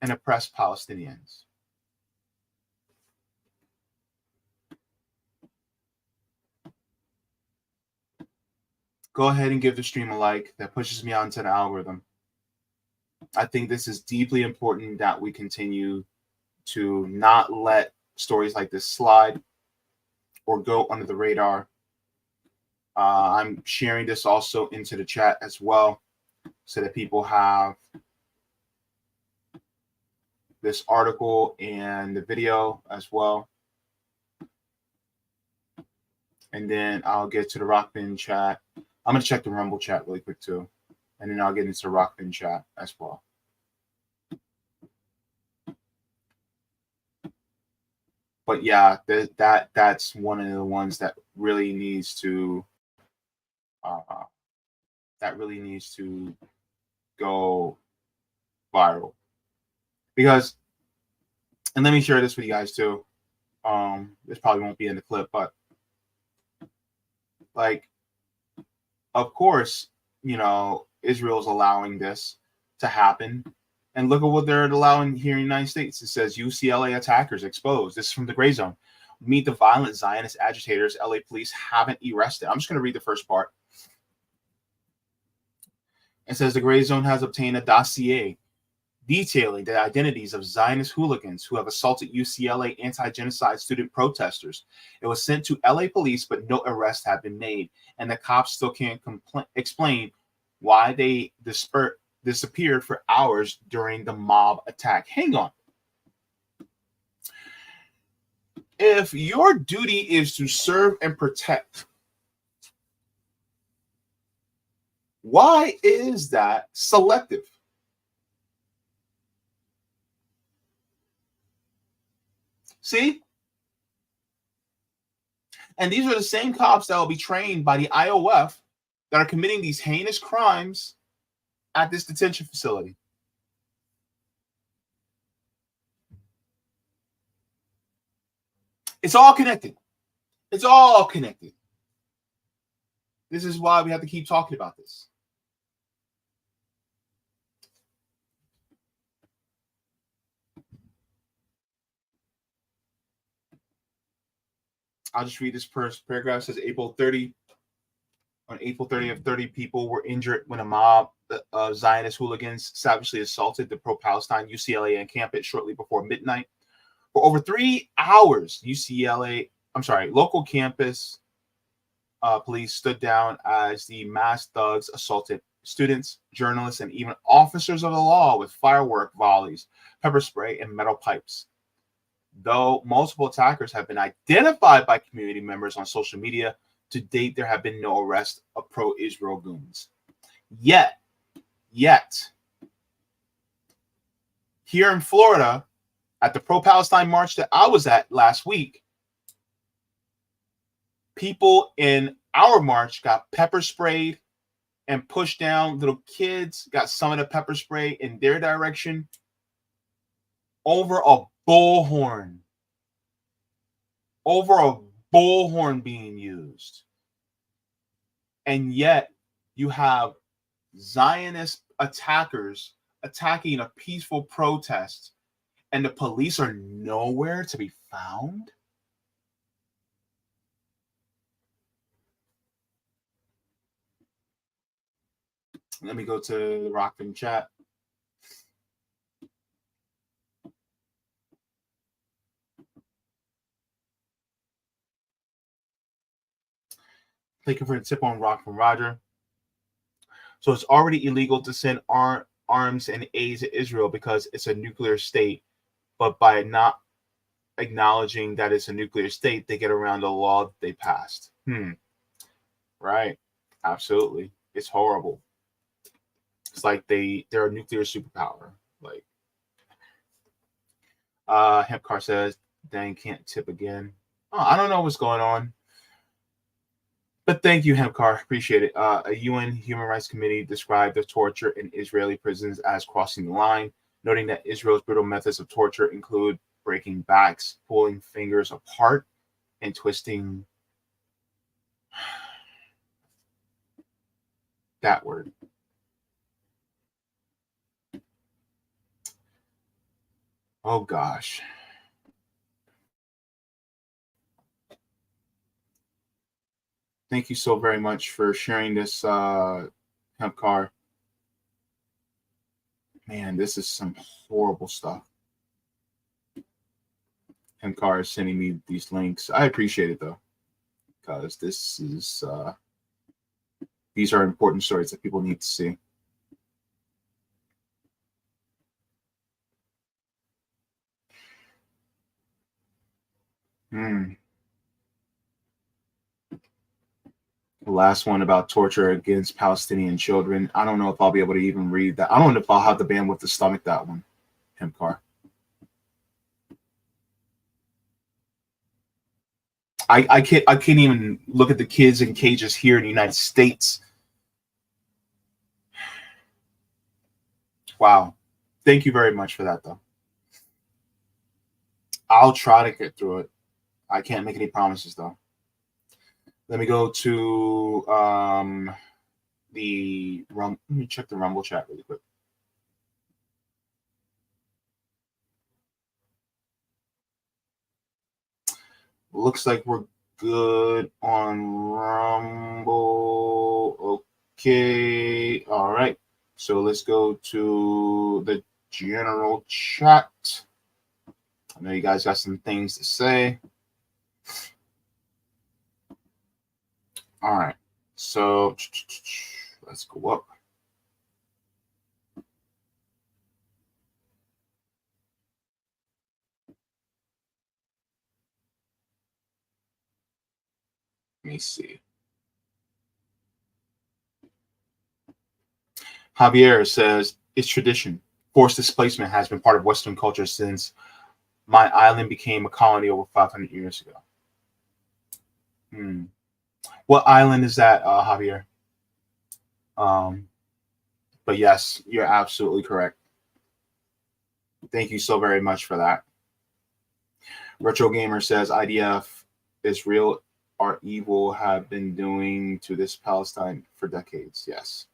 and oppressed Palestinians. Go ahead and give the stream a like. That pushes me onto the algorithm. I think this is deeply important that we continue to not let stories like this slide or go under the radar. I'm sharing this also into the chat as well so that people have this article and the video as well. And then I'll get to the Rockbin chat. I'm going to check the Rumble chat really quick too. And then I'll get into the Rockbin chat as well. But yeah, that's one of the ones that really needs to go viral. Because, and let me share this with you guys too. This probably won't be in the clip, but like, of course, you know, Israel's allowing this to happen. And look at what they're allowing here in the United States. It says UCLA attackers exposed. This is from the Gray Zone. Meet the violent Zionist agitators LA police haven't arrested. I'm just going to read the first part. It says the Gray Zone has obtained a dossier detailing the identities of Zionist hooligans who have assaulted UCLA anti-genocide student protesters. It was sent to LA police, but no arrests have been made, and the cops still can't explain why they disappeared for hours during the mob attack. Hang on. If your duty is to serve and protect, why is that selective? See? And these are the same cops that will be trained by the IOF that are committing these heinous crimes at this detention facility. It's all connected. It's all connected. This is why we have to keep talking about this. I'll just read this first paragraph. It says April 30th, 30 people were injured when a mob of Zionist hooligans savagely assaulted the pro-Palestine UCLA campus shortly before midnight. For over 3 hours, local campus police stood down as the masked thugs assaulted students, journalists, and even officers of the law with firework volleys, pepper spray, and metal pipes. Though multiple attackers have been identified by community members on social media, to date there have been no arrests of pro-Israel goons. Yet, here in Florida, at the pro-Palestine march that I was at last week, people in our march got pepper sprayed and pushed down. Little kids got some of the pepper spray in their direction over a bullhorn. Over a bullhorn being used. And yet you have Zionist attackers attacking a peaceful protest, and the police are nowhere to be found? Let me go to the Rockfin chat. Thank you for the tip on Rock from Roger. So it's already illegal to send arms and aid to Israel because it's a nuclear state. But by not acknowledging that it's a nuclear state, they get around the law they passed. Right. Absolutely. It's horrible. It's like they're a nuclear superpower. Like Hempcar says, dang, can't tip again. Oh, I don't know what's going on. But thank you, Hempcar. Appreciate it. A UN Human Rights Committee described the torture in Israeli prisons as crossing the line, noting that Israel's brutal methods of torture include breaking backs, pulling fingers apart, and twisting that word. Oh, gosh. Thank you so very much for sharing this, Hempcar. Man, this is some horrible stuff. Hempcar is sending me these links. I appreciate it, though, because this is these are important stories that people need to see. The last one about torture against Palestinian children. I don't know if I'll be able to even read that. I don't know if I'll have the bandwidth to stomach that one, Hempcar. I can't even look at the kids in cages here in the United States. Wow. Thank you very much for that, though. I'll try to get through it. I can't make any promises, though. Let me go to let me check the Rumble chat really quick. Looks like we're good on Rumble. Okay. All right. So let's go to the general chat. I know you guys got some things to say. All right, so let's go up. Let me see. Javier says, it's tradition. Forced displacement has been part of Western culture since my island became a colony over 500 years ago. What island is that, Javier? But yes, you're absolutely correct. Thank you so very much for that. Retro Gamer says, IDF, Israel are evil, have been doing to this Palestine for decades. Yes.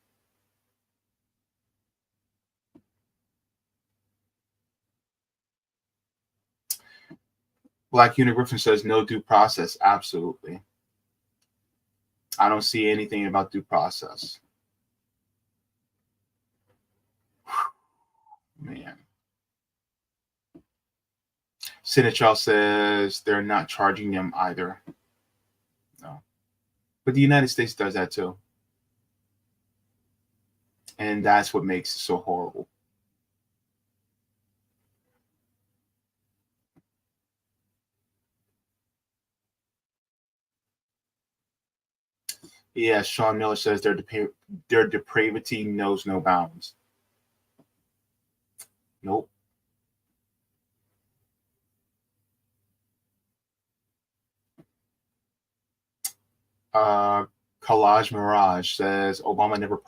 Black Unit Griffin says, no due process. Absolutely. I don't see anything about due process. Man. Sinichal says they're not charging them either. No. But the United States does that too. And that's what makes it so horrible. Yeah, Sean Miller says their depravity knows no bounds. Nope. Collage Mirage says Obama never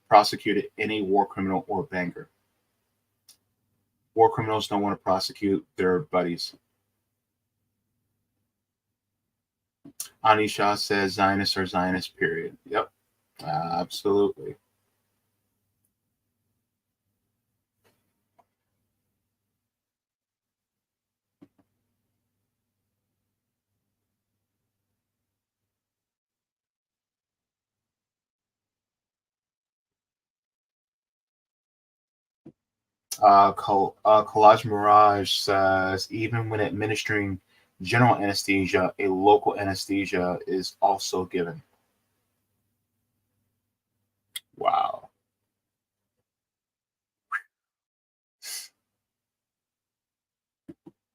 prosecuted any war criminal or banger. War criminals don't want to prosecute their buddies. Anisha says Zionists are Zionists, period. Yep, absolutely. Collage Mirage says even when administering general anesthesia, a local anesthesia is also given. Wow.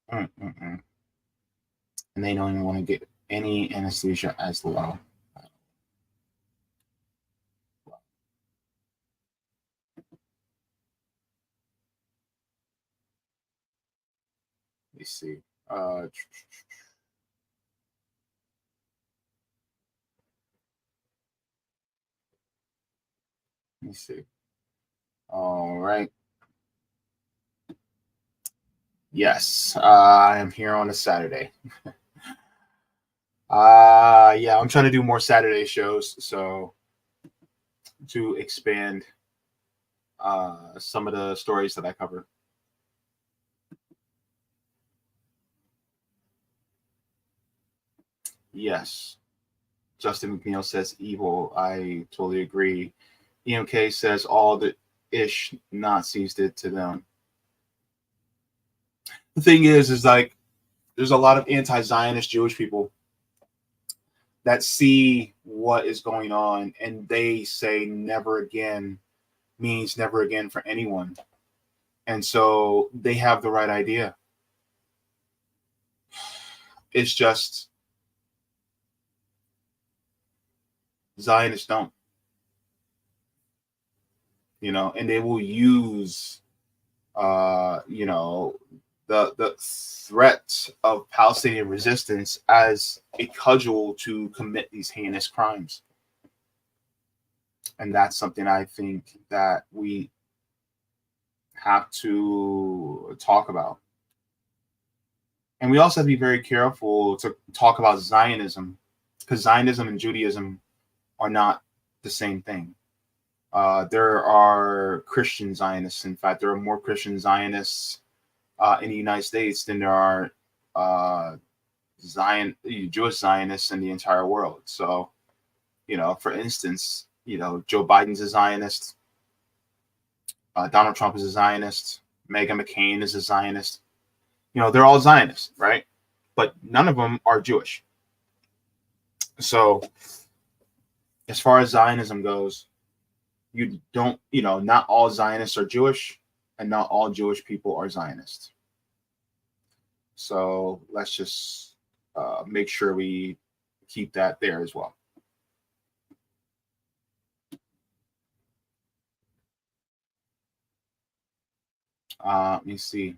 And they don't even want to get any anesthesia as well. Let me see. Let me see. All right. Yes, I am here on a Saturday. Yeah, I'm trying to do more Saturday shows, so to expand some of the stories that I cover. Yes. Justin McNeil says evil. I totally agree. EMK says all the ish Nazis did to them. The thing is like there's a lot of anti-Zionist Jewish people that see what is going on and they say never again means never again for anyone. And so they have the right idea. It's just Zionists don't. And they will use the threat of Palestinian resistance as a cudgel to commit these heinous crimes. And that's something I think that we have to talk about. And we also have to be very careful to talk about Zionism, because Zionism and Judaism are not the same thing. There are Christian Zionists. In fact, there are more Christian Zionists in the United States than there are Jewish Zionists in the entire world. So, for instance, Joe Biden's a Zionist. Donald Trump is a Zionist. Meghan McCain is a Zionist. You know, they're all Zionists, right? But none of them are Jewish. So as far as Zionism goes, you don't, you know, not all Zionists are Jewish, and not all Jewish people are Zionists. So let's just make sure we keep that there as well. Let me see.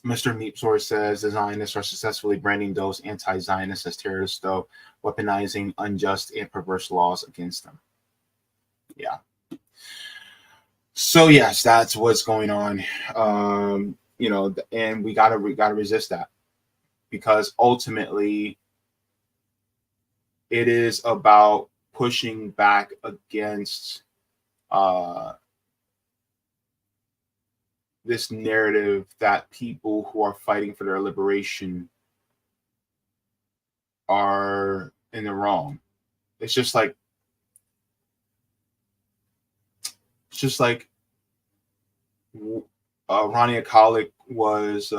Mr. Meepsor says the Zionists are successfully branding those anti-Zionists as terrorists, though weaponizing unjust and perverse laws against them. Yeah. So yes, that's what's going on. You know, and we gotta resist that, because ultimately it is about pushing back against this narrative that people who are fighting for their liberation are in the wrong. It's just like Ronnie Akalik was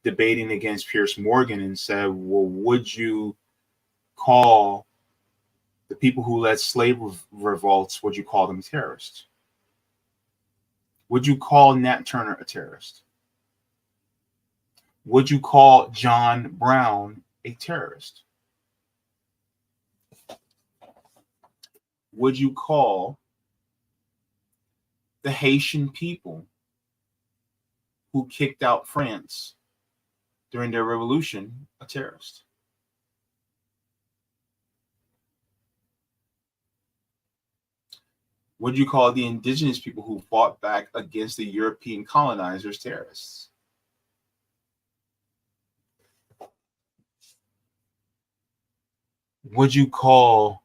debating against Pierce Morgan and said, well, would you call the people who led slave revolts, would you call them terrorists? Would you call Nat Turner a terrorist? Would you call John Brown a terrorist? Would you call the Haitian people who kicked out France during their revolution a terrorist? Would you call the indigenous people who fought back against the European colonizers terrorists? Would you call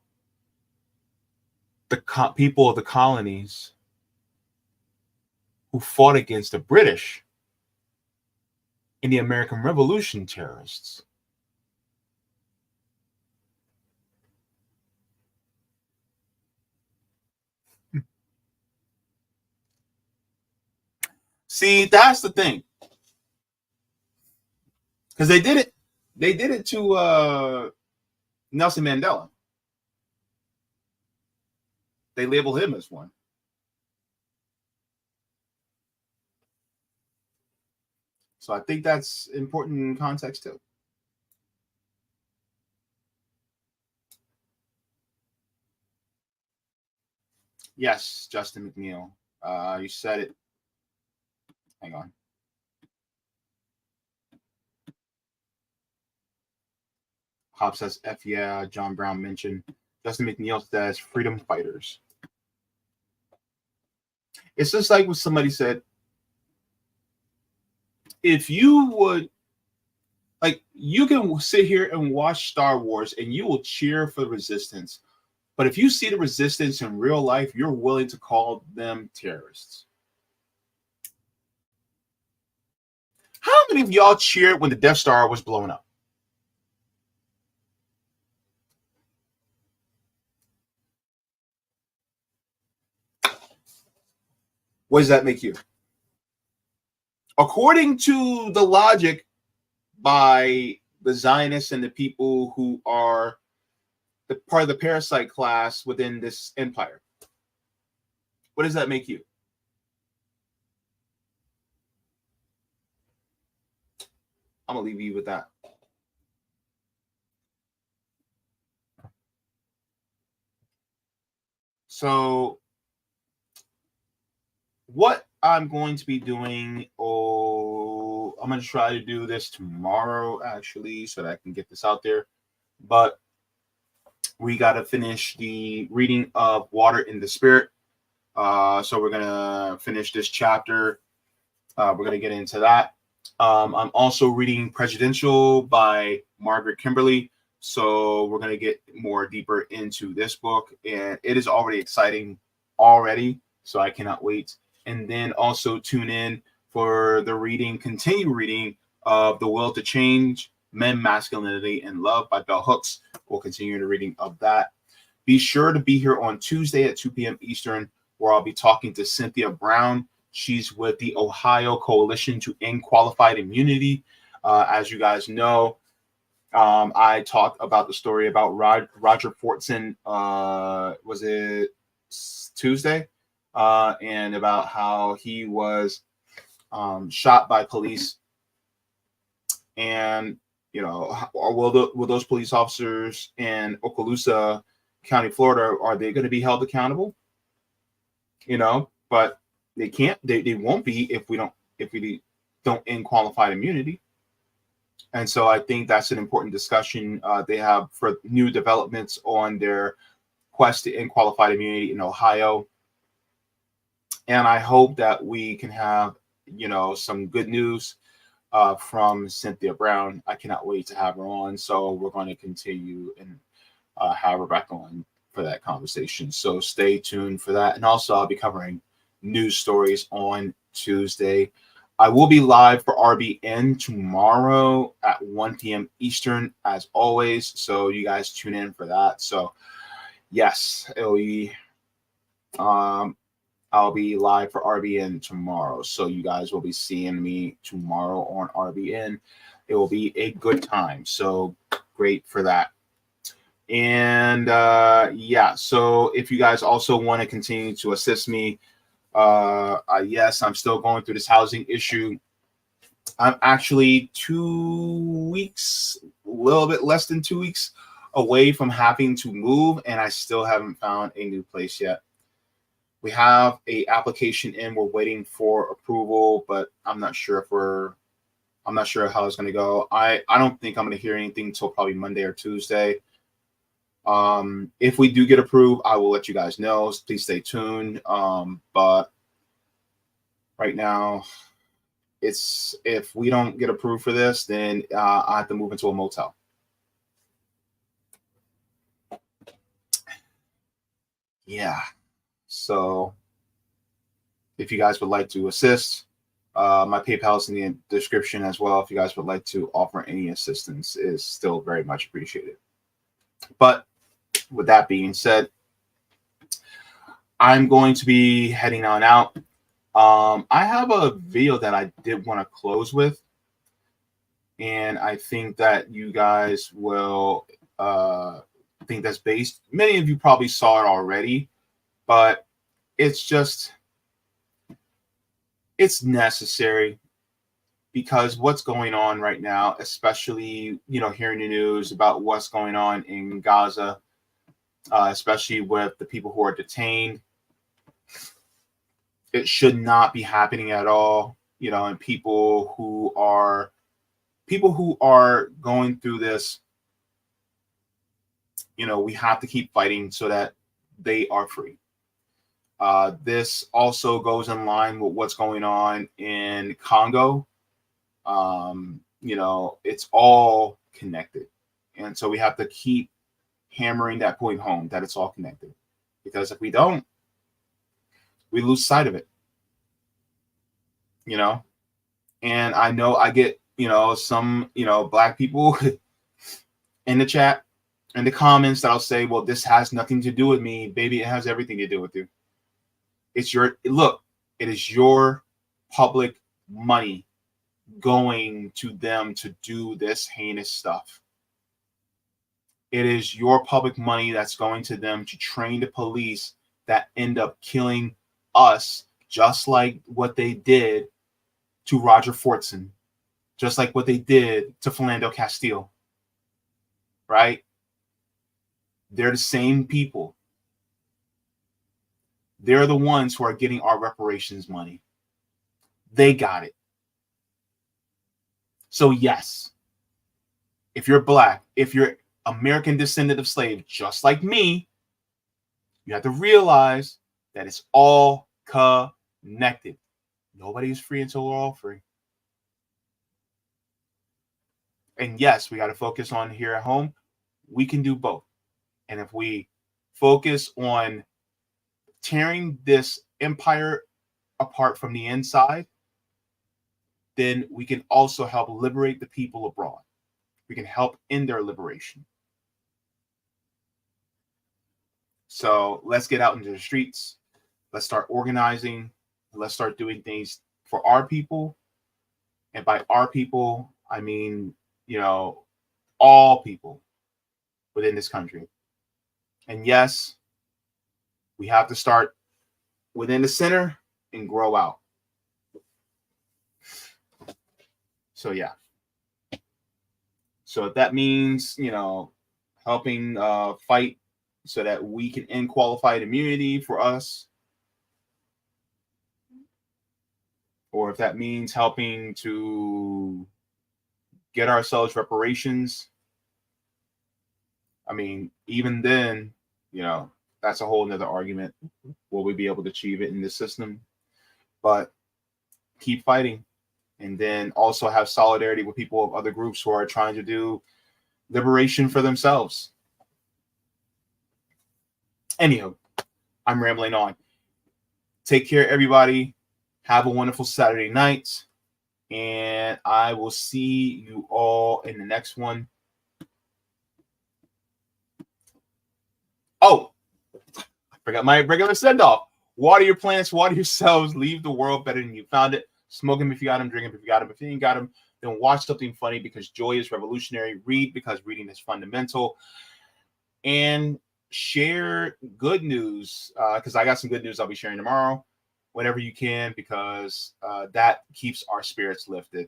the people of the colonies who fought against the British in the American Revolution terrorists? See, that's the thing. Because they did it to Nelson Mandela. They labeled him as one. So I think that's important in context too. Yes, Justin McNeil. You said it. Hang on. Hop says, F yeah, John Brown mentioned. Justin McNeil says, freedom fighters. It's just like what somebody said, if you would, like, you can sit here and watch Star Wars and you will cheer for the resistance. But if you see the resistance in real life, you're willing to call them terrorists. How many of y'all cheered when the Death Star was blowing up? What does that make you? According to the logic by the Zionists and the people who are the part of the parasite class within this empire, what does that make you? I'm gonna leave you with that. So what I'm going to be doing, I'm going to try to do this tomorrow, actually, so that I can get this out there. But we got to finish the reading of Water in the Spirit. So we're going to finish this chapter. We're going to get into that. I'm also reading Presidential by Margaret Kimberly. So we're going to get more deeper into this book. And it is already exciting already. So I cannot wait. And then also tune in for the continue reading of The Will to Change, Men, Masculinity, and Love by Bell Hooks. We'll continue the reading of that. Be sure to be here on Tuesday at 2 p.m. Eastern, where I'll be talking to Cynthia Brown. She's with the Ohio Coalition to End Qualified Immunity. As you guys know, I talked about the story about Roger Fortson, was it Tuesday? And about how he was shot by police. And, you know, will those police officers in Okaloosa County, Florida, are they going to be held accountable? You know, but they can't, they won't be if we don't end qualified immunity. And so I think that's an important discussion they have for new developments on their quest to end qualified immunity in Ohio. And I hope that we can have, you know, some good news from Cynthia Brown. I cannot wait to have her on. So we're going to continue and have her back on for that conversation. So stay tuned for that. And also I'll be covering news stories on Tuesday. I will be live for RBN tomorrow at 1 p.m. Eastern, as always. So you guys tune in for that. So yes, it'll be, I'll be live for RBN tomorrow. So you guys will be seeing me tomorrow on RBN. It will be a good time. So great for that. And yeah, so if you guys also want to continue to assist me, yes, I'm still going through this housing issue. I'm actually 2 weeks, a little bit less than 2 weeks away from having to move, and I still haven't found a new place yet. We have a application in, we're waiting for approval, but I'm not sure how it's going to go. I don't think I'm going to hear anything until probably Monday or Tuesday. If we do get approved, I will let you guys know. So please stay tuned. But right now, if we don't get approved for this, then I have to move into a motel. Yeah. So if you guys would like to assist, my PayPal is in the description as well. If you guys would like to offer any assistance, is still very much appreciated. But with that being said, I'm going to be heading on out. I have a video that I did want to close with, and I think that you guys will think that's based. Many of you probably saw it already, but it's necessary because what's going on right now, especially, you know, hearing the news about what's going on in Gaza, especially with the people who are detained, it should not be happening at all, you know, and people who are going through this, you know, we have to keep fighting so that they are free. This also goes in line with what's going on in Congo. You know, it's all connected. And so we have to keep hammering that point home that it's all connected. Because if we don't, we lose sight of it. You know? And I know I get, you know, some, you know, Black people in the chat, in the comments that'll say, well, this has nothing to do with me. Baby, it has everything to do with you. It's your, look, it is your public money going to them to do this heinous stuff. It is your public money that's going to them to train the police that end up killing us, just like what they did to Roger Fortson, just like what they did to Philando Castile, right? They're the same people. They're the ones who are getting our reparations money. They got it. So yes, if you're Black, if you're American descendant of slave, just like me, you have to realize that it's all connected. Nobody is free until we're all free. And yes, we got to focus on here at home. We can do both. And if we focus on tearing this empire apart from the inside, then we can also help liberate the people abroad. We can help in their liberation. So let's get out into the streets. Let's start organizing. Let's start doing things for our people. And by our people, I mean, all people within this country. And yes, we have to start within the center and grow out. So yeah. So if that means, helping fight so that we can end qualified immunity for us, or if that means helping to get ourselves reparations, I mean, even then, that's a whole nother argument. Will we be able to achieve it in this system? But keep fighting. And then also have solidarity with people of other groups who are trying to do liberation for themselves. Anywho, I'm rambling on. Take care, everybody. Have a wonderful Saturday night. And I will see you all in the next one. Oh, I forgot my regular send-off. Water your plants, water yourselves, leave the world better than you found it. Smoke them if you got them, drink them if you got them. If you ain't got them, then watch something funny because joy is revolutionary. Read because reading is fundamental. And share good news because I got some good news I'll be sharing tomorrow whenever you can, because that keeps our spirits lifted.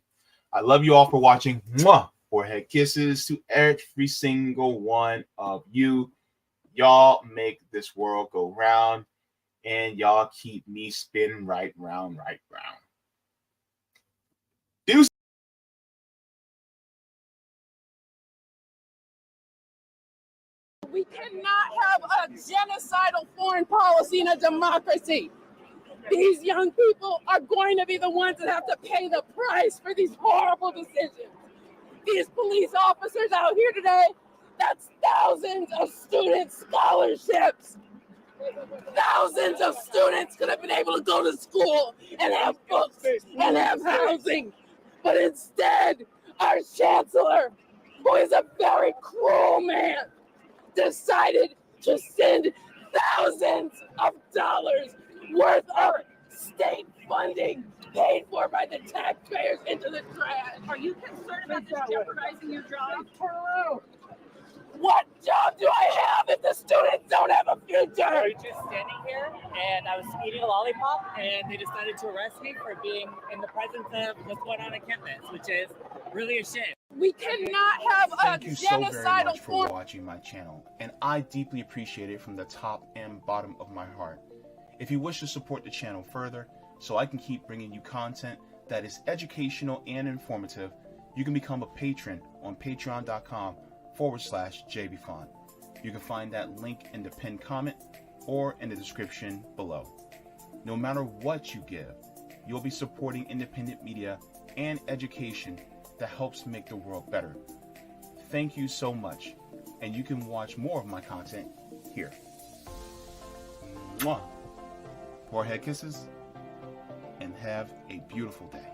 I love you all for watching. Mwah! Forehead kisses to every single one of you. Y'all make this world go round, and y'all keep me spinning right round, right round. Deuce. We cannot have a genocidal foreign policy in a democracy. These young people are going to be the ones that have to pay the price for these horrible decisions. These police officers out here today, that's thousands of student scholarships. Thousands of students could have been able to go to school and have books and have housing. But instead, our chancellor, who is a very cruel man, decided to send thousands of dollars worth of state funding paid for by the taxpayers into the trash. Are you concerned about this jeopardizing your job? What job do I have if the students don't have a future? I was just standing here and I was eating a lollipop and they decided to arrest me for being in the presence of what's going on campus, which is really a shame. We cannot have Thank a you so very genocidal much for watching my channel, and I deeply appreciate it from the top and bottom of my heart. If you wish to support the channel further, so I can keep bringing you content that is educational and informative, you can become a patron on patreon.com/Jaybefaunt. You can find that link in the pinned comment or in the description below. No matter what you give, you'll be supporting independent media and education that helps make the world better. Thank you so much, and you can watch more of my content here. Mwah. Forehead kisses, and have a beautiful day.